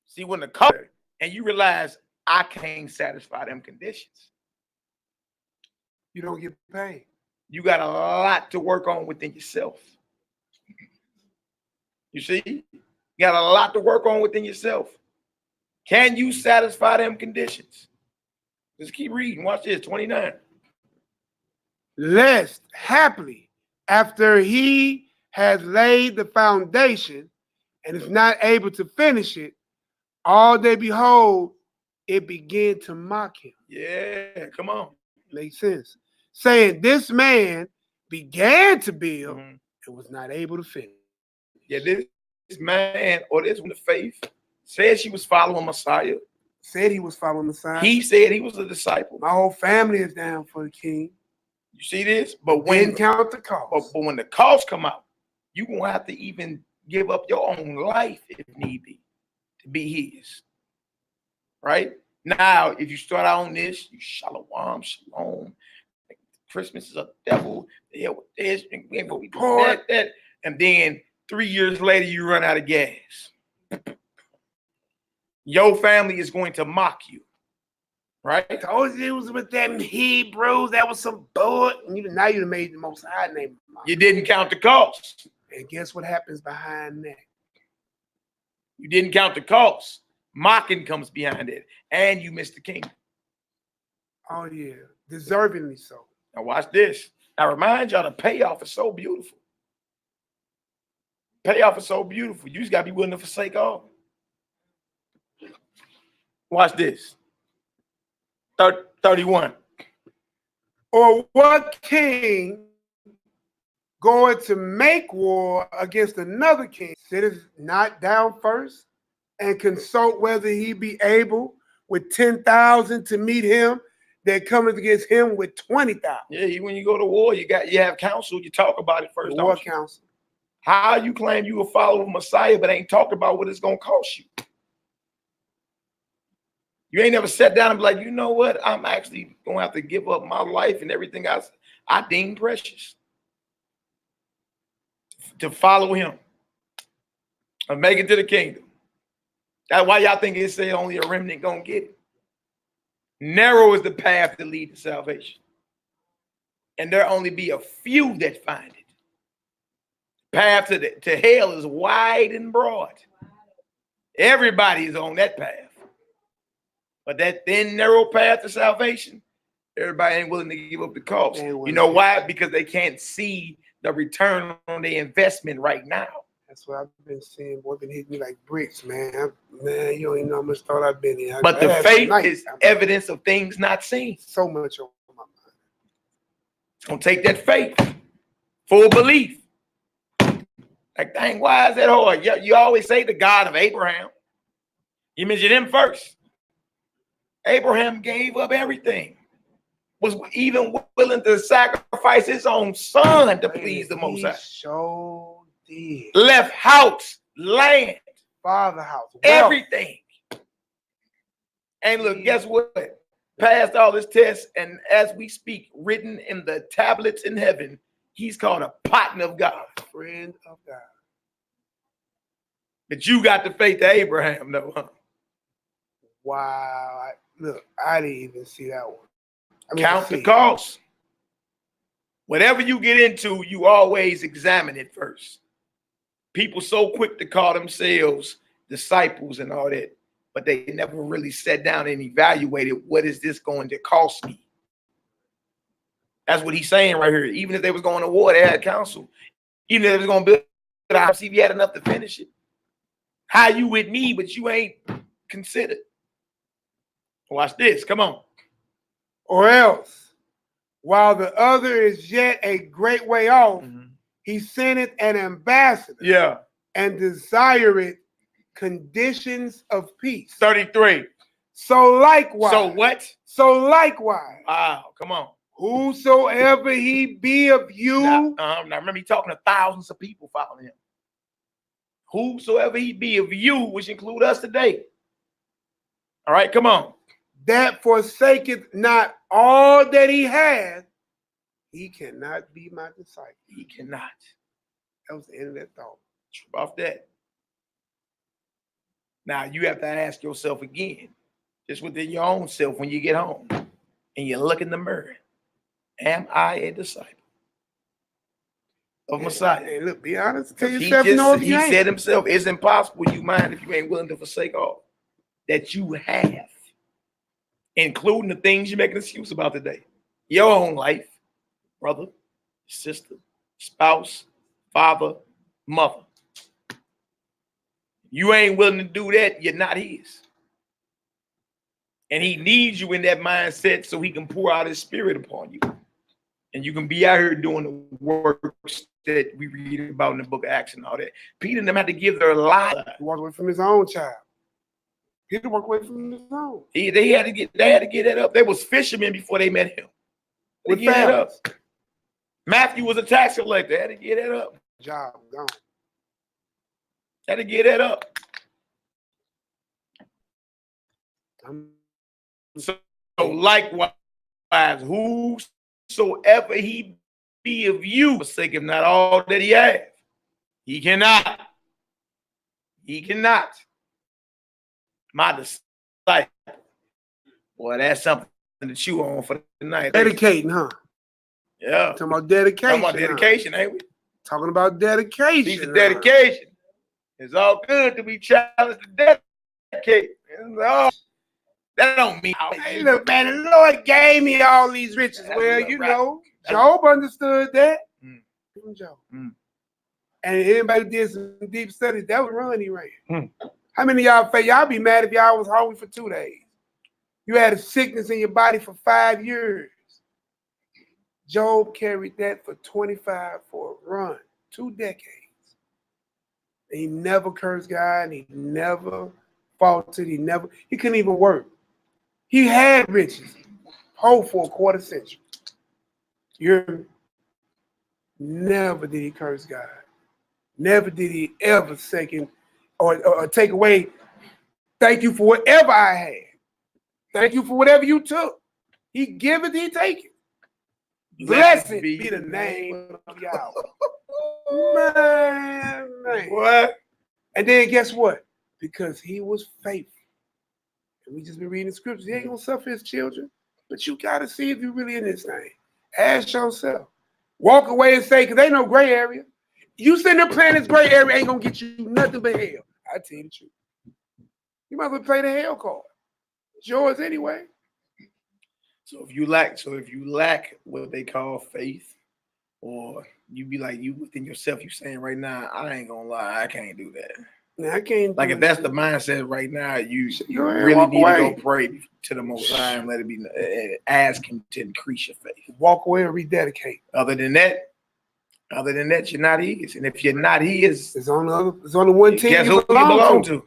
D: See, when the cost, and you realize I can't satisfy them conditions,
B: you don't get paid.
D: You got a lot to work on within yourself. You see, you got a lot to work on within yourself. Can you satisfy them conditions? Just keep reading. Watch this, 29.
B: Lest happily, after he has laid the foundation and is not able to finish it, all they behold, it began to mock him.
D: Yeah, come on.
B: Makes sense. Saying this man began to build and was not able to finish.
D: Yeah, this man or this one of faith said she was following Messiah.
B: Said he was following Messiah.
D: He said he was a disciple.
B: My whole family is down for the king.
D: You see this? But when
B: Didn't count the cost.
D: but when the costs come out, you're gonna have to even give up your own life if need be to be his. Right? Now, if you start out on this, you shalom, shalom. Christmas is a devil, the hell with this, and we do that, and then 3 years later, you run out of gas. Your family is going to mock you. Right?
B: I told you it was with them Hebrews. That was some bull. Now you made the Most High name.
D: You didn't count the cost.
B: And guess what happens behind that?
D: You didn't count the cost. Mocking comes behind it, and you missed the kingdom.
B: Oh yeah, deservingly so.
D: Now watch this. I remind y'all the payoff is so beautiful. Payoff is so beautiful. You just gotta be willing to forsake all. Watch this. 31.
B: Or what king going to make war against another king sitteth not down first and consult whether he be able with 10,000 to meet him that cometh against him with 20,000?
D: Yeah, when you go to war, you have counsel. You talk about it first.
B: War council.
D: How you claim you a follower of Messiah, but ain't talked about what it's gonna cost you? You ain't never sat down and be like, you know what? I'm actually gonna have to give up my life and everything else I deem precious to follow him and make it to the kingdom. That's why y'all think it say only a remnant gonna get it. Narrow is the path to lead to salvation, and there only be a few that find it. Path to hell is wide and broad. Everybody is on that path. But that thin, narrow path to salvation, everybody ain't willing to give up the cost. You know why? Because they can't see the return on their investment right now.
B: That's what I've been seeing. Boy, been hitting me like bricks, man. Man, you don't even know how much thought I've been in.
D: But the faith is evidence of things not seen.
B: So much on my mind.
D: It's gonna take that faith, full belief. Like, dang, why is that hard? You always say the God of Abraham. You mention him first. Abraham gave up everything, was even willing to sacrifice his own son to please the Most High.
B: So did.
D: Left house, land,
B: father house, wealth.
D: Everything. And look, guess what? Passed all his tests, and as we speak, written in the tablets in heaven, he's called a partner of God.
B: Friend of God.
D: But you got the faith of Abraham, though, huh?
B: Wow. Look, I didn't even see that one.
D: Count the cost. Whatever you get into, you always examine it first. People so quick to call themselves disciples and all that, but they never really sat down and evaluated, what is this going to cost me? That's what he's saying right here. Even if they was going to war, they had counsel. Even if they was going to build a house, see if you had enough to finish it. How you with me, but you ain't considered. Watch this. Come on.
B: Or else, while the other is yet a great way off, he sendeth an ambassador.
D: Yeah.
B: And desireth conditions of peace.
D: 33.
B: So likewise.
D: So what?
B: So likewise.
D: Wow. Come on.
B: Whosoever he be of you.
D: Now remember, he's talking to thousands of people following him. Whosoever he be of you, which include us today. All right, come on.
B: That forsaketh not all that he hath, he cannot be my disciple.
D: He cannot.
B: That was the end of that thought.
D: Trip off that. Now you have to ask yourself again, just within your own self, when you get home and you look in the mirror, am I a disciple of Messiah?
B: Hey, look, be honest. Tell yourself no.
D: He said himself, it's impossible, you mind, if you ain't willing to forsake all that you have, including the things you make an excuse about today. Your own life, brother, sister, spouse, father, mother. You ain't willing to do that, you're not his. And he needs you in that mindset so he can pour out his spirit upon you. And you can be out here doing the works that we read about in the book of Acts and all that. Peter and them had to give their lives.
B: He walked away from his own child. Peter walked away from his own.
D: They had to get that up. They was fishermen before they met him. They get that up. Matthew was a tax collector. Had to get that up.
B: Job gone.
D: Had to get that up. So likewise, whosoever he be of you, forsake him not all that he has. He cannot. He cannot. My disciple. Boy, that's something to chew on for the night.
B: Dedicating, huh?
D: Yeah.
B: Talking about dedication.
D: Talking about dedication, ain't we?
B: Talking about dedication.
D: These are dedication. It's all good to be challenged to dedicate. Oh, that don't mean.
B: Hey, look, man, the Lord gave me all these riches. Well, you know, Job understood that. Job. And anybody did some deep studies, that was run he ran. How many of y'all say y'all be mad if y'all was hungry for 2 days? You had a sickness in your body for 5 years. Job carried that for 25 for a run, 2 decades. He never cursed God, and he never faltered. He couldn't even work. He had riches, whole for a quarter century. Never did he curse God. Never did he ever second or take away. Thank you for whatever I had. Thank you for whatever you took. He give it, he take it. Blessed be the name of Yahweh. Man.
D: What?
B: And then guess what? Because he was faithful. And we just been reading the scriptures. He ain't gonna suffer his children. But you gotta see if you're really in this thing. Ask yourself. Walk away and say, because ain't no gray area. You sitting there playing this gray area ain't gonna get you nothing but hell. I tell you the truth. You might as well play the hell card. It's yours anyway.
D: So if you lack what they call faith, or you be like you within yourself, you saying right now, I ain't gonna lie, I can't do that.
B: Now, I can't.
D: Like if that's the mindset right now, you
B: really
D: really need
B: away.
D: to go pray to the Most High and let it be. Ask Him to increase your faith.
B: Walk away and rededicate.
D: Other than that, you're not His. And if you're not His,
B: it's on the one team.
D: Guess who you belong to?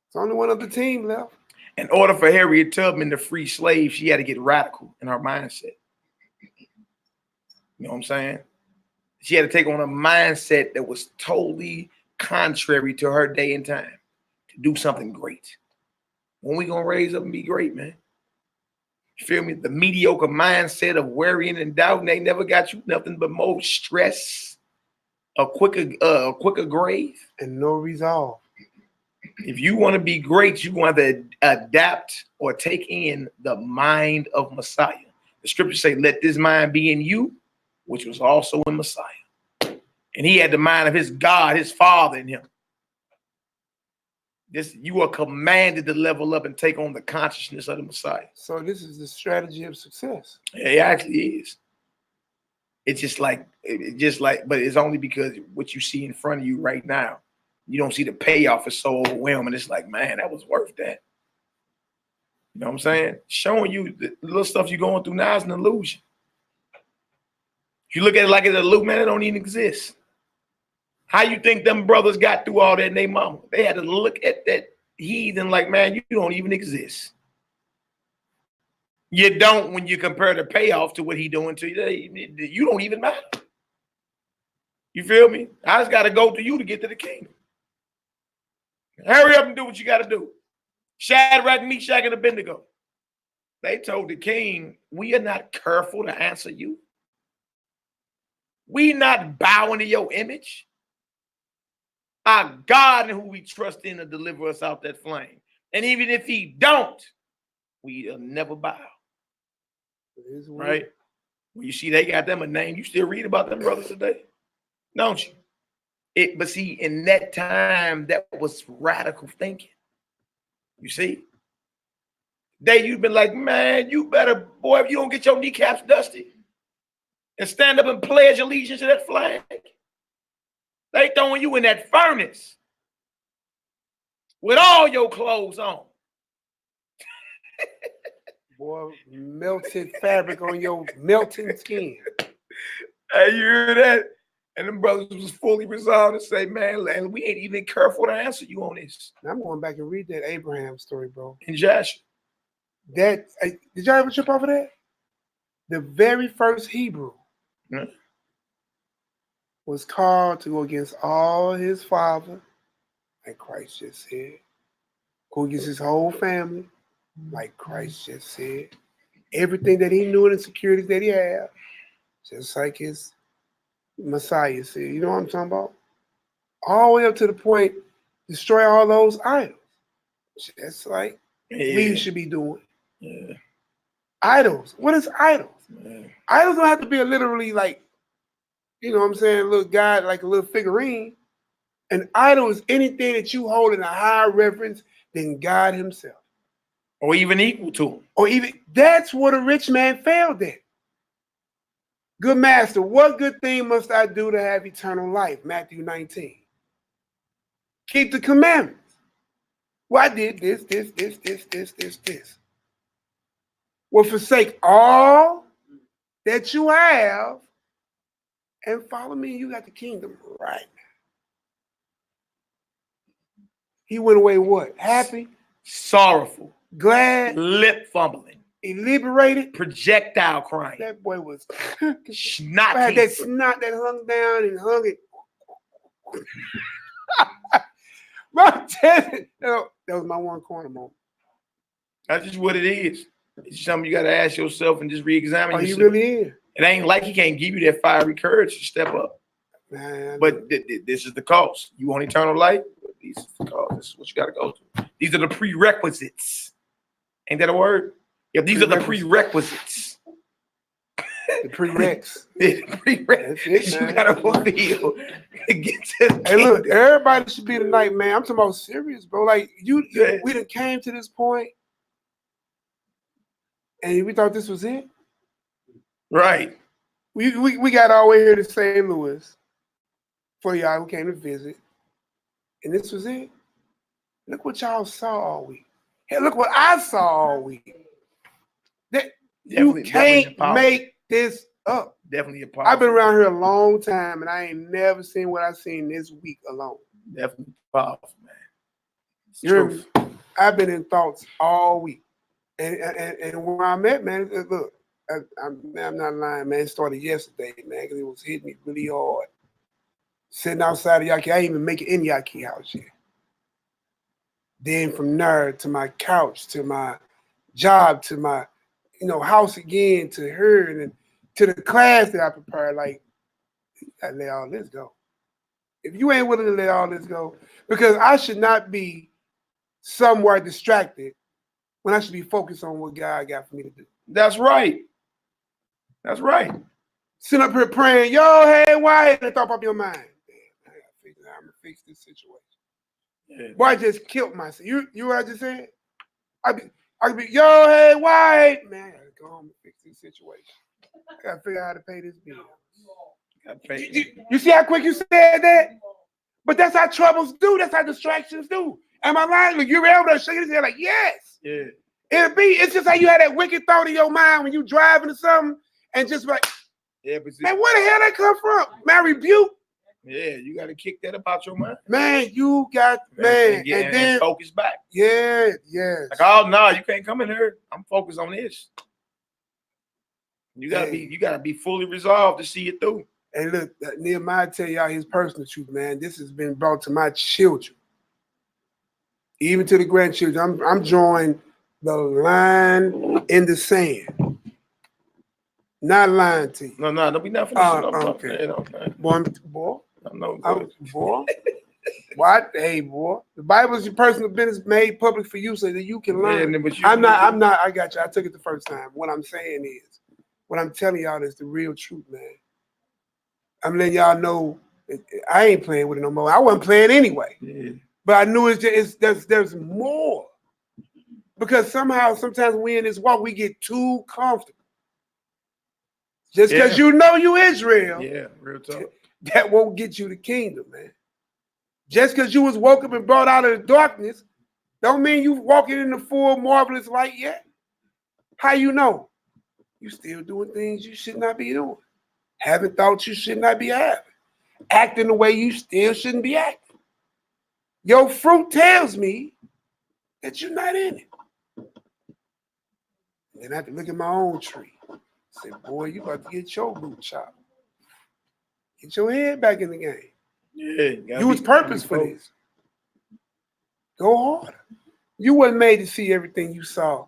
B: It's only one other team left.
D: In order for Harriet Tubman to free slaves, she had to get radical in her mindset. You know what I'm saying? She had to take on a mindset that was totally contrary to her day and time to do something great. When we gonna raise up and be great, man? You feel me? The mediocre mindset of worrying and doubting, they never got you nothing but more stress, a quicker grave,
B: and no resolve.
D: If you want to be great, you want to adapt or take in the mind of Messiah. The scriptures say, let this mind be in you, which was also in Messiah. And he had the mind of his God, his Father in him. You are commanded to level up and take on the consciousness of the Messiah.
B: So this is the strategy of success.
D: It actually is. It's just like, but it's only because what you see in front of you right now, you don't see the payoff is so overwhelming. It's like, man, that was worth that. You know what I'm saying? Showing you the little stuff you're going through now is an illusion. If you look at it like it's an illusion, man, it don't even exist. How you think them brothers got through all that in their mama? They had to look at that heathen like, man, you don't even exist. You don't when you compare the payoff to what he doing to you. You don't even matter. You feel me? I just got to go to you to get to the kingdom. Hurry up and do what you got to do. Shadrach, Meshach, and Abednego. They told the king, we are not careful to answer you. We not bowing to your image. Our God in who we trust in to deliver us out that flame. And even if he don't, we'll never bow. Right? When you see they got them a name, you still read about them brothers today, don't you? But see, in that time, that was radical thinking. You see? You've been like, man, you better, boy, if you don't get your kneecaps dusty and stand up and pledge allegiance to that flag, they throwing you in that furnace with all your clothes on.
B: Boy, melted fabric on your melting skin.
D: Hey, you hear that? And them brothers was fully resolved to say, man, we ain't even careful to answer you on this.
B: Now I'm going back and read that Abraham story, bro.
D: In Joshua.
B: Did y'all ever trip off of that? The very first Hebrew
D: Yeah.
B: was called to go against all his father, like Christ just said. Go against his whole family, like Christ just said. Everything that he knew and the securities that he had, just like his Messiah said. You know what I'm talking about? All the way up to the point, destroy all those idols. Just like we should be doing.
D: Yeah.
B: Idols. What is idols?
D: Yeah.
B: Idols don't have to be literally like, you know what I'm saying, a little guy, like a little figurine. An idol is anything that you hold in a higher reverence than God himself.
D: Or even equal to him.
B: Or even, that's what a rich man failed at. Good master, what good thing must I do to have eternal life? Matthew 19. Keep the commandments. Well, I did this. Well, forsake all that you have and follow me. You got the kingdom right now. He went away what? Happy?
D: Sorrowful.
B: Glad?
D: Lip fumbling.
B: Liberated?
D: Projectile crying.
B: That boy was
D: Snot.
B: had that snot that hung down and hung it. That was my one corner moment.
D: That's just what it is. It's something you got to ask yourself and just re-examine yourself.
B: You really is.
D: It ain't like he can't give you that fiery courage to step up.
B: Man,
D: but this is the cost. You want eternal life? These is the cost. This is what you got to go through. These are the prerequisites. Ain't that a word? Yeah, these are the prerequisites.
B: The prereqs.
D: The prerequisites you got to fulfill to get to.
B: Hey, look, everybody should be tonight, man. I'm talking about serious, bro. Like we done came to this point, and we thought this was it.
D: Right.
B: We got our way here to St. Louis for y'all who came to visit, and this was it. Look what y'all saw all week. Hey, look what I saw all week. You can't make this up.
D: Definitely a powerful.
B: I've been around here a long time, and I ain't never seen what I've seen this week alone.
D: Definitely powerful, man.
B: You hear me? I've been in thoughts all week, and where I'm at, man. Look, I'm not lying, man. It started yesterday, man, because it was hitting me really hard. Sitting outside of Yaki, I ain't even make it in Yaki house yet. Then from there to my couch, to my job, to my house again, to her, and then to the class that I prepared. Like, you gotta let all this go. If you ain't willing to let all this go, because I should not be somewhere distracted when I should be focused on what God got for me to do.
D: That's right. That's right.
B: Sitting up here praying, yo, hey, why? And the thought pop your mind. Damn, I gotta figure out how I'm gonna fix this situation. Yeah. Boy, I just killed myself. You what I just said? I could be, yo, hey, why? Man, I gotta go home and fix this situation. I gotta figure out how to pay this bill. You see how quick you said that? But that's how troubles do. That's how distractions do. Am I lying? Look, you're able to shake his head like, yes.
D: Yeah.
B: It's just like you had that wicked thought in your mind when you driving to something and just like,
D: yeah, but
B: man, where the hell that come from? Man, rebuke.
D: Yeah, you got to kick that about your mind.
B: Man, you got, man.
D: And then focus back.
B: Yeah, yes.
D: Like, oh, no, you can't come in here. I'm focused on this. You gotta be fully resolved to see it through.
B: Hey, look, Nehemiah tell y'all his personal truth, man. This has been brought to my children, even to the grandchildren. I'm drawing the line in the sand. Not lying to you.
D: No, don't be nothing.
B: Okay. Boy. What? Hey, boy. The Bible is your personal business made public for you so that you can learn.
D: Yeah, but
B: I'm not. I got you. I took it the first time. What I'm saying is, what I'm telling y'all is the real truth, man. I'm letting y'all know I ain't playing with it no more. I wasn't playing anyway. Yeah. But I knew there's more. Because sometimes we in this walk, we get too comfortable. Just because you know you Israel,
D: real talk.
B: That won't get you the kingdom, man. Just because you was woke up and brought out of the darkness, don't mean you walking in the full marvelous light yet. How you know? You still doing things you should not be doing. Having thoughts you should not be having. Acting the way you still shouldn't be acting. Your fruit tells me that you're not in it. And I have to look at my own tree. Say, boy, you about to get your root chopped. Get your head back in the game.
D: Yeah,
B: You was purpose for this. Go harder. You wasn't made to see everything you saw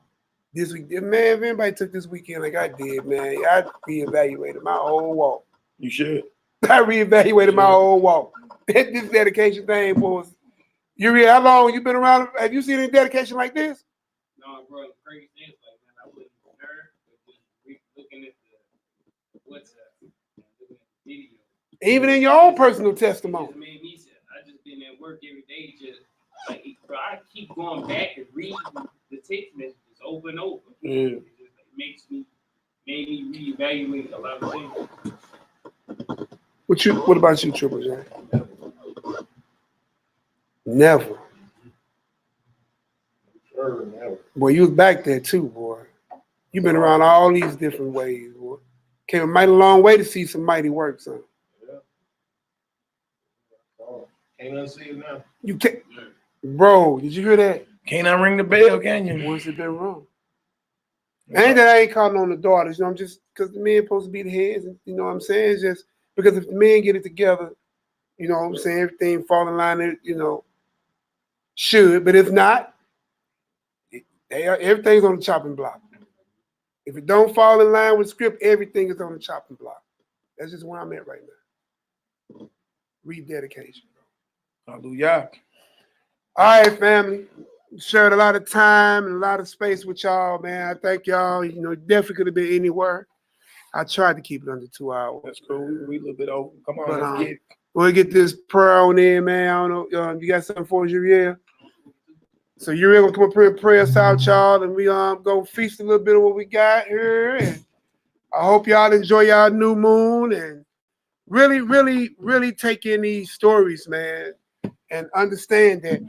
B: this week. Man, if anybody took this weekend like I did, man, I'd reevaluated my whole walk.
D: You should.
B: I reevaluated my whole walk. This dedication thing was. How long you been around? Have you seen any dedication like this?
E: No, bro, crazy things like man, I wasn't nerd, but just looking at the WhatsApp, looking at the video.
B: Even in your own personal
E: It
B: testimony.
E: just made me say, I just been at work every day, just like, bro, I keep going back and reading the text messages over and over.
D: Yeah.
E: It just made me reevaluate a lot of things.
B: What about you, Triple J? Never.
C: Sure, never.
B: Boy, you was back there too, boy. You've been around all these different ways, boy. Came a mighty long way to see some mighty work, son.
C: Yeah. Oh, can't unsee it now.
B: You can't, bro. Did you hear that?
D: Can't I ring the bell, can you?
B: Once it been wrong. Ain't that I ain't calling on the daughters, you know. I'm just because the men supposed to be the heads, and you know what I'm saying. It's just because if the men get it together, you know what I'm saying. Everything fall in line, you know. Should, but if not, everything's on the chopping block. If it don't fall in line with script, everything is on the chopping block. That's just where I'm at right now. Rededication, bro.
D: Hallelujah.
B: All right, family. Shared a lot of time and a lot of space with y'all, man. I thank y'all. You know, definitely could have been anywhere. I tried to keep it under 2 hours.
D: That's cool. We a little bit over. Come on,
B: But,
D: let's get it.
B: We'll get this prayer on in, man. I don't know. You got something for us, Uriel? So Uriel gonna come up here and pray us out, y'all, and we gonna feast a little bit of what we got here. And I hope y'all enjoy y'all new moon and really, really, really take in these stories, man, and understand that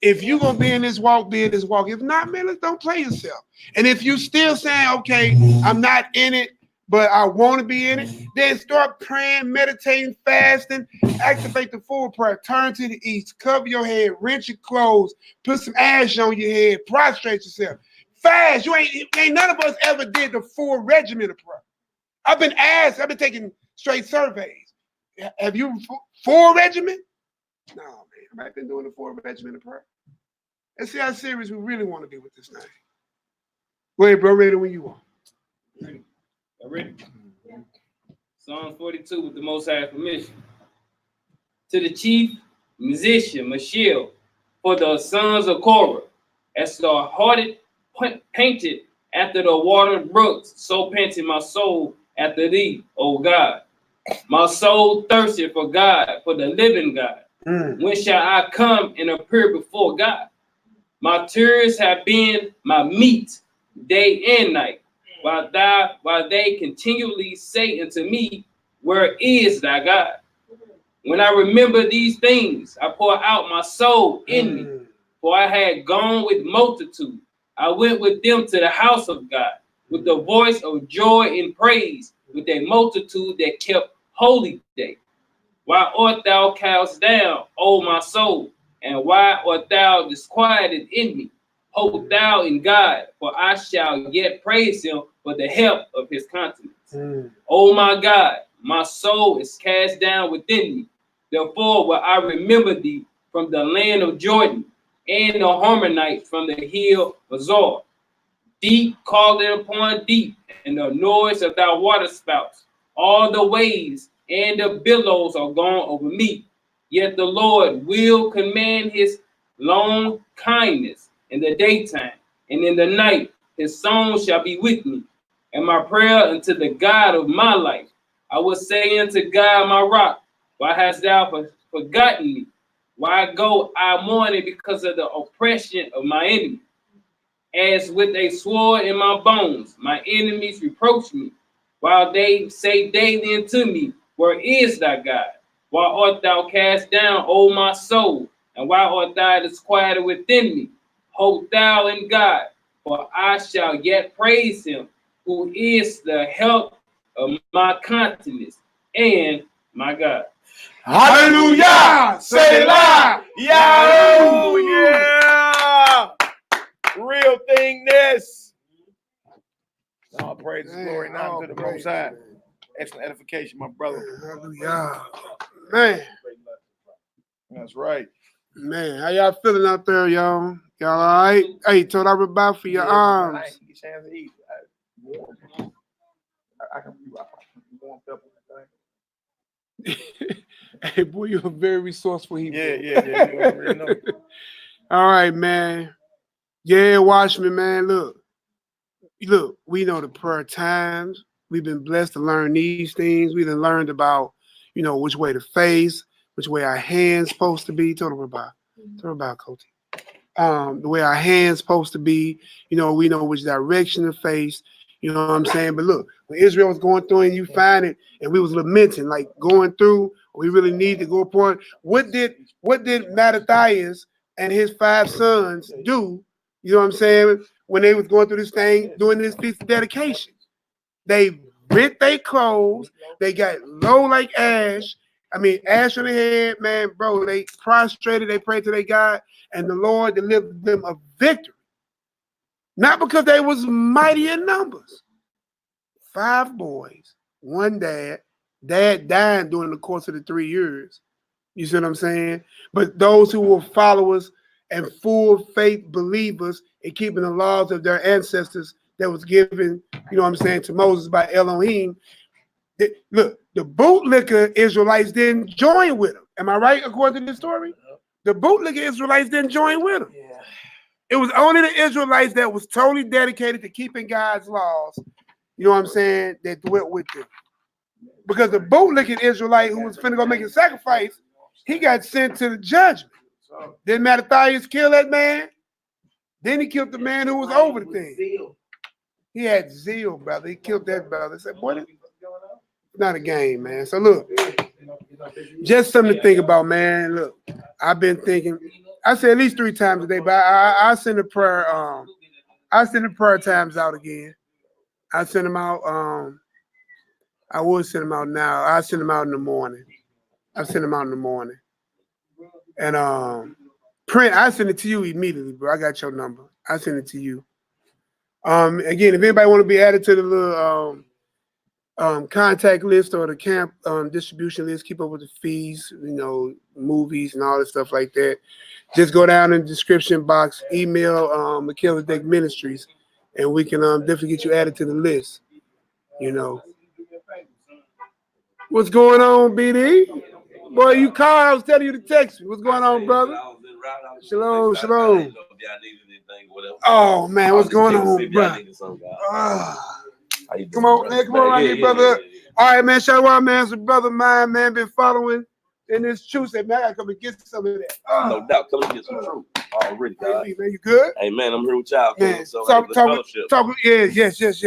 B: if you're gonna be in this walk, be in this walk. If not, man, don't play yourself. And if you still saying, okay, I'm not in it, but I want to be in it, then start praying, meditating, fasting, activate the full prayer, turn to the east, cover your head, rinse your clothes, put some ash on your head, prostrate yourself. Fast. You ain't none of us ever did the full regimen of prayer. I've been asked, I've been taking straight surveys. Have you full regimen? No, man. I've been doing the full regimen of prayer. Let's see how serious we really want to be with this thing. Go ahead, bro. Ready when you are.
E: Ready? Ready? Psalms 42 with the Most High's permission. To the chief musician, Michelle, for the sons of Korah, as the hearted painted after the watered brooks, so panted my soul after thee, O God. My soul thirsted for God, for the living God. When shall I come and appear before God? My tears have been my meat day and night, while they continually say unto me, where is thy God? When I remember these things, I pour out my soul in me, for I had gone with multitude. I went with them to the house of God, with the voice of joy and praise, with a multitude that kept holy day. Why art thou cast down, O my soul? And why art thou disquieted in me? Hope thou in God, for I shall yet praise him for the help of his countenance. O my God, my soul is cast down within me. Therefore will I remember thee from the land of Jordan, and the Harmonite from the hill of Zor. Deep calling upon deep, and the noise of thy waterspouts. All the waves and the billows are gone over me. Yet the Lord will command his long kindness in the daytime, and in the night his song shall be with me, and my prayer unto the God of my life. I will say unto God my rock, why hast thou forgotten me? Why go I mourning because of the oppression of my enemy? As with a sword in my bones, my enemies reproach me, while they say daily unto me, where is thy God? Why art thou cast down, O my soul? And why art thou disquieted within me? Hope thou in God, for I shall yet praise him, who is the help of my countenance and my God.
D: Hallelujah! Say it loud! Yahoo! Yeah! Real thing this. All praise and glory and honor to the Most High. excellent edification, my brother.
B: Hallelujah. Man,
D: That's right.
B: man, how y'all feeling out there, y'all? Y'all all right? Hey, told everybody for your arms.
D: I ain't get a chance to eat. I can warm pepper.
B: Hey, boy, you're very resourceful.
D: Yeah. You already know.
B: All right, man. Yeah, Watchman, man. Look, we know the prayer times. We've been blessed to learn these things. We done learned about, which way to face, which way our hands supposed to be. Tell them about Coty. The way our hands supposed to be. We know which direction to face. You know what I'm saying? But look, when Israel was going through and you find it, and we was lamenting, like going through, we really need to go upon. What did Mattathias and his 5 sons do? You know what I'm saying? When they was going through this thing, doing this piece of dedication, they rent their clothes. They got low like ash. Ash on their head, man, bro. They prostrated. They prayed to their God, and the Lord delivered them a victory. Not because they was mighty in numbers. 5 boys, 1 dad. Dad died during the course of the 3 years. You see what I'm saying? But those who were followers and full faith believers in keeping the laws of their ancestors that was given, to Moses by Elohim. Look, the bootlicker Israelites didn't join with them. Am I right, according to this story? The bootlicker Israelites didn't join with them.
D: Yeah.
B: It was only the Israelites that was totally dedicated to keeping God's laws, that went with them. Because the bootlicking Israelite who was finna go make a sacrifice, he got sent to the judgment. Then Mattathias kill that man. Then he killed the man who was over the thing. He had zeal, brother. He killed that brother. I said, boy, it's not a game, man. So look, just something to think about, man. Look, I've been thinking, I say at least 3 times a day, but I send a prayer, I send the prayer times out again. I send them out, I would send them out now. I send them out in the morning. And print, I send it to you immediately, bro. I got your number. I send it to you. Again, if anybody want to be added to the little contact list or the camp distribution list, keep up with the fees, movies and all this stuff like that, just go down in the description box, email MELCHIZEDEK Ministries, and we can definitely get you added to the list. What's going on, BD? Boy, you called. I was telling you to text me. What's going on, brother? Shalom. Oh man, what's going on, bro? Come on, man. Come on, right here, brother. All right, man. Shalom, man. It's a brother of mine, man. Been following in this truth. Say, man, I gotta come and get some of that.
F: No doubt. Come and get some truth. Already, God.
B: Hey, man, you good?
F: Hey, man, I'm here with y'all.
B: Man,
F: So,
B: talk,
F: fellowship.
B: yes.
F: Let's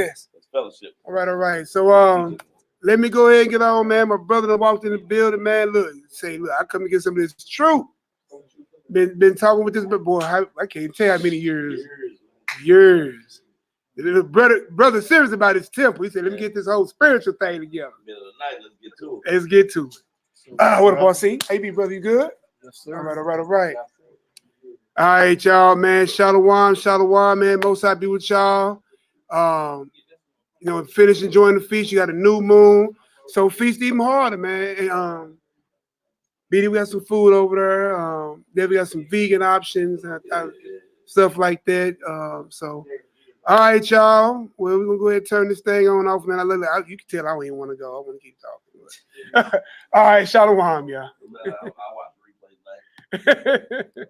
F: fellowship.
B: All right. So, let me go ahead and get on, man. My brother that walked in the building, man. Look, I come to get some of this truth. Been talking with this, but boy, I can't tell how many years. The brother serious about his temple. He said, let me get this whole spiritual thing together.
F: Middle of the night,
B: let's get to it. What up, boss? Hey, brother, you good?
C: Yes, sir.
B: All right. All right, y'all, man. Shalom, man. Most High be with y'all. Finish enjoying the feast. You got a new moon, so feast even harder, man. And, BD, we got some food over there. Then we got some vegan options, stuff like that. So, all right, y'all. Well, we're gonna go ahead and turn this thing on off, man. You can tell I don't even want to go. I want to keep talking. All right, shalom, y'all.
F: I'll watch the replay tonight.